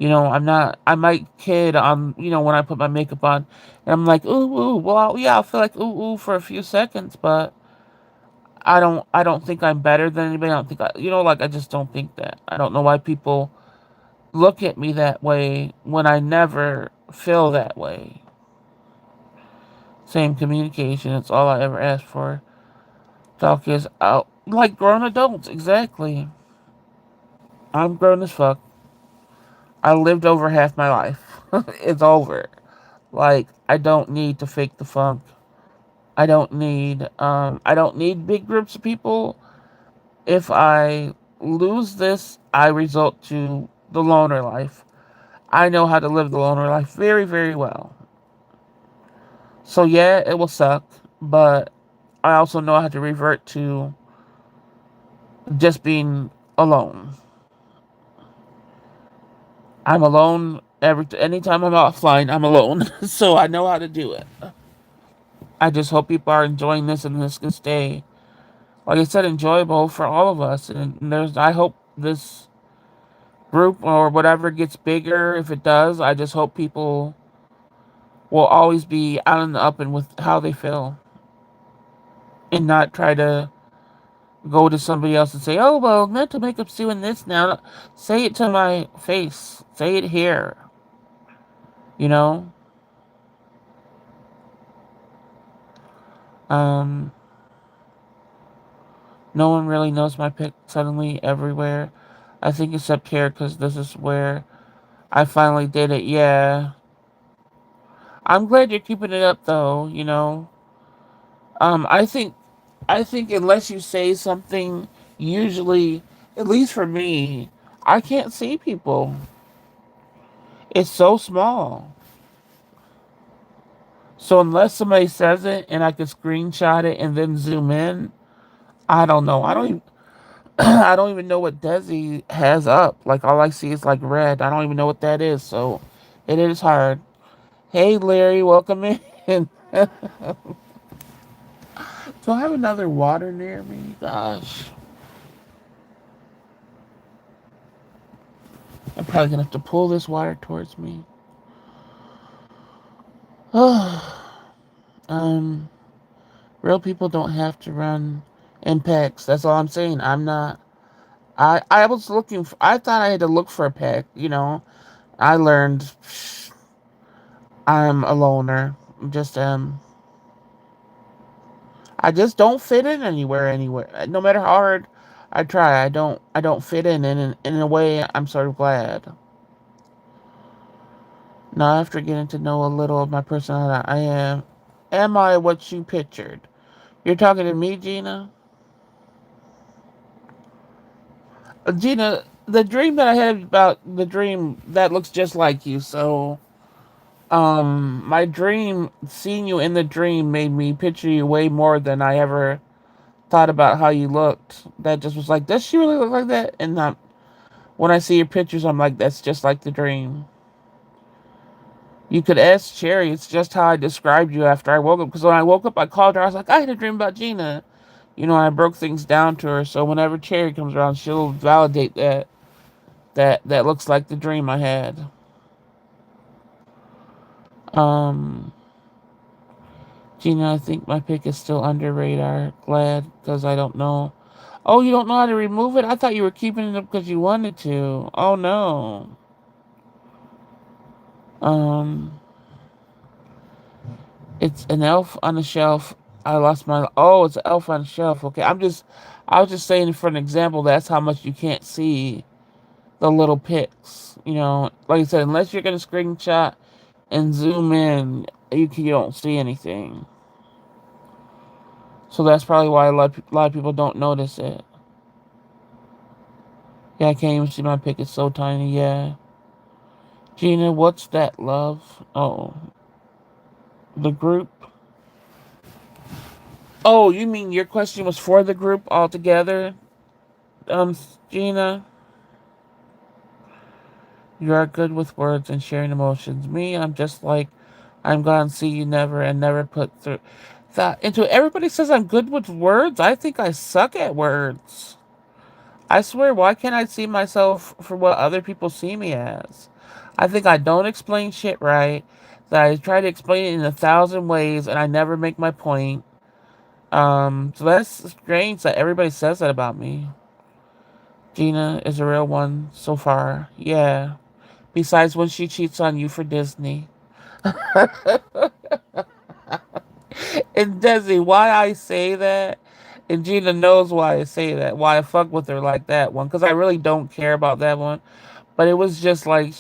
I'm not. I might kid on when I put my makeup on, and I'm like, ooh, ooh. Well, yeah, I'll feel like ooh, ooh for a few seconds, but I don't think I'm better than anybody. I don't think like, I just don't think that. I don't know why people look at me that way when I never feel that way. Same communication. It's all I ever ask for. Talk is out like grown adults. Exactly. I'm grown as fuck. I lived over half my life. It's over. Like, I don't need to fake the funk. I don't need big groups of people. If I lose this, I result to the loner life. I know how to live the loner life very, very well. So yeah, it will suck, but I also know how to revert to just being alone. I'm alone anytime I'm offline, I'm alone. So I know how to do it. I just hope people are enjoying this and this can stay, like I said, enjoyable for all of us. And I hope this group or whatever gets bigger. If it does, I just hope people will always be out in the open with how they feel and not try to go to somebody else and say, "Oh well, mental makeup's doing this now." Say it to my face. Say it here. You know. Um. No one really knows my pic suddenly everywhere. I think except here because this is where I finally did it. Yeah. I'm glad you're keeping it up though. You know. I think unless you say something, usually, at least for me, I can't see people. It's so small. So unless somebody says it and I could screenshot it and then zoom in, I don't know. I don't even I don't even know what Desi has up. Like all I see is like red. I don't even know what that is. So it is hard. Hey Larry, welcome in. Do I have another water near me? Gosh, I'm probably gonna have to pull this water towards me. um, real people don't have to run impacts. That's all I'm saying. I'm not. I was looking. I thought I had to look for a pack. You know, I learned I'm a loner. Just I just don't fit in anywhere. No matter how hard I try, I don't fit in. And in a way, I'm sort of glad. Now, after getting to know a little of my personality, I am I what you pictured? You're talking to me, Gina. Gina, the dream that I had about the dream that looks just like you. So, my dream, seeing you in the dream, made me picture you way more than I ever thought about how you looked. That just was like, does she really look like that? And not when I see your pictures, I'm like, that's just like the dream. You could ask Cherry. It's just how I described you after I woke up. Because when I woke up, I called her. I was like, I had a dream about Gina. You know, I broke things down to her. So whenever Cherry comes around, she'll validate that looks like the dream I had. Um, Gina, I think my pick is still under radar. Glad because I don't know. Oh, you don't know how to remove it? I thought you were keeping it up because you wanted to. Oh no. Um, it's an elf on a shelf. I lost my. Oh, it's an elf on a shelf. Okay, I was just saying for an example. That's how much you can't see the little pics. You know, like I said, unless you're gonna screenshot and zoom in, you don't see anything. So that's probably why a lot of people don't notice it. Yeah, I can't even see my pic. It's so tiny. Yeah, Gina, what's that, love? Oh, the group. Oh, you mean your question was for the group altogether? Um, Gina, you are good with words and sharing emotions. Me, I'm just like, I'm gonna see you never and never put through that into it. Everybody says I'm good with words. I think I suck at words. I swear, why can't I see myself for what other people see me as? I think I don't explain shit right. That I try to explain it in a thousand ways and I never make my point. So that's strange that everybody says that about me. Gina is a real one so far. Yeah. Besides when she cheats on you for Disney. And Desi, why I say that, and Gina knows why I say that, why I fuck with her like that one, because I really don't care about that one. But it was just like,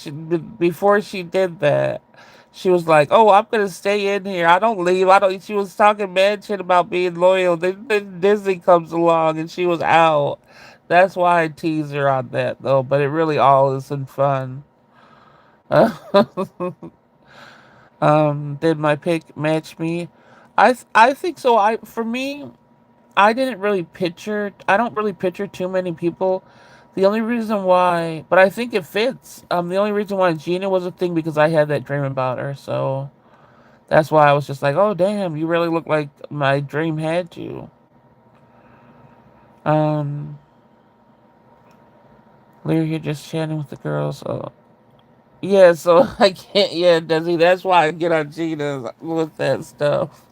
before she did that, she was like, oh, I'm going to stay in here. I don't leave. I don't. She was talking mad shit about being loyal. Then Disney comes along and she was out. That's why I tease her on that, though. But it really all is in fun. Did my pick match me? I think so. For me, I didn't really picture. I don't really picture too many people. The only reason why, but I think it fits. The only reason why Gina was a thing because I had that dream about her. So that's why I was just like, oh damn, you really look like my dream had you. Um, Lear, you're just chatting with the girls. So yeah, so I can't. Yeah, Desi. That's why I get on Gina with that stuff.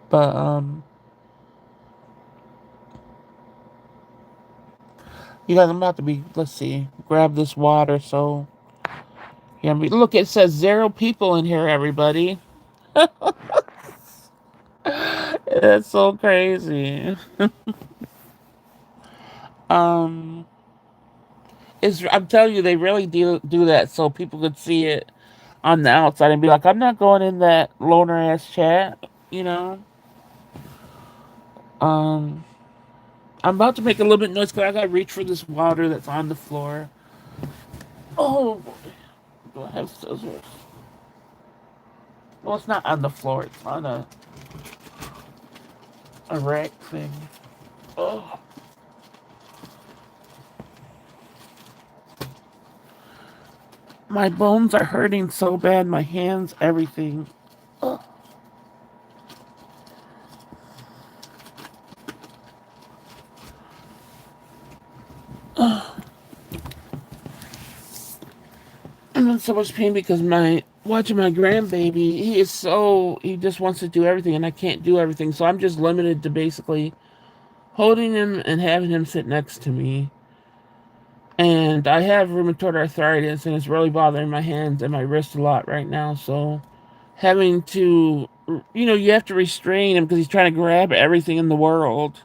But You guys, I'm about to be, let's see, grab this water. So, yeah, look, it says 0 people in here, everybody. That's so crazy. Um, I'm telling you, they really do that so people could see it on the outside and be like, I'm not going in that loner ass chat, you know? Um, I'm about to make a little bit of noise because I gotta reach for this water that's on the floor. Oh, do I have scissors? Well, it's not on the floor, it's on a rack thing. Oh, my bones are hurting so bad, my hands, everything. Oh. I'm in so much pain because watching my grandbaby, he just wants to do everything and I can't do everything. So I'm just limited to basically holding him and having him sit next to me. And I have rheumatoid arthritis and it's really bothering my hands and my wrist a lot right now. So having to, you have to restrain him because he's trying to grab everything in the world.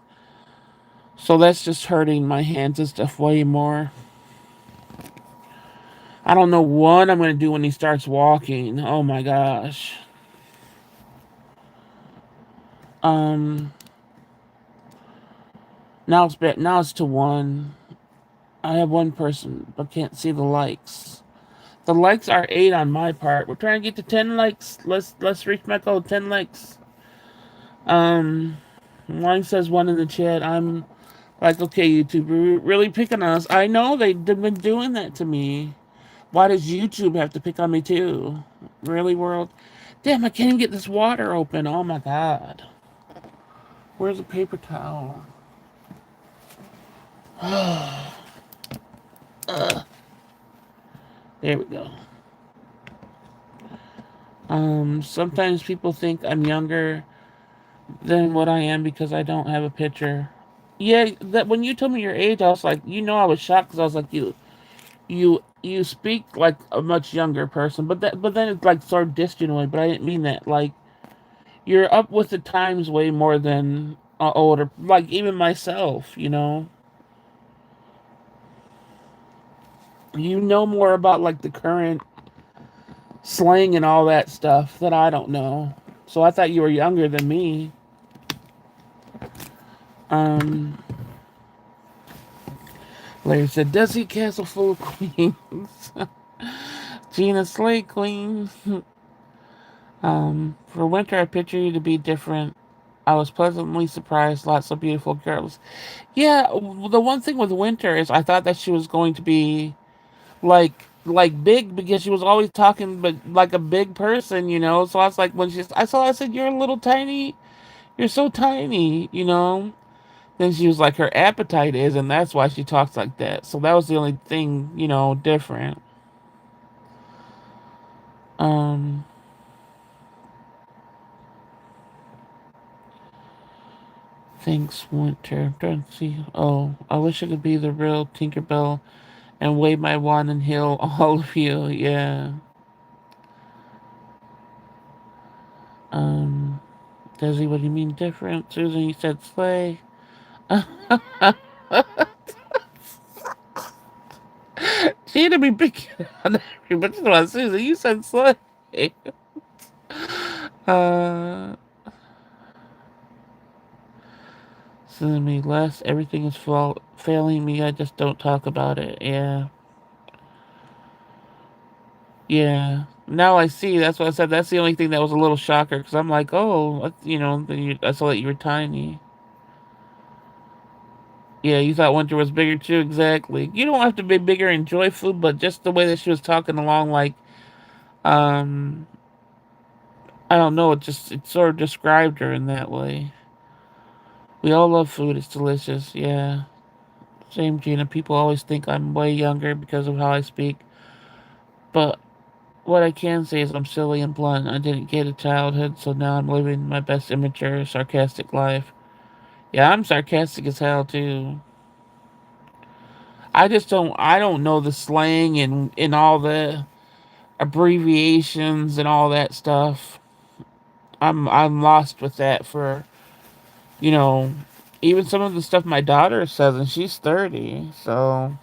So that's just hurting my hands and stuff way more. I don't know what I'm going to do when he starts walking. Oh my gosh. Um, now it's to one. I have one person, but can't see the likes. The likes are 8 on my part. We're trying to get to 10 likes. Let's reach my goal, 10 likes. Um, Line says 1 in the chat. I'm like, okay, YouTube, we're really picking on us. I know they've been doing that to me. Why does YouTube have to pick on me too? Really, world? Damn, I can't even get this water open. Oh my god. Where's the paper towel? There we go. Sometimes people think I'm younger than what I am because I don't have a picture. Yeah, that when you told me your age, I was like, I was shocked because I was like, you speak like a much younger person, but then it's like sort of distant, but I didn't mean that. Like you're up with the times way more than older, like even myself. You know more about like the current slang and all that stuff that I don't know. So I thought you were younger than me. Um, Larry said, Desi Castle full of queens. Gina Slay Queen. For winter, I picture you to be different. I was pleasantly surprised. Lots of beautiful girls. Yeah, the one thing with winter is I thought that she was going to be like big because she was always talking, but like a big person. So I was like, I said, you're a little tiny. You're so tiny. Then she was like, her appetite is, and that's why she talks like that. So that was the only thing, different. Um, Thanks, Winter. Don't see. Oh, I wish I could be the real Tinkerbell and wave my wand and heal all of you. Yeah. Um, Desi, what do you mean different? Susan, you said slay. She had to be picking on everybody. Susan, you said slay. Uh, Susan, me less. Everything is failing me. I just don't talk about it. Yeah. Yeah. Now I see. That's what I said. That's the only thing that was a little shocker because I'm like, oh, I saw that you were tiny. Yeah, you thought winter was bigger too. Exactly. You don't have to be bigger and enjoy food, but just the way that she was talking along, like, um, I don't know. It sort of described her in that way. We all love food. It's delicious. Yeah. Same, Gina. People always think I'm way younger because of how I speak, but what I can say is I'm silly and blunt. I didn't get a childhood, so now I'm living my best immature, sarcastic life. Yeah, I'm sarcastic as hell too. I don't know the slang and all the abbreviations and all that stuff. I'm lost with that for, you know, even some of the stuff my daughter says, and she's 30. So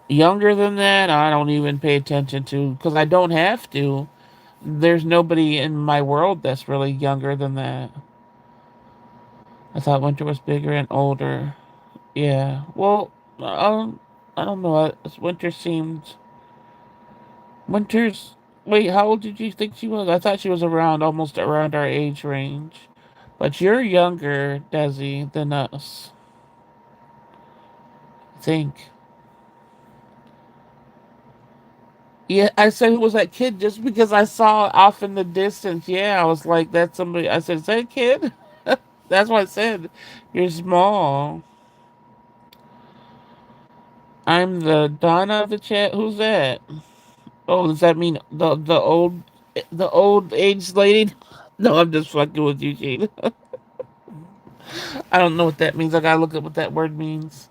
younger than that, I don't even pay attention to because I don't have to. There's nobody in my world that's really younger than that. I thought Winter was bigger and older. Yeah. Well, I don't know. Winter seemed Winter's. Wait, how old did you think she was? I thought she was around almost around our age range. But you're younger, Desi, than us. I think. Yeah, I said who was that kid just because I saw it off in the distance. Yeah, I was like, that's somebody. I said, is that a kid? That's what I said. You're small. I'm the Donna of the chat. Who's that? Oh, does that mean the old aged lady? No, I'm just fucking with you, Gene. I don't know what that means. I gotta look up what that word means.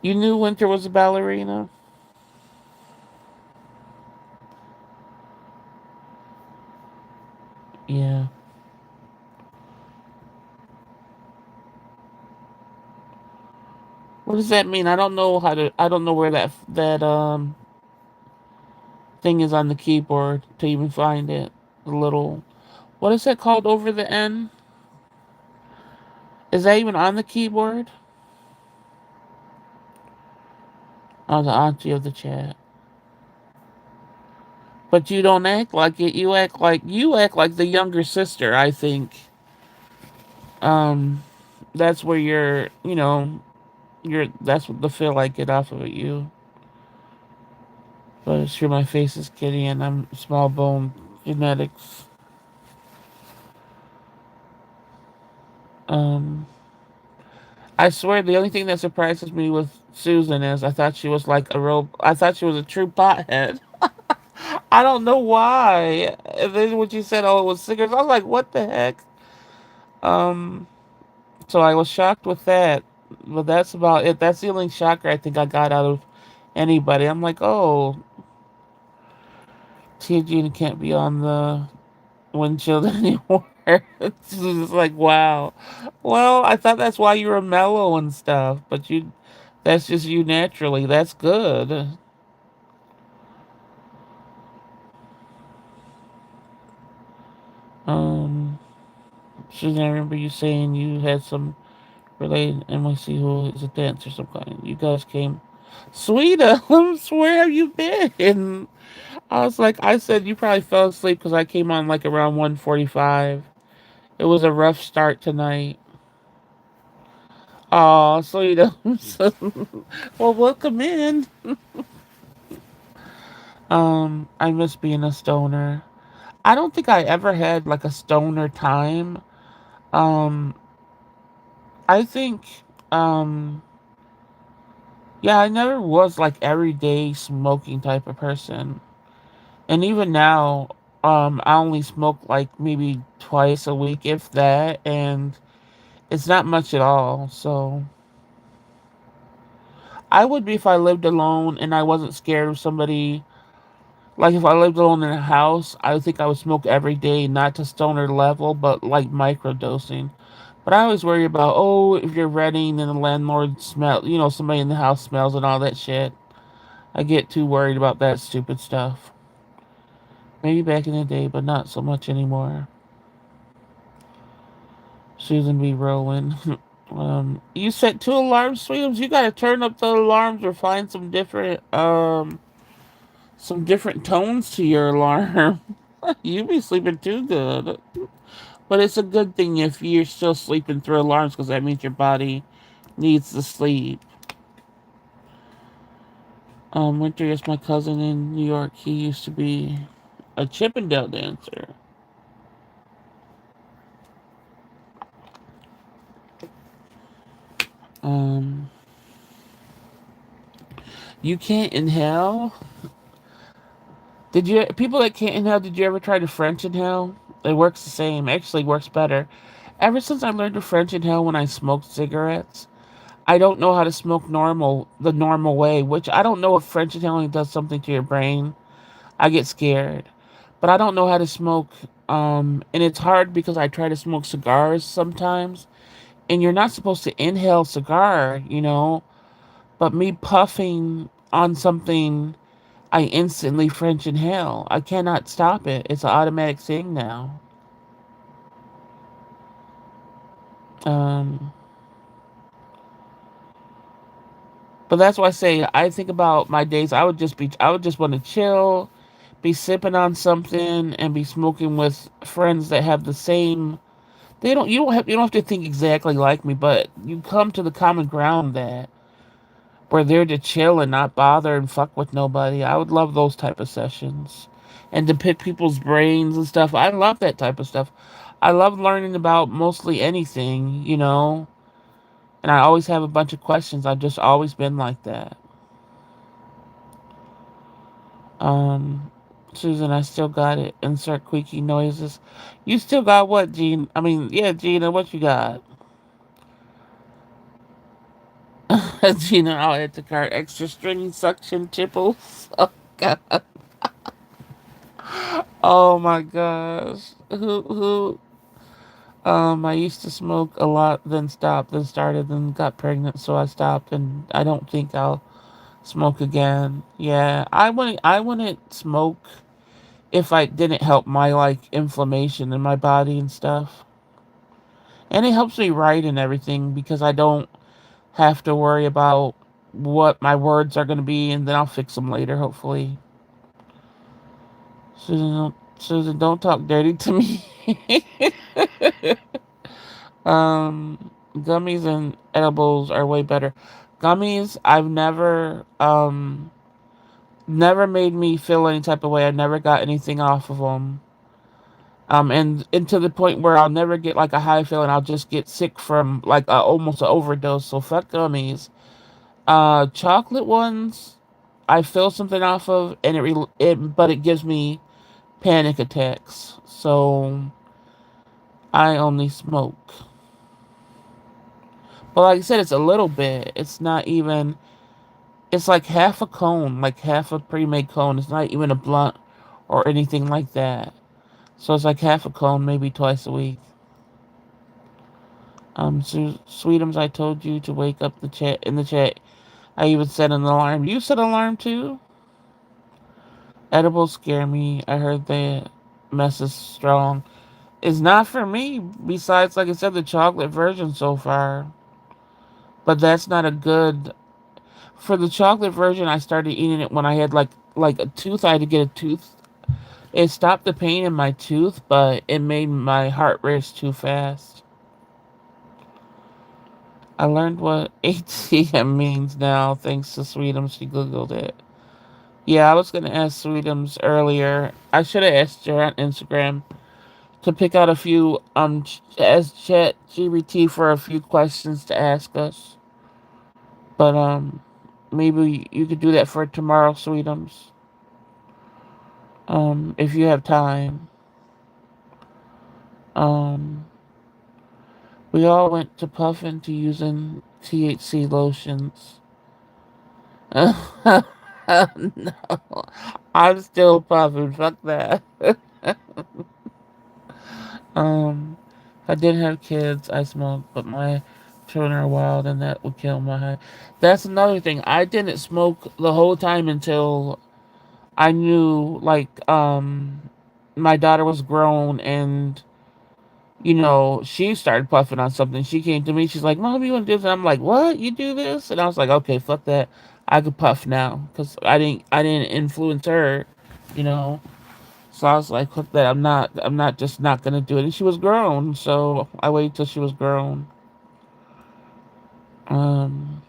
You knew Winter was a ballerina? Yeah. What does that mean? I don't know how to. I don't know where that thing is on the keyboard to even find it. The little. What is that called over the N? Is that even on the keyboard? Oh, the auntie of the chat. But you don't act like it. You act like the younger sister. I think. Um, that's where you're. That's what the feel I get off of it. You. But sure, my face is kitty, and I'm small bone genetics. Um, I swear the only thing that surprises me with Susan is I thought she was like a real. I thought she was a true pothead. I don't know why. And then when she said, "Oh, it was cigarettes," I was like, "What the heck?" Um, so I was shocked with that. But that's about it. That's the only shocker I think I got out of anybody. I'm like, "Oh, Tia Gina can't be on the windshield anymore." It's just like, wow. Well, I thought that's why you were mellow and stuff, but that's just you naturally. That's good. Um, Susan, I remember you saying you had some related NYC who is a dancer of some kind. You guys came. Sweetums, where have you been? I was like, I said you probably fell asleep because I came on like around 1:45. It was a rough start tonight. Aw, Sweetums. Well, welcome in. I miss being a stoner. I don't think I ever had like a stoner time. Um, I think, um, yeah, I never was like everyday smoking type of person. And even now, I only smoke like maybe twice a week, if that, and it's not much at all. So I would be if I lived alone and I wasn't scared of somebody. Like if I lived alone in a house, I would think I would smoke every day, not to stoner level, but like microdosing. But I always worry about, oh, if you're renting and the landlord smell, somebody in the house smells and all that shit. I get too worried about that stupid stuff. Maybe back in the day, but not so much anymore. Susan B. Rowan. You set two alarms, Sweetums. You gotta turn up the alarms or find some different tones to your alarm. You be sleeping too good. But it's a good thing if you're still sleeping through alarms because that means your body needs to sleep. Winter is my cousin in New York. He used to be a Chippendale dancer. Um, you can't inhale. Did you people that can't inhale? Did you ever try to French inhale? It works the same. Actually, works better. Ever since I learned to French inhale when I smoked cigarettes, I don't know how to smoke the normal way, which I don't know if French inhaling does something to your brain. I get scared, but I don't know how to smoke. And it's hard because I try to smoke cigars sometimes, and you're not supposed to inhale cigar, but me puffing on something, I instantly French inhale. I cannot stop it. It's an automatic thing now. Um, but that's why I say I think about my days. I would just want to chill, be sipping on something, and be smoking with friends that have the same. You don't have to think exactly like me, but you come to the common ground that we're there to chill and not bother and fuck with nobody. I would love those type of sessions. And to pick people's brains and stuff. I love that type of stuff. I love learning about mostly anything. And I always have a bunch of questions. I've just always been like that. Um, Susan, I still got it. Insert squeaky noises. You still got what, Gene? I mean, yeah, Gina, what you got? Gina, I'll add to cart. Extra stringy suction tipples. Oh, God. Oh my gosh. I used to smoke a lot, then stopped, then started, then got pregnant, so I stopped, and I don't think I'll smoke again. Yeah, I wouldn't smoke if I didn't help my like inflammation in my body and stuff. And it helps me write and everything because I don't have to worry about what my words are going to be, and then I'll fix them later, hopefully. Susan, don't talk dirty to me. Gummies and edibles are way better. Gummies, I've never made me feel any type of way. I never got anything off of them. And to the point where I'll never get like a high feeling. I'll just get sick from like almost an overdose. So fuck gummies. Chocolate ones, I feel something off of, and but it gives me panic attacks. So I only smoke. But like I said, it's a little bit. It's not even. It's like half a cone, like half a pre-made cone. It's not even a blunt or anything like that. So it's like half a cone, maybe twice a week. Sweetums, I told you to wake up the chat in the chat. I even set an alarm. You set an alarm too? Edibles scare me. I heard the mess is strong. It's not for me. Besides, like I said, the chocolate version so far. But that's not a good. For the chocolate version, I started eating it when I had like a tooth. I had to get a tooth. It stopped the pain in my tooth, but it made my heart race too fast. I learned what ATM means now thanks to Sweetums. She googled it. Yeah, I was gonna ask Sweetums earlier. I should have asked her on Instagram to pick out a few as Chat GBT for a few questions to ask us. But maybe you could do that for tomorrow, Sweetums. If you have time. Um, we all went to puffing to using THC lotions. No, I'm still puffing. Fuck that. If I didn't have kids, I smoke, but my children are wild, and that would kill my high. That's another thing. I didn't smoke the whole time until I knew, like, my daughter was grown, and she started puffing on something. She came to me. She's like, "Mom, you want to do this?" And I'm like, "What? You do this?" And I was like, "Okay, fuck that. I could puff now because I didn't influence her, you know." So I was like, "Fuck that. I'm not just not gonna do it." And she was grown, so I waited till she was grown. Um,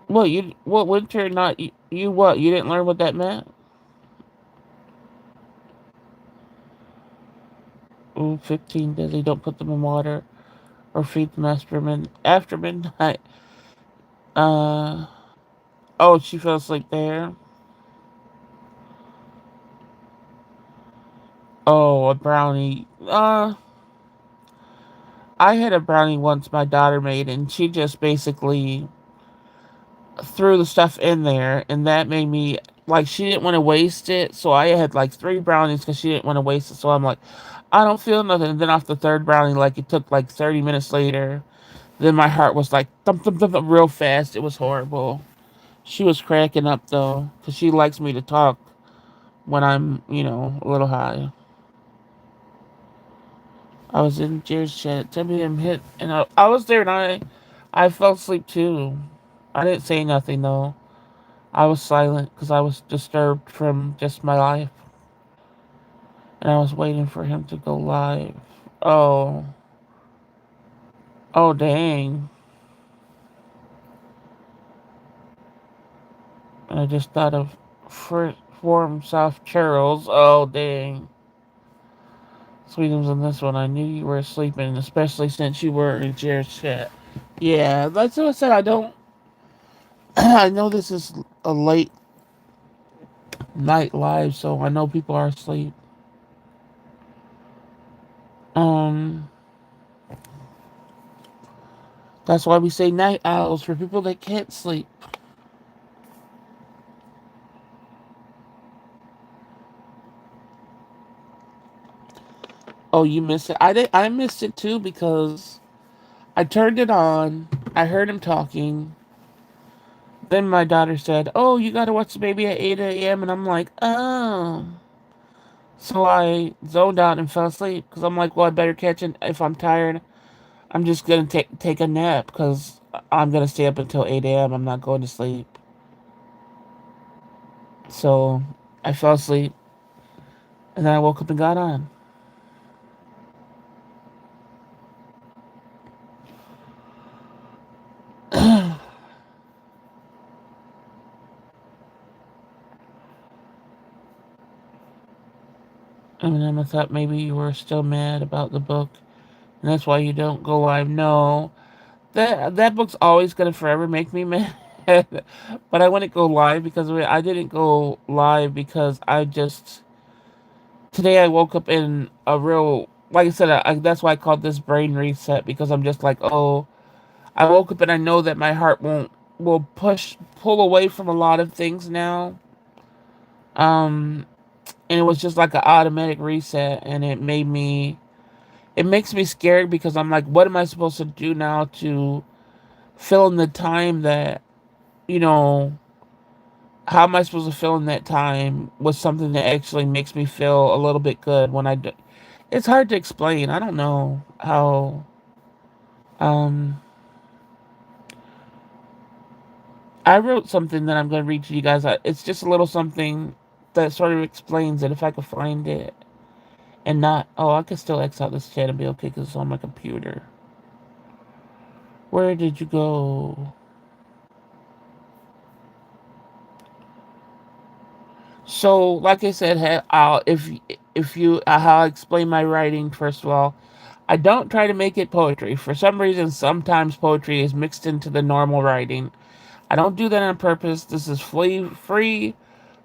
what winter? Not you? What you didn't learn what that meant? Ooh, 15 Disney. Don't put them in water or feed them after midnight. Uh. Oh, she fell asleep there. Oh, a brownie. I had a brownie once my daughter made, and she just basically threw the stuff in there, and that made me like she didn't want to waste it. So I had like three brownies because she didn't want to waste it. So I'm like, I don't feel nothing. And then off the third brownie, like it took like 30 minutes later, then my heart was like thump thump thump, thump real fast. It was horrible. She was cracking up though, because she likes me to talk when I'm, a little high. I was in Jared's chat. 10 p.m. hit, and I was there, and I fell asleep too. I didn't say nothing though. I was silent because I was disturbed from just my life, and I was waiting for him to go live. Oh, oh, dang! And I just thought of Forum South Charles. Oh, dang! Sweetums on this one. I knew you were sleeping, especially since you were in Jared's chat. Yeah, that's what I said. I don't. I know this is a late night live, so I know people are asleep. Um, that's why we say night owls for people that can't sleep. Oh, you missed it. I did. I missed it too because I turned it on. I heard him talking. Then my daughter said, "Oh, you gotta watch the baby at 8 a.m." And I'm like, "Oh." So I zoned out and fell asleep because I'm like, "Well, I better catch it. If I'm tired, I'm just gonna take a nap because I'm gonna stay up until 8 a.m. I'm not going to sleep." So I fell asleep, and then I woke up and got on. And then I thought maybe you were still mad about the book, and that's why you don't go live. No, that book's always gonna forever make me mad. But I wouldn't go live because of it. I didn't go live because I just today I woke up in a real like I said. That's why I called this brain reset because I'm just like, oh, I woke up and I know that my heart won't will pull away from a lot of things now. Um, and it was just like an automatic reset, and it makes me scared because I'm like, what am I supposed to do now to fill in the time that you know? How am I supposed to fill in that time with something that actually makes me feel a little bit good when I do? It's hard to explain. I don't know how. Um, I wrote something that I'm going to read to you guys. It's just a little something that sort of explains it if I could find it. And not, oh, I could still X out this chat and be okay because it's on my computer. Where did you go? So, like I said, if you how I explain my writing, first of all, I don't try to make it poetry. For some reason, sometimes poetry is mixed into the normal writing. I don't do that on purpose. This is free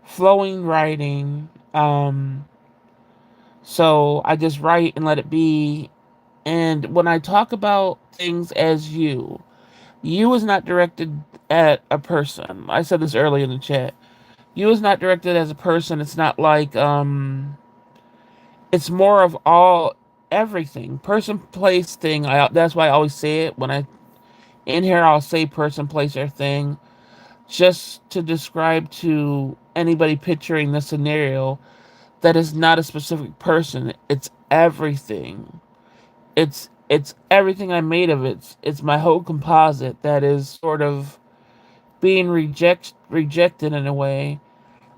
flowing writing. So I just write and let it be. And when I talk about things as you is not directed at a person. I said this earlier in the chat. You is not directed as a person. It's not like it's more of all everything. Person, place, thing. That's why I always say it when I in here I'll say person, place, or thing just to describe to anybody picturing the scenario that is not a specific person. It's everything. It's everything I made of it. It's my whole composite that is sort of being rejected in a way,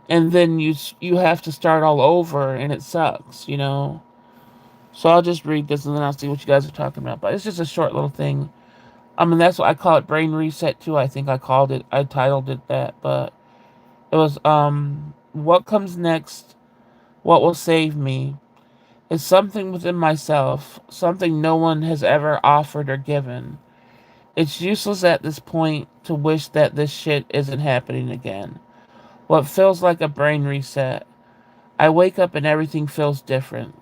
and then you have to start all over, and it sucks. So I'll just read this, and then I'll see what you guys are talking about. But it's just a short little thing. I mean, that's what I call it, brain reset too. I titled it that, but it was what comes next, what will save me, is something within myself, something no one has ever offered or given. It's useless at this point to wish that this shit isn't happening again. What feels like a brain reset. I wake up and everything feels different.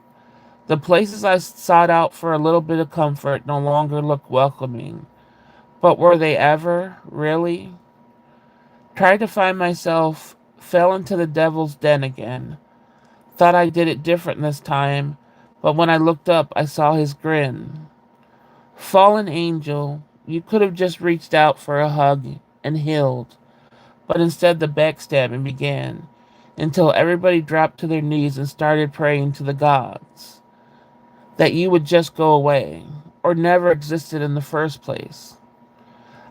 The places I sought out for a little bit of comfort no longer look welcoming. But were they ever, really? Tried to find myself, fell into the devil's den again. Thought I did it different this time, but when I looked up, I saw his grin. Fallen angel, you could have just reached out for a hug and healed, but instead the backstabbing began until everybody dropped to their knees and started praying to the gods that you would just go away or never existed in the first place.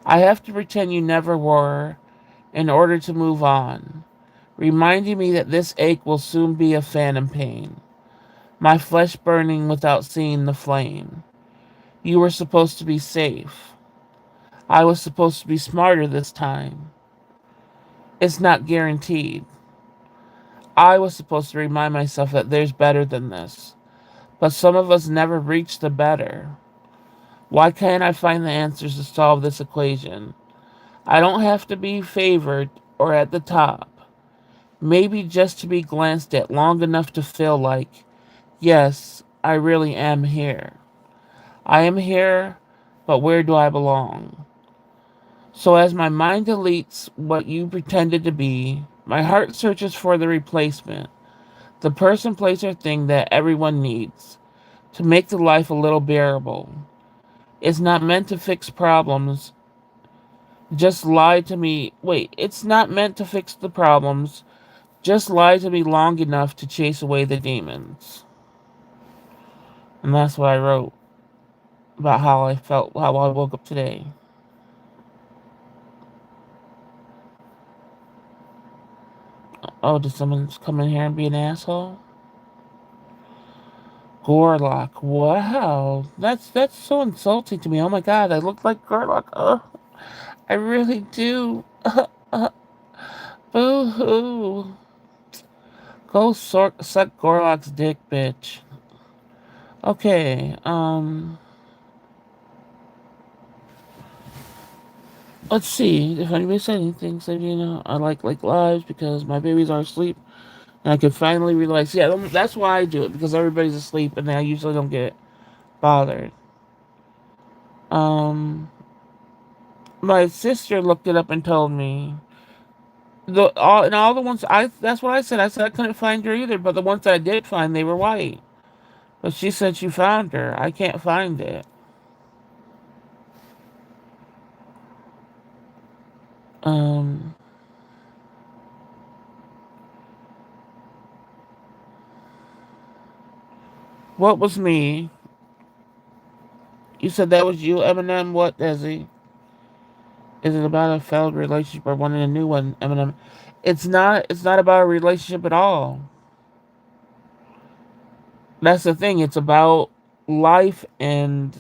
I have to pretend you never were in order to move on, reminding me that this ache will soon be a phantom pain, my flesh burning without seeing the flame. You were supposed to be safe. I was supposed to be smarter this time. It's not guaranteed. I was supposed to remind myself that there's better than this, but some of us never reach the better. Why can't I find the answers to solve this equation? I don't have to be favored or at the top. Maybe just to be glanced at long enough to feel like, yes, I really am here. I am here, but where do I belong? So as my mind deletes what you pretended to be, my heart searches for the replacement, the person, place, or thing that everyone needs to make the life a little bearable. It's not meant to fix problems. Just lie to me. Wait, it's not meant to fix the problems. Just lie to me long enough to chase away the demons. And that's what I wrote about how I felt, how I woke up today. Oh, did someone come in here and be an asshole? Gorlock. Wow. That's so insulting to me. Oh my god, I look like Gorlock. Oh, I really do. Boo hoo. Go suck Gorlock's dick, bitch. Okay, let's see if anybody said anything. Said, I like lives because my babies are asleep. And I can finally relax. Yeah, that's why I do it, because everybody's asleep and I usually don't get bothered. Um, my sister looked it up and told me all the ones that's what I said. I said I couldn't find her either, but the ones that I did find, they were white. But she said she found her. I can't find it. Um, what was me? You said that was you, Eminem. What, Desi? Is it about a failed relationship or wanting a new one, Eminem? It's not. It's not about a relationship at all. That's the thing. It's about life and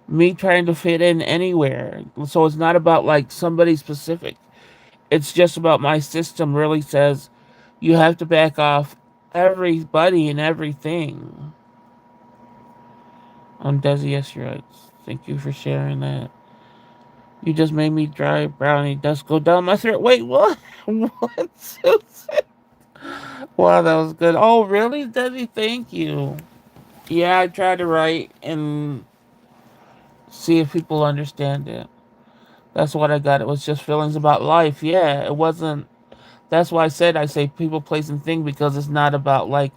me trying to fit in anywhere. So it's not about like somebody specific. It's just about my system really says you have to back off everybody and everything. Desi, yes, you're right. Thank you for sharing that. You just made me dry brownie dust go down my throat. Wait, what? What? Wow, that was good. Oh, really, Desi? Thank you. Yeah, I tried to write and see if people understand it. That's what I got. It was just feelings about life. Yeah, it wasn't. That's why I say people, place, and thing, because it's not about like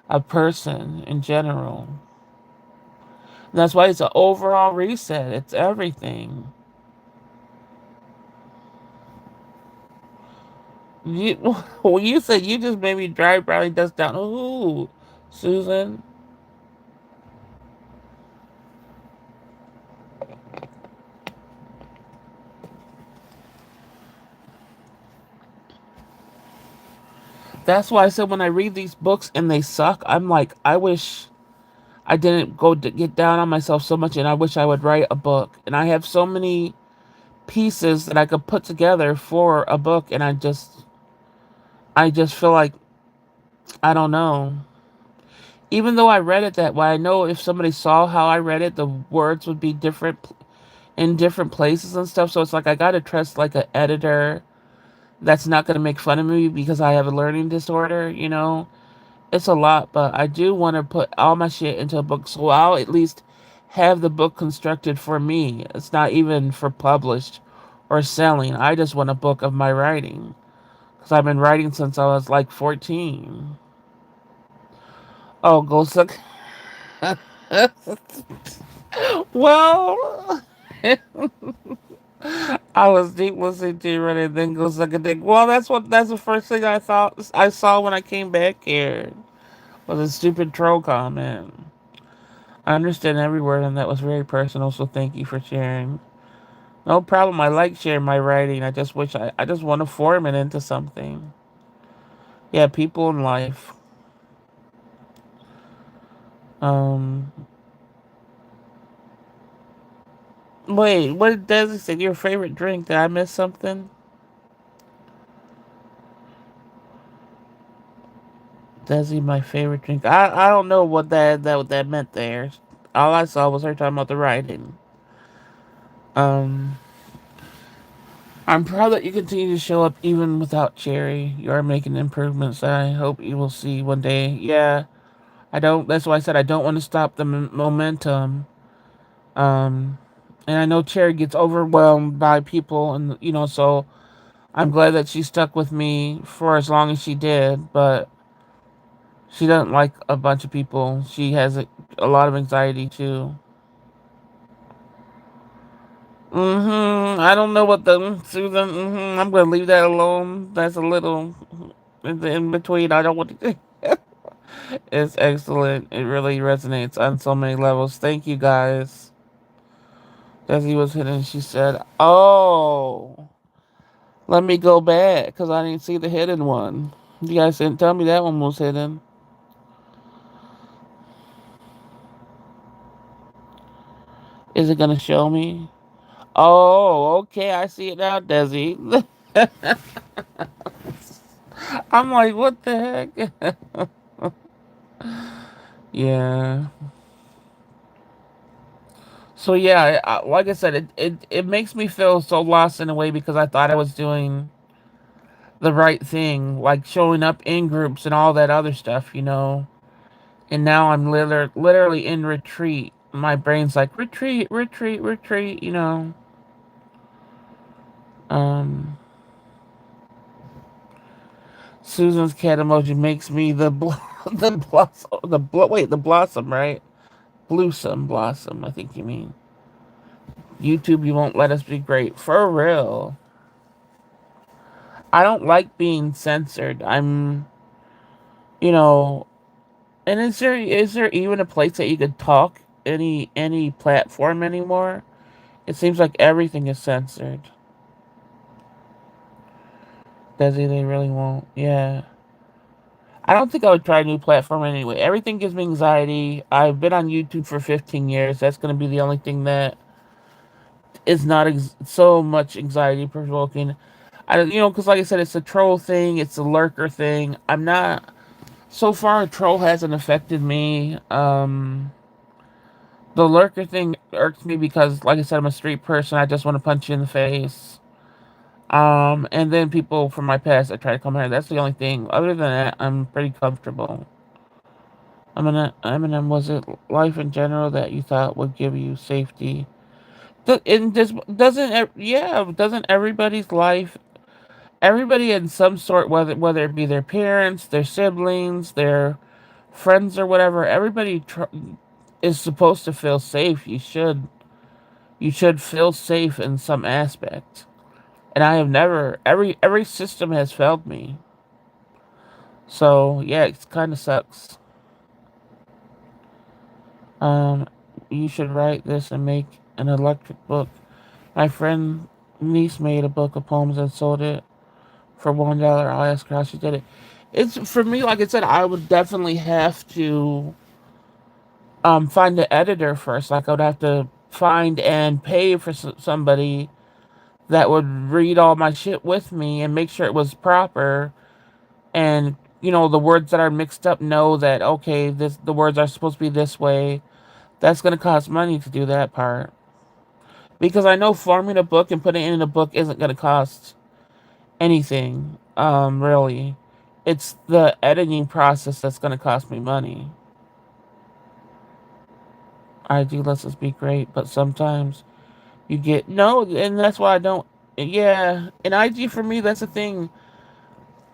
a person in general. And that's why it's an overall reset. It's everything. You, well, you said you just made me dry brownie dust down. Ooh, Susan. That's why I said when I read these books and they suck, I'm like, I wish I didn't go to get down on myself so much, and I wish I would write a book. And I have so many pieces that I could put together for a book, and I just feel like I don't know. Even though I read it that way, I know if somebody saw how I read it, the words would be different in different places and stuff. So it's like I gotta trust like an editor that's not gonna make fun of me because I have a learning disorder, It's a lot, but I do want to put all my shit into a book, so I'll at least have the book constructed for me. It's not even for published or selling. I just want a book of my writing because I've been writing since I was like 14. Oh, go suck. Well, I was deep listening to you right and then go suck a dick. Well, that's the first thing I saw when I came back here was a stupid troll comment. I understand every word and that was very personal, so thank you for sharing. No problem. I like sharing my writing. I just want to form it into something. Yeah, people in life. Um, wait, what did Desi say? Your favorite drink? Did I miss something? Desi, my favorite drink. I don't know what that meant there. All I saw was her talking about the writing. Um, I'm proud that you continue to show up even without Cherry. You are making improvements that I hope you will see one day. Yeah, I don't. That's why I said I don't want to stop the momentum. Um, and I know Cherry gets overwhelmed by people, and so I'm glad that she stuck with me for as long as she did. But she doesn't like a bunch of people. She has a lot of anxiety too. I don't know what the Susan. I'm gonna leave that alone. That's a little in between. I don't want to. It's excellent. It really resonates on so many levels. Thank you guys. As he was hidden, she said, "Oh, let me go back because I didn't see the hidden one. You guys didn't tell me that one was hidden. Is it gonna show me? Oh, okay. I see it now, Desi. I'm like, what the heck? Yeah. So yeah, like I said, it makes me feel so lost in a way because I thought I was doing the right thing, like showing up in groups and all that other stuff. And now I'm literally in retreat. My brain's like retreat, retreat, retreat. Um, Susan's cat emoji makes me the blossom, the blossom, right? Blossom. I think you mean. YouTube, you won't let us be great for real. I don't like being censored. You know, and is there even a place that you could talk any platform anymore? It seems like everything is censored. Desi, they really won't. Yeah. I don't think I would try a new platform anyway. Everything gives me anxiety. I've been on YouTube for 15 years. That's going to be the only thing that is not so much anxiety provoking. Because like I said, it's a troll thing. It's a lurker thing. I'm not. So far, a troll hasn't affected me. The lurker thing irks me because, like I said, I'm a street person. I just want to punch you in the face. And then people from my past that try to come here. That's the only thing. Other than that, I'm pretty comfortable. Eminem, was it life in general that you thought would give you safety? And this doesn't everybody's life, everybody in some sort, whether it be their parents, their siblings, their friends, or whatever, everybody is supposed to feel safe. You should feel safe in some aspect. And I have never every system has failed me. So yeah, it kind of sucks. Um, you should write this and make an electric book. My friend niece made a book of poems and sold it for $1. I'll ask her how she did it. It's for me, like I said, I would definitely have to find the editor first. Like I would have to find and pay for somebody that would read all my shit with me and make sure it was proper. And the words that are mixed up know that okay, the words are supposed to be this way. That's gonna cost money to do that part. Because I know forming a book and putting it in a book isn't gonna cost anything, really. It's the editing process that's going to cost me money. IG lets us be great, but sometimes you get no, and that's why I don't. Yeah, and IG for me, that's the thing.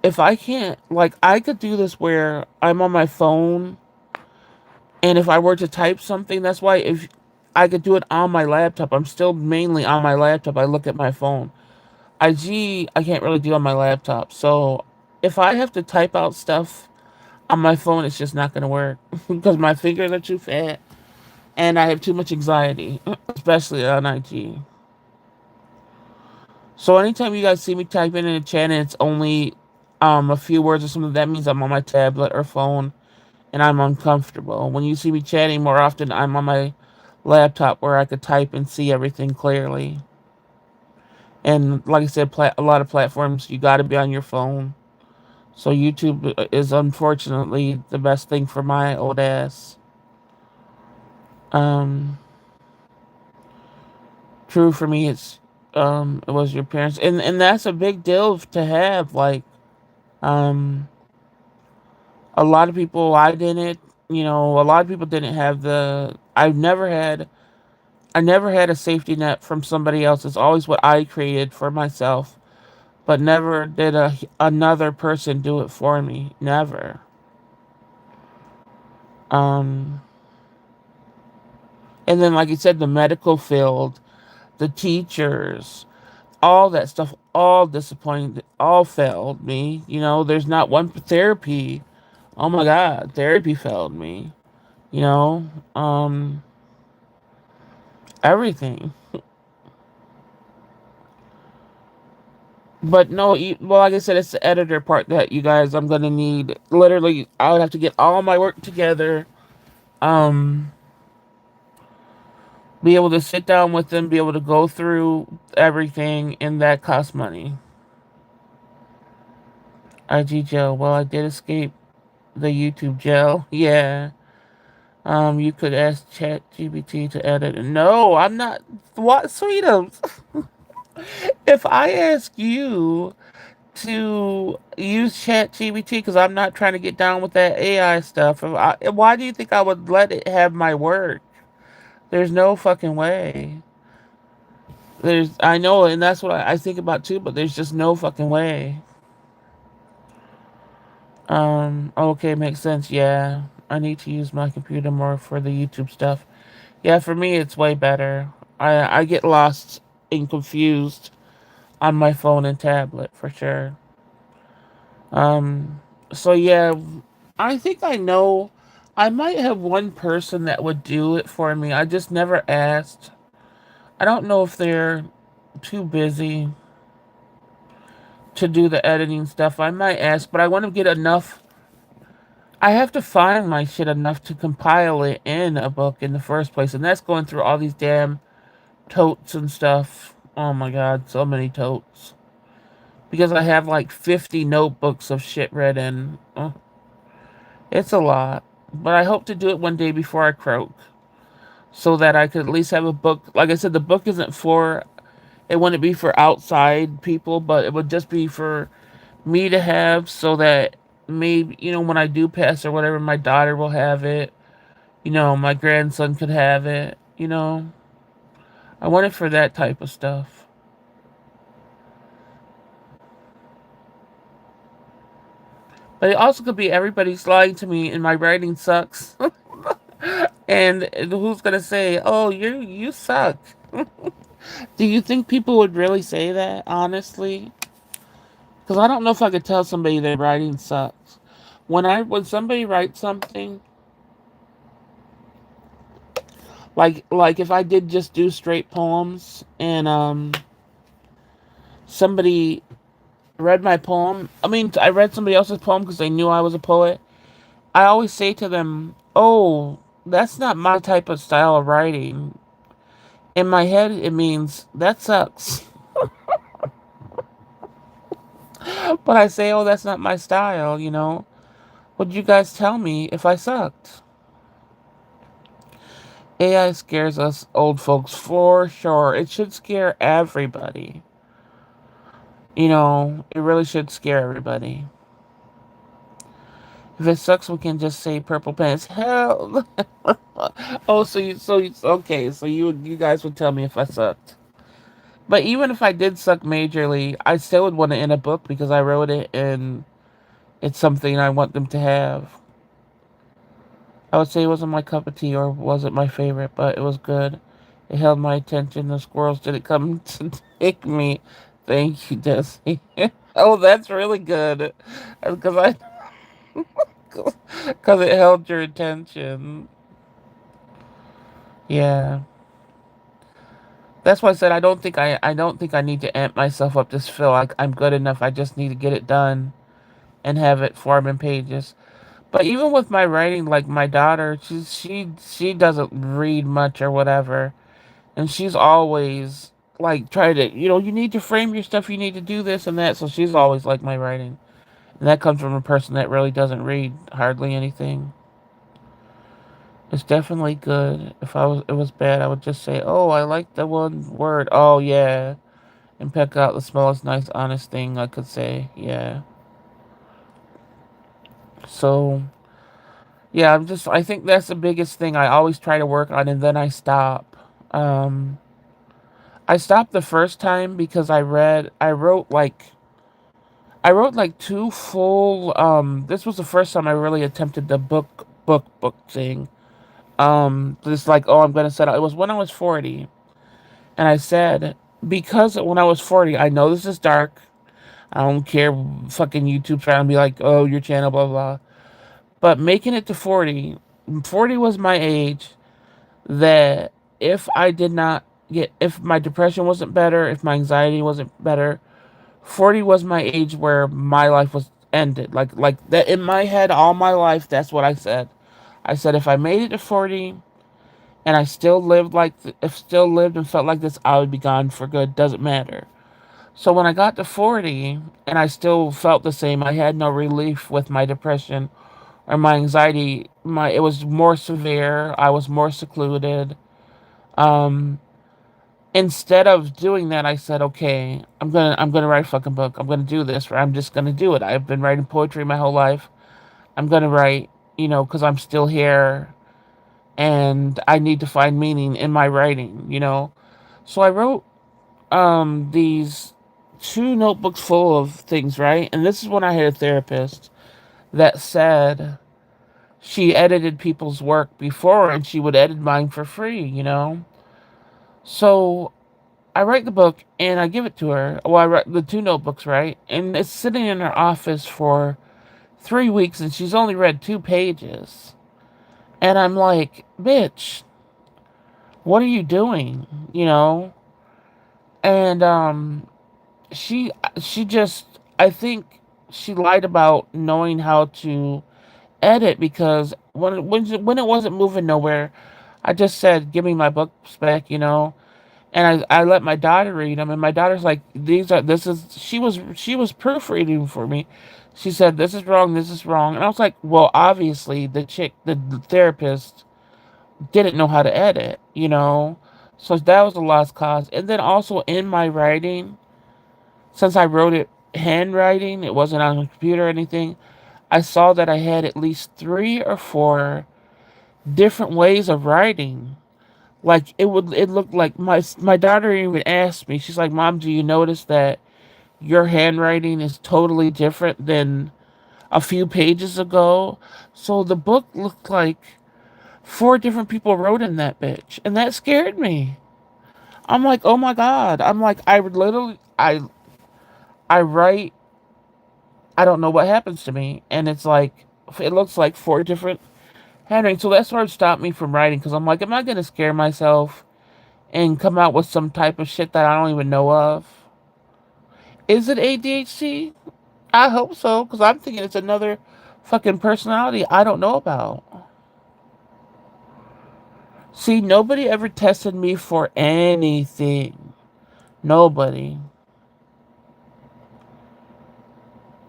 If I can't, like, I could do this where I'm on my phone, and if I were to type something, that's why if I could do it on my laptop, I'm still mainly on my laptop. I look at my phone. IG, I can't really do on my laptop. So if I have to type out stuff on my phone, it's just not going to work because my fingers are too fat and I have too much anxiety, especially on IG. So anytime you guys see me typing in a chat and it's only a few words or something, that means I'm on my tablet or phone and I'm uncomfortable. When you see me chatting more often, I'm on my laptop where I could type and see everything clearly. And like I said, a lot of platforms you got to be on your phone. So YouTube is unfortunately the best thing for my old ass. Um, True for me, it was your parents, and that's a big deal to have. Like, um, a lot of people I didn't, a lot of people didn't have the. I never had a safety net from somebody else. It's always what I created for myself, but never did another person do it for me. Never. Um, and then, like you said, the medical field, the teachers, all that stuff, all disappointed, all failed me. There's not one therapy. Oh my God, therapy failed me. You know, um, everything. But no, well, like I said, it's the editor part that you guys, I'm gonna need. Literally, I would have to get all my work together. Um, be able to sit down with them, be able to go through everything, and that costs money. IG jail. Well, I did escape the YouTube jail. Yeah. You could ask ChatGPT to edit. No, I'm not. What, Sweetums? If I ask you to use ChatGPT, because I'm not trying to get down with that AI stuff, why do you think I would let it have my work? There's no fucking way. I know, and that's what I think about too, but there's just no fucking way. Okay, makes sense. Yeah, I need to use my computer more for the YouTube stuff. Yeah, for me, it's way better. I get lost and confused on my phone and tablet for sure. Um, so yeah, I think I know. I might have one person that would do it for me. I just never asked. I don't know if they're too busy to do the editing stuff. I might ask, but I want to get enough. I have to find my shit enough to compile it in a book in the first place, and that's going through all these damn totes and stuff. Oh my God, so many totes. Because I have like 50 notebooks of shit read in. Oh, it's a lot. But I hope to do it one day before I croak. So that I could at least have a book. Like I said, the book isn't for, it wouldn't be for outside people, but it would just be for me to have so that maybe, when I do pass or whatever, my daughter will have it. My grandson could have it. I want it for that type of stuff. But it also could be everybody's lying to me and my writing sucks. And who's gonna say, "Oh, you suck"? Do you think people would really say that honestly? Because I don't know if I could tell somebody their writing sucks. When somebody writes something, like if I did just do straight poems and somebody read my poem. I mean, I read somebody else's poem because they knew I was a poet. I always say to them, "Oh, that's not my type of style of writing." In my head, it means that sucks. But I say, "Oh, that's not my style. Would you guys tell me if I sucked?" AI scares us old folks for sure. It should scare everybody. It really should scare everybody. If it sucks, we can just say purple pants. Hell. Oh, okay. So you guys would tell me if I sucked. But even if I did suck majorly, I still would want to end a book because I wrote it and it's something I want them to have. I would say it wasn't my cup of tea or wasn't my favorite, but it was good. It held my attention. The squirrels didn't come to take me. Thank you, Jesse. Oh, that's really good. Because I, because it held your attention. Yeah, that's why I said I don't think I need to amp myself up. Just feel like I'm good enough. I just need to get it done and have it form in pages. But even with my writing, like my daughter, she doesn't read much or whatever, and she's always like trying to, you need to frame your stuff, you need to do this and that. So she's always like my writing, and that comes from a person that really doesn't read hardly anything. It's definitely good. If it was bad, I would just say, "Oh, I like the one word." Oh yeah, and pick out the smallest, nice, honest thing I could say. Yeah. So yeah, I think that's the biggest thing I always try to work on, and then I stop. Um, I stopped the first time because I wrote like two full. This was the first time I really attempted the book thing. Just like, oh, I'm gonna set up. It was when I was 40, and I said, because when I was 40, I know this is dark. I don't care, fucking YouTube trying to be like, oh, your channel, blah blah. But making it to 40, 40 was my age that if I did not if my depression wasn't better, if my anxiety wasn't better, 40 was my age where my life was ended. Like that in my head all my life, that's what I said. I said if I made it to 40 and I still lived if still lived and felt like this, I would be gone for good. Doesn't matter. So when I got to 40 and I still felt the same, I had no relief with my depression or my anxiety. My It was more severe. I was more secluded. Um, Instead of doing that, I said, okay, I'm gonna write a fucking book. I'm gonna do this, or I'm just gonna do it. I've been writing poetry my whole life. I'm gonna write, because I'm still here, and I need to find meaning in my writing. So I wrote these two notebooks full of things, right? And this is when I had a therapist that said she edited people's work before, and she would edit mine for free. So I write the book and I give it to her. Well, I write the two notebooks, right? And it's sitting in her office for 3 weeks and she's only read 2 pages. And I'm like, bitch, what are you doing? You know? And she she just I think she lied about knowing how to edit because when it wasn't moving nowhere, I just said, give me my books back. And I let my daughter read them, and my daughter's like, she was proofreading for me. She said, this is wrong. And I was like, well, obviously, the therapist didn't know how to edit. So that was a lost cause. And then also in my writing, since I wrote it handwriting, it wasn't on a computer or anything, I saw that I had at least 3 or 4 different ways of writing. Like it looked like my daughter even asked me. She's like, "Mom, do you notice that your handwriting is totally different than a few pages ago?" So the book looked like 4 different people wrote in that bitch, and that scared me. I'm like, "Oh my God." I'm like, I would literally I write, I don't know what happens to me, and it's like it looks like 4 different handwriting. So that sort of stopped me from writing because I'm like, am I going to scare myself and come out with some type of shit that I don't even know of? Is it ADHD? I hope so, because I'm thinking it's another fucking personality I don't know about. See, nobody ever tested me for anything. Nobody.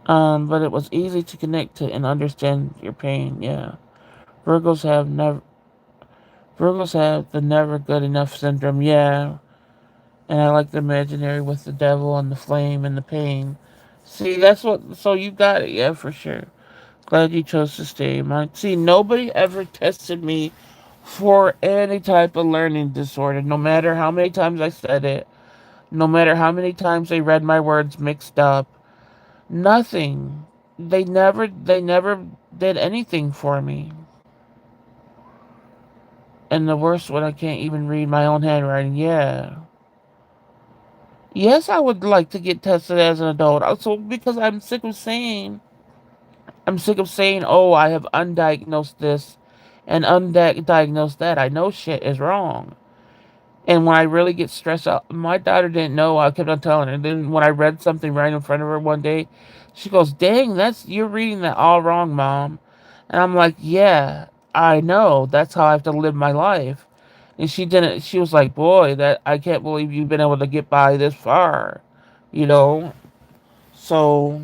But it was easy to connect to and understand your pain. Yeah, Virgos have never. Virgos have the never good enough syndrome. Yeah, and I like the imaginary with the devil and the flame and the pain. See, that's what. So you got it. Yeah, for sure. Glad you chose to stay. See, nobody ever tested me for any type of learning disorder, no matter how many times I said it, no matter how many times they read my words mixed up. Nothing. They never did anything for me. And the worst one, I can't even read my own handwriting. Yeah. Yes, I would like to get tested as an adult. Also, because I'm sick of saying, oh, I have undiagnosed this and undiagnosed that. I know shit is wrong. And when I really get stressed out, my daughter didn't know. I kept on telling her. And then when I read something right in front of her one day, she goes, "Dang, you're reading that all wrong, Mom." And I'm like, "Yeah, I know. That's how I have to live my life." And she didn't. She was like, "Boy, that I can't believe you've been able to get by this far," you know. So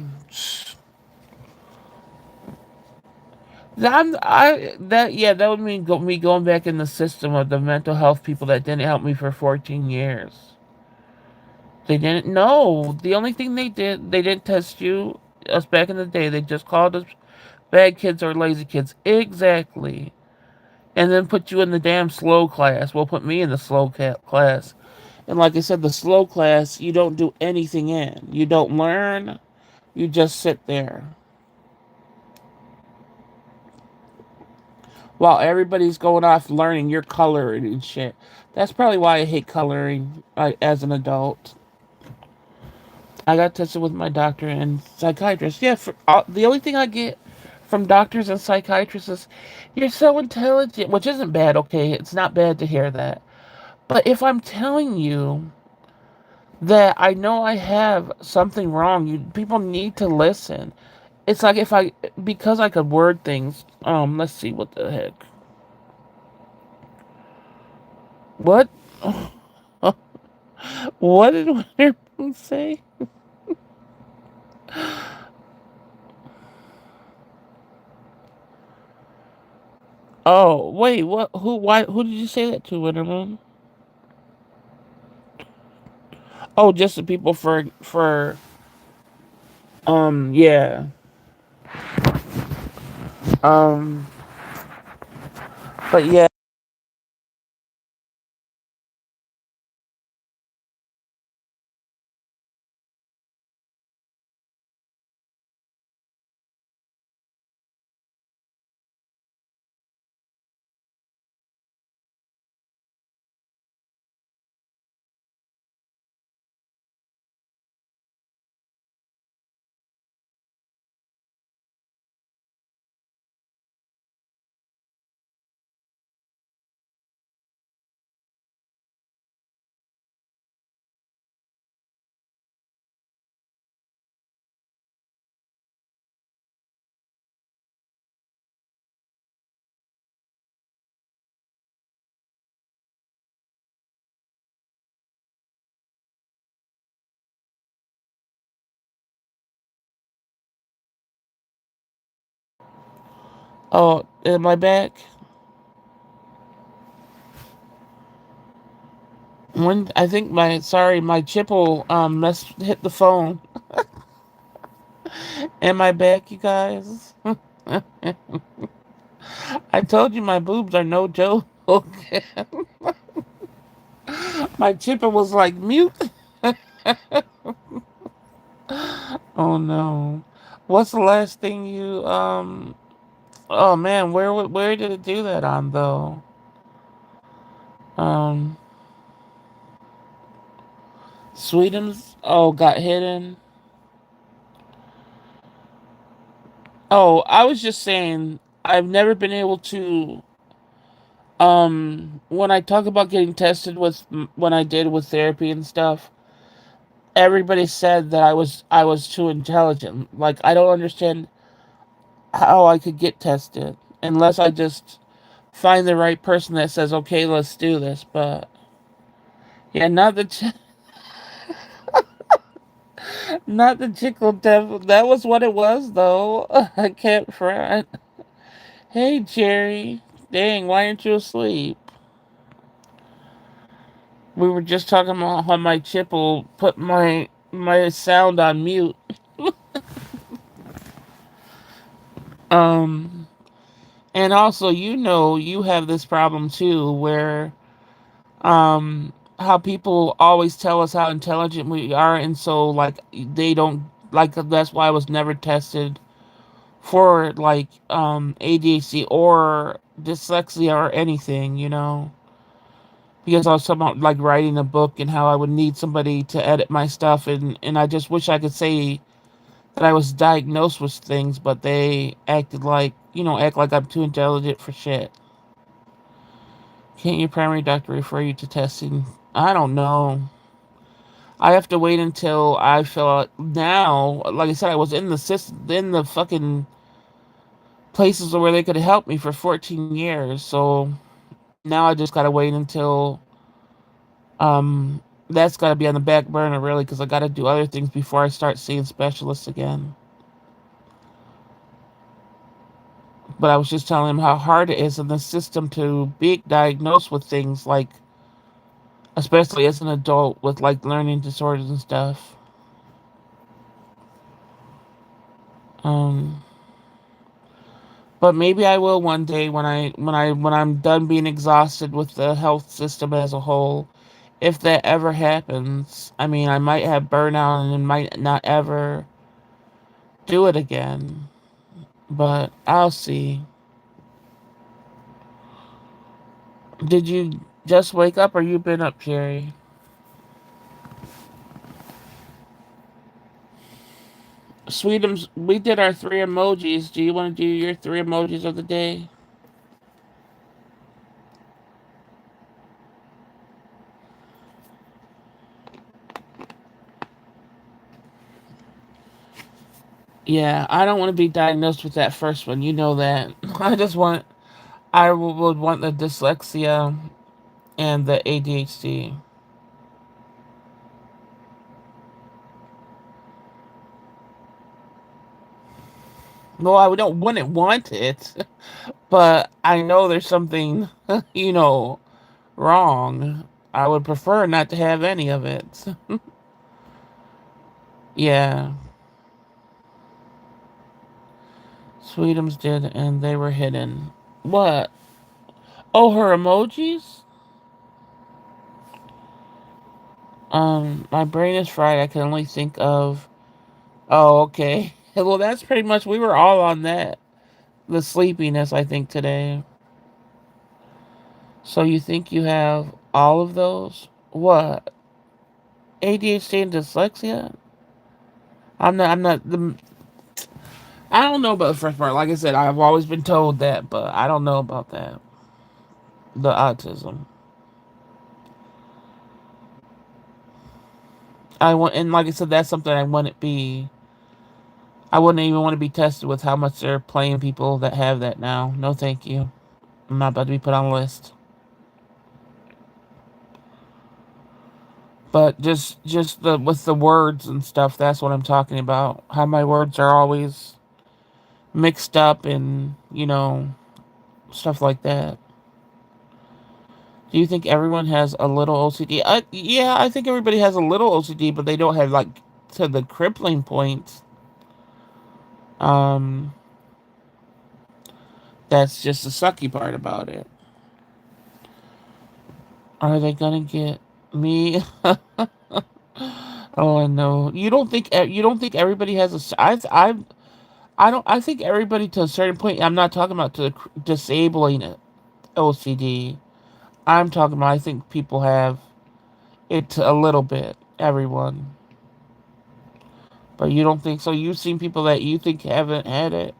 that would mean me going back in the system of the mental health people that didn't help me for 14 years. They didn't know. The only thing they didn't test you. Us back in the day, they just called us bad kids or lazy kids. Exactly. And then put you in the damn slow class. Well, put me in the slow class. And like I said, the slow class, you don't do anything in. You don't learn. You just sit there. While everybody's going off learning, you're coloring and shit. That's probably why I hate coloring as an adult. I got tested with my doctor and psychiatrist. Yeah, the only thing I get from doctors and psychiatrists is, "You're so intelligent," which isn't bad. Okay, it's not bad to hear that. But if I'm telling you that I know I have something wrong, people need to listen. It's like if I because I could word things. Let's see what the heck. What? What did Winterpoon say? Oh, wait, what? Who? Why? Who did you say that to, Wintermoon? Oh, just the people yeah. Um, but yeah. Oh, am I back? When I think my chipple hit the phone. Am I back, you guys? I told you my boobs are no joke. My chipper was like mute. Oh no. What's the last thing you Oh man, where did it do that on though? Um, Sweden's got hidden. Oh, I was just saying I've never been able to when I talk about getting tested when I did with therapy and stuff, everybody said that I was too intelligent. Like I don't understand how I could get tested unless I just find the right person that says, "Okay, let's do this." But yeah, not the tickle devil. That was what it was though. I can't front. Hey Jerry. Dang, why aren't you asleep? We were just talking about how my chip will put my sound on mute. Um, and also, you have this problem too, where how people always tell us how intelligent we are, and so like they don't like that's why I was never tested for like ADHD or dyslexia or anything, because I was talking about like writing a book and how I would need somebody to edit my stuff, and I just wish I could say that I was diagnosed with things, but they act like I'm too intelligent for shit. Can't your primary doctor refer you to testing? I don't know. I have to wait until I fill out now. Like I said, I was in the in the fucking places where they could help me for 14 years. So now I just gotta wait until um that's gotta be on the back burner really, because I gotta do other things before I start seeing specialists again. But I was just telling him how hard it is in the system to be diagnosed with things like, especially as an adult with like learning disorders and stuff. Um, but maybe I will one day when I'm done being exhausted with the health system as a whole. If that ever happens, I mean, I might have burnout and might not ever do it again. But I'll see. Did you just wake up or you been up, Jerry? Sweetums, we did our three emojis. Do you want to do your three emojis of the day? Yeah, I don't want to be diagnosed with that first one. You know that. I would want the dyslexia and the ADHD. Well, I wouldn't want it, but I know there's something, you know, wrong. I would prefer not to have any of it. Yeah, Sweetums did, and they were hidden. What? Oh, her emojis? My brain is fried. I can only think of. Oh, okay. Well, that's pretty much. We were all on that. The sleepiness, I think, today. So you think you have all of those? What? ADHD and dyslexia? I'm not. I'm not. I don't know about the first part. Like I said, I've always been told that, but I don't know about that. The autism. And like I said, that's something I wouldn't be. I wouldn't even want to be tested with how much they're playing people that have that now. No, thank you. I'm not about to be put on a list. But just the with the words and stuff, that's what I'm talking about. How my words are always mixed up and, stuff like that. Do you think everyone has a little OCD? Yeah, I think everybody has a little OCD, but they don't have like to the crippling point. Um, that's just the sucky part about it. Are they gonna get me? Oh no! You don't think everybody has I don't. I think everybody to a certain point. I'm not talking about to the disabling OCD. I'm talking about. I think people have it a little bit. Everyone, but you don't think so. You've seen people that you think haven't had it,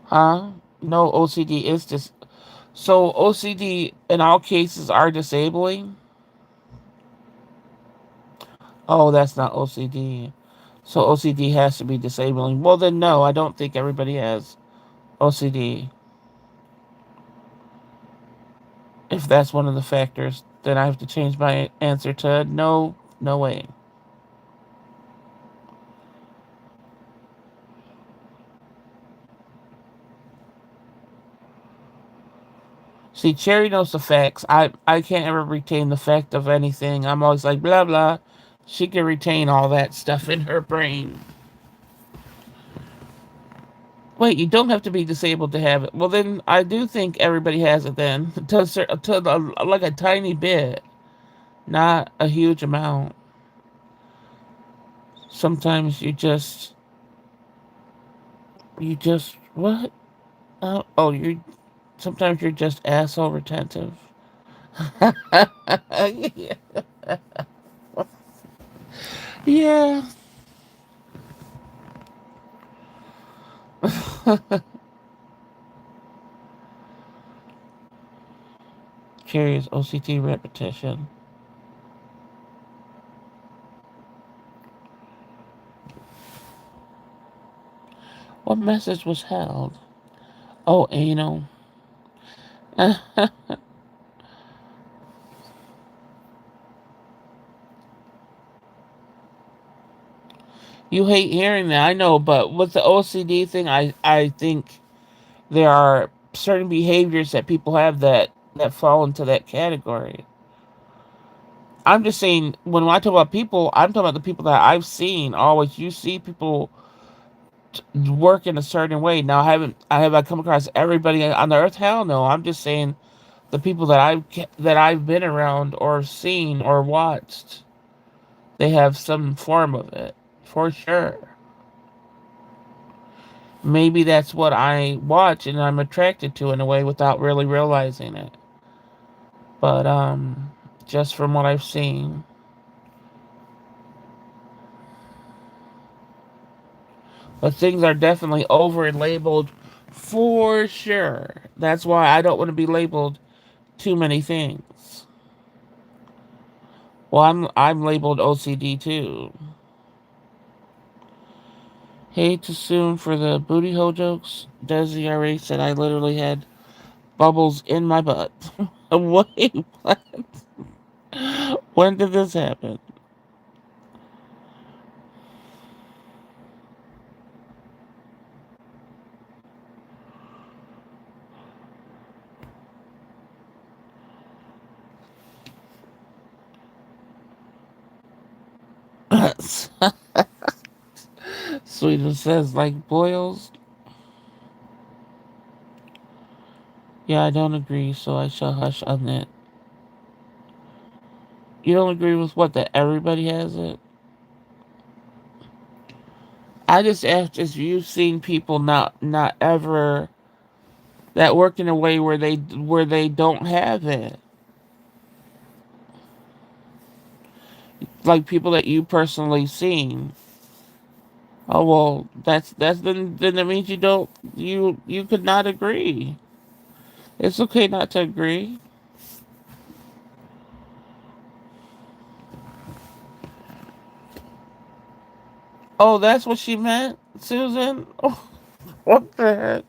huh? No, OCD is just so OCD in all cases are disabling. Oh, that's not OCD. So OCD has to be disabling. Well, then no, I don't think everybody has OCD. If that's one of the factors, then I have to change my answer to no, no way. See, Cherry knows the facts. I can't ever retain the fact of anything. I'm always like, blah, blah. She can retain all that stuff in her brain. Wait, you don't have to be disabled to have it. Well, then I do think everybody has it then, like a tiny bit, not a huge amount. Sometimes you just what? Oh, you. Sometimes you're just asshole retentive. Yeah. Curious OCT repetition. What message was held? Oh, anal. You hate hearing that, I know, but with the OCD thing, I think there are certain behaviors that people have that fall into that category. I'm just saying when I talk about people, I'm talking about the people that I've seen. Always, you see people work in a certain way. Now, I come across everybody on the earth? Hell no. I'm just saying the people that I've been around or seen or watched, they have some form of it for sure. Maybe that's what I watch and I'm attracted to in a way without really realizing it. But just from what I've seen. But things are definitely over and labeled for sure. That's why I don't want to be labeled too many things. Well, I'm labeled OCD too. Hate to soon for the booty hole jokes. Desi already said I literally had bubbles in my butt. Wait, what? When did this happen? Sweden says like boils. Yeah, I don't agree, so I shall hush on that. You don't agree with what, that everybody has it? I just asked if you've seen people not ever that work in a way where they don't have it, like people that you personally seen. Oh well, that's then that means you could not agree. It's okay not to agree. Oh, that's what she meant, Susan. Oh, what the heck?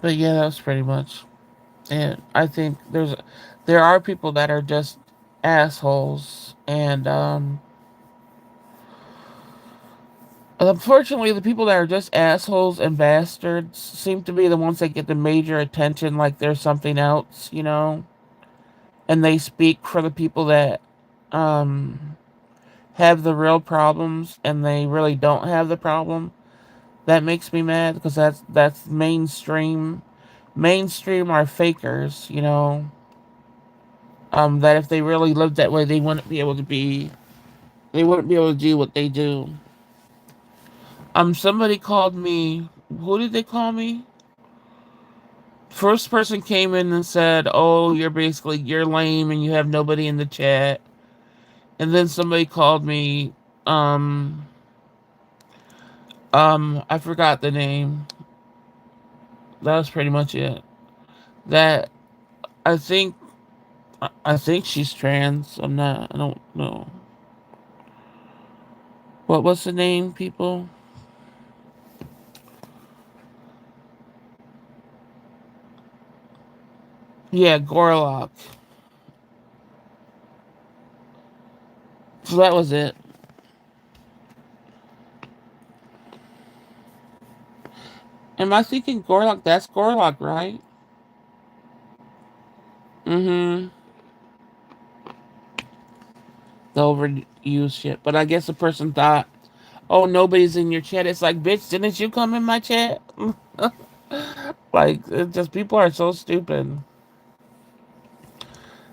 But yeah, that's pretty much it. I think there are people that are just assholes, and unfortunately, the people that are just assholes and bastards seem to be the ones that get the major attention, like there's something else, and they speak for the people that um, have the real problems, and they really don't have the problem. That makes me mad because that's mainstream. Mainstream are fakers, that if they really lived that way, they wouldn't be able to do what they do. Somebody called me. Who did they call me? First person came in and said, "Oh, you're lame and you have nobody in the chat." And then somebody called me. Um, I forgot the name. That was pretty much it. That I think I think she's trans. I'm not. I don't know. What's the name, people? Yeah, Gorlock. So that was it. Am I thinking Gorlock? That's Gorlock, right? Mm-hmm. The overused shit. But I guess the person thought, oh, nobody's in your chat. It's like, bitch, didn't you come in my chat? Like, it just people are so stupid.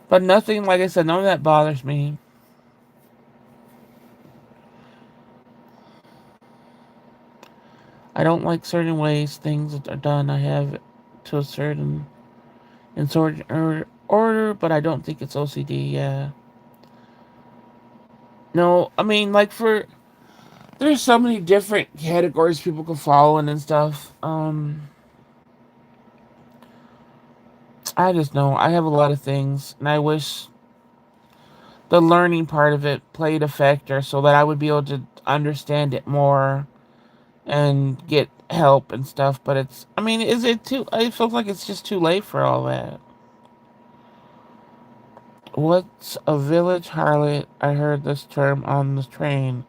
But nothing, like I said, none of that bothers me. I don't like certain ways things are done. I have to a certain in sort order, but I don't think it's OCD. Yeah. No, I mean, like for there's so many different categories people can follow in and stuff. I just know I have a lot of things, and I wish the learning part of it played a factor so that I would be able to understand it more and get help and stuff. But it's, I mean, is it too? It feels like it's just too late for all that. What's a village harlot? I heard this term on the train.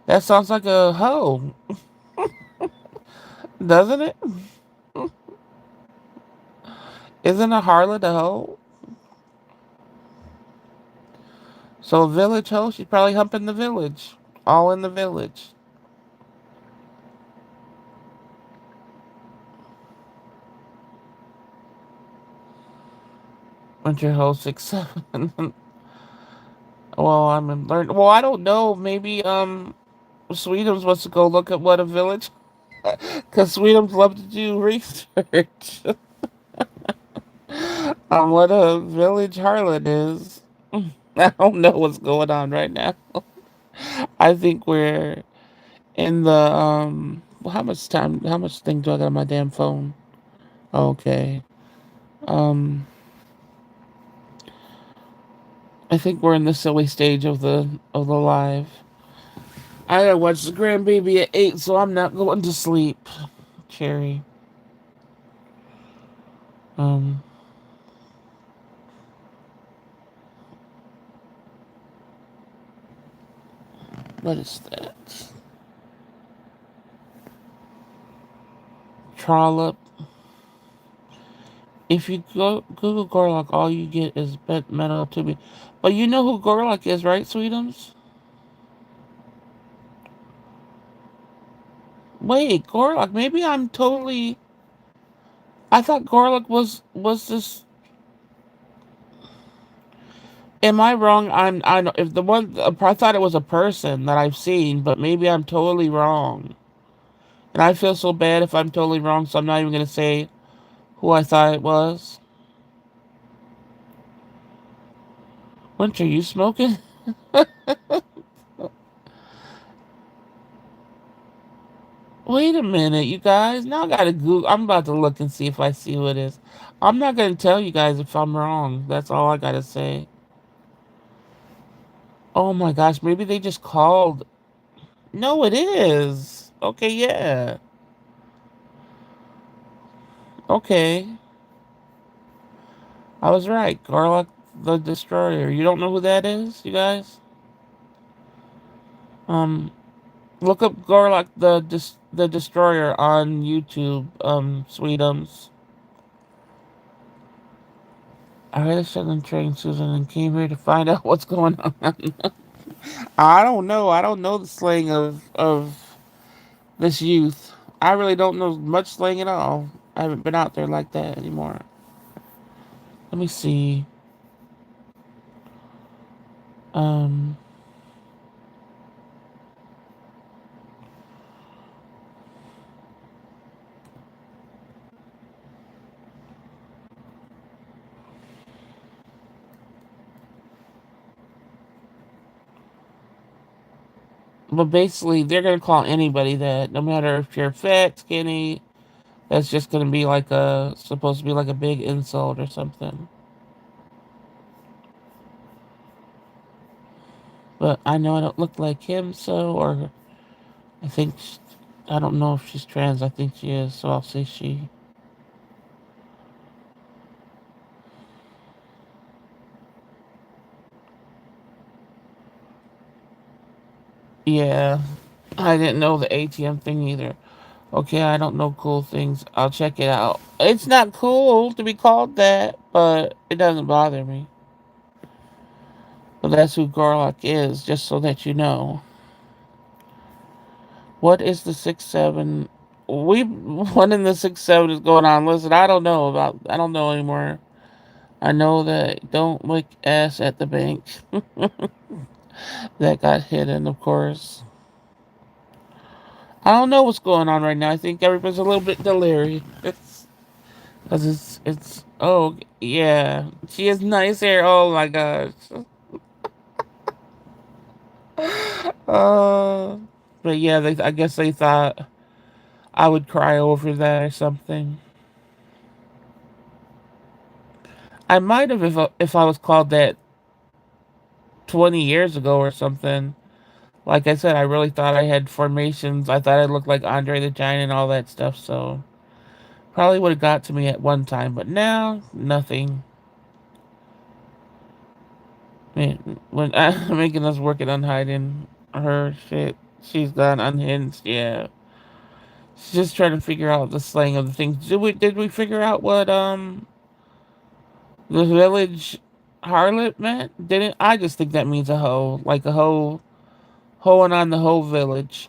That sounds like a hoe, doesn't it? Isn't a harlot a hoe? So a village hoe, she's probably humping the village. All in the village. Winter hoe 6'7". Well, I'm in learn. Well, I don't know. Maybe Sweetums wants to go look at what a village, because Sweetums love to do research on what a village harlot is. I don't know what's going on right now. I think we're in the well, how much time? How much thing do I got on my damn phone? Okay. Um, I think we're in the silly stage of the live. I gotta watch the grandbaby at 8, so I'm not going to sleep. Cherry. Um, what is that? Trollop. If you go Google Gorlock, all you get is bent metal to me. But you know who Gorlock is, right, Sweetums? Wait, Gorlock. Maybe I'm totally. I thought Gorlock was this. Am I wrong? I know if the one I thought it was a person that I've seen, but maybe I'm totally wrong. And I feel so bad if I'm totally wrong, so I'm not even gonna say who I thought it was. Winter, you smoking? Wait a minute, you guys. Now I gotta Google. I'm about to look and see if I see who it is. I'm not gonna tell you guys if I'm wrong. That's all I gotta say. Oh my gosh, maybe they just called. No, it is. Okay, yeah. Okay. I was right. Garlock the Destroyer. You don't know who that is, you guys? Um, look up Garlock the Destroyer on YouTube, Sweetums. I heard a sudden train, Susan, and came here to find out what's going on. I don't know. I don't know the slang of this youth. I really don't know much slang at all. I haven't been out there like that anymore. Let me see. Um, but basically, they're gonna call anybody that, no matter if you're fat, skinny. That's just gonna be like a supposed to be like a big insult or something. But I know I don't look like him, so or I think I don't know if she's trans. I think she is, so I'll say she. Yeah, I didn't know the ATM thing either. Okay, I don't know cool things. I'll check it out. It's not cool to be called that, but it doesn't bother me. But that's who Gorlock is, just so that you know. What is the 6-7? One in the 6-7 is going on. Listen, I don't know anymore. I know that don't lick ass at the bank. That got hidden, of course. I don't know what's going on right now. I think everybody's a little bit delirious. Cause oh yeah, she has nice hair. Oh my gosh. Uh, but yeah, I guess they thought I would cry over that or something. I might have if I was called that 20 years ago or something. Like I said, I really thought I had formations. I thought I looked like Andre the Giant and all that stuff. So probably would have got to me at one time, but now nothing. Man, when making us working on hiding her shit, she's gone unhinged. Yeah, she's just trying to figure out the slang of the things. Did we figure out what the village harlot meant? Didn't I just think that means a hoe, like a hoe hoeing on the whole village?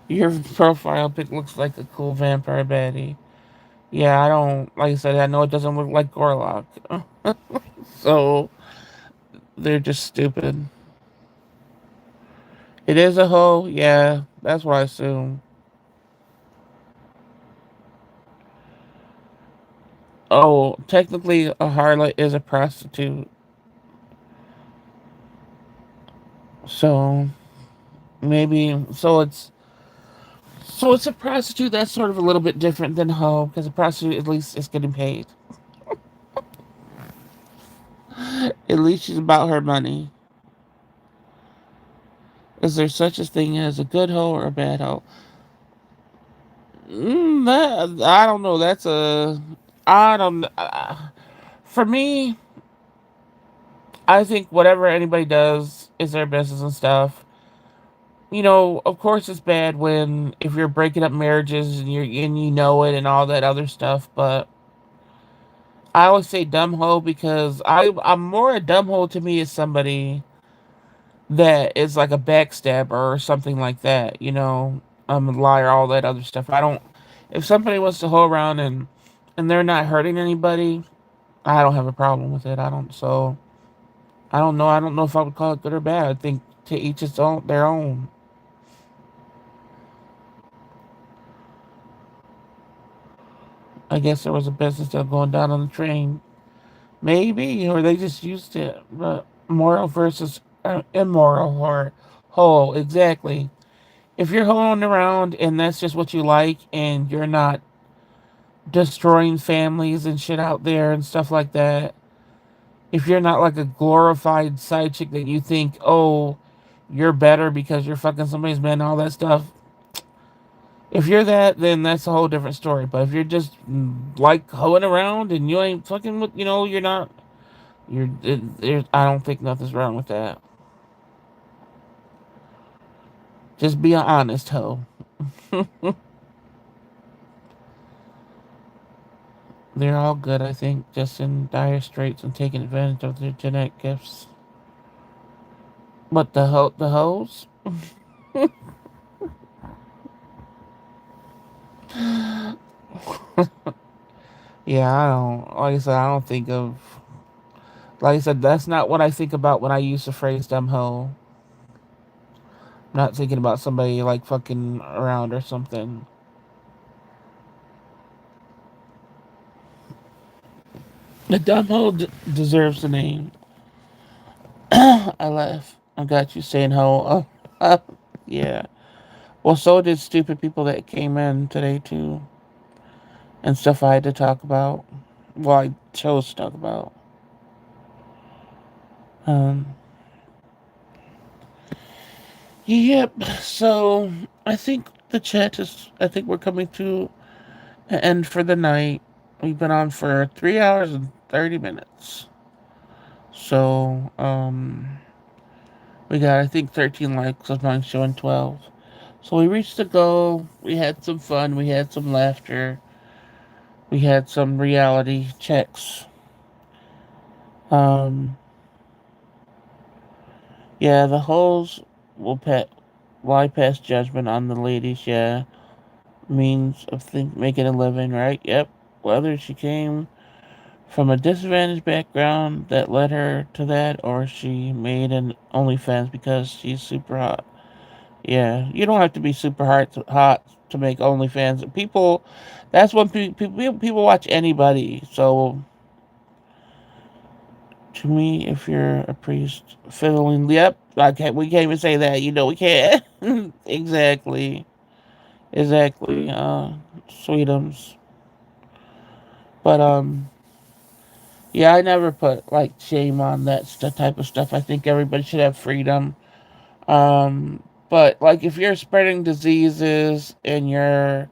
Your profile pic looks like a cool vampire baddie. Yeah, I don't like I said. I know it doesn't look like Gorlock, so they're just stupid. It is a hoe. Yeah, that's what I assume. Oh, technically, a harlot is a prostitute. So maybe so it's a prostitute that's sort of a little bit different than hoe because a prostitute at least is getting paid. At least she's about her money. Is there such a thing as a good hoe or a bad hoe? I don't know. That's a I don't. For me, I think whatever anybody does is their business and stuff. Of course it's bad when if you're breaking up marriages and you know it and all that other stuff, but I always say dumb hoe because I'm more a dumb hoe to me is somebody that is like a backstabber or something like that, I'm a liar, all that other stuff. I don't if somebody wants to hoe around and they're not hurting anybody, I don't have a problem with it. I don't know. I don't know if I would call it good or bad. I think to each its own their own. I guess there was a business deal going down on the train. Maybe, or they just used it. But moral versus immoral or whole, exactly. If you're holding around and that's just what you like and you're not destroying families and shit out there and stuff like that, if you're not like a glorified side chick that you think, oh, you're better because you're fucking somebody's man and all that stuff, if you're that, then that's a whole different story. But if you're just like hoeing around and you ain't fucking with, you're not, I don't think nothing's wrong with that. Just be an honest hoe. They're all good, I think, just in dire straits and taking advantage of their genetic gifts. But the hoes? Yeah, I don't. Like I said, I don't think of. Like I said, that's not what I think about when I use the phrase "dumb hoe." I'm not thinking about somebody like fucking around or something. The dumb hoe deserves the name. I laugh. I got you saying hoe. Yeah. Well, so did stupid people that came in today too, and stuff I had to talk about. Well, I chose to talk about. Um. Yep. So I think the chat is. I think we're coming to and for the night, we've been on for 3 hours and 30 minutes. So, we got, I think, 13 likes of mine showing 12. So we reached the goal. We had some fun. We had some laughter. We had some reality checks. Um, yeah, the hoes will lie past judgment on the ladies. Yeah, means of making a living, right? Yep. Whether she came from a disadvantaged background that led her to that, or she made an OnlyFans because she's super hot. Yeah, you don't have to be super hot to make OnlyFans. People, that's when people watch anybody. So to me, if you're a priest fiddling, yep, we can't even say that. We can't. Exactly, exactly. Sweetums, but yeah, I never put like shame on type of stuff. I think everybody should have freedom. But like if you're spreading diseases and you're,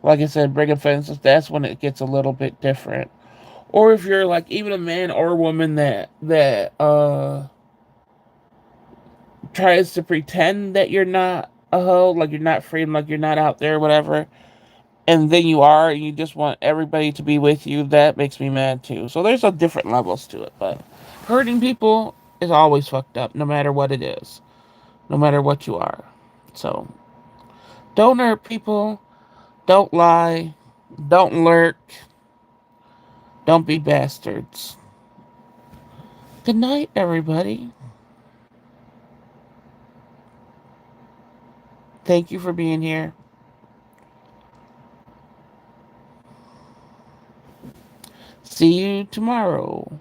like I said, bringing fences, that's when it gets a little bit different. Or if you're like even a man or a woman that tries to pretend that you're not a hoe, like you're not free, like you're not out there, whatever, and then you are, and you just want everybody to be with you, that makes me mad too. So there's a different levels to it, but hurting people is always fucked up, no matter what it is, no matter what you are. So don't hurt people, don't lie, don't lurk, don't be bastards. Good night, everybody. Thank you for being here. See you tomorrow.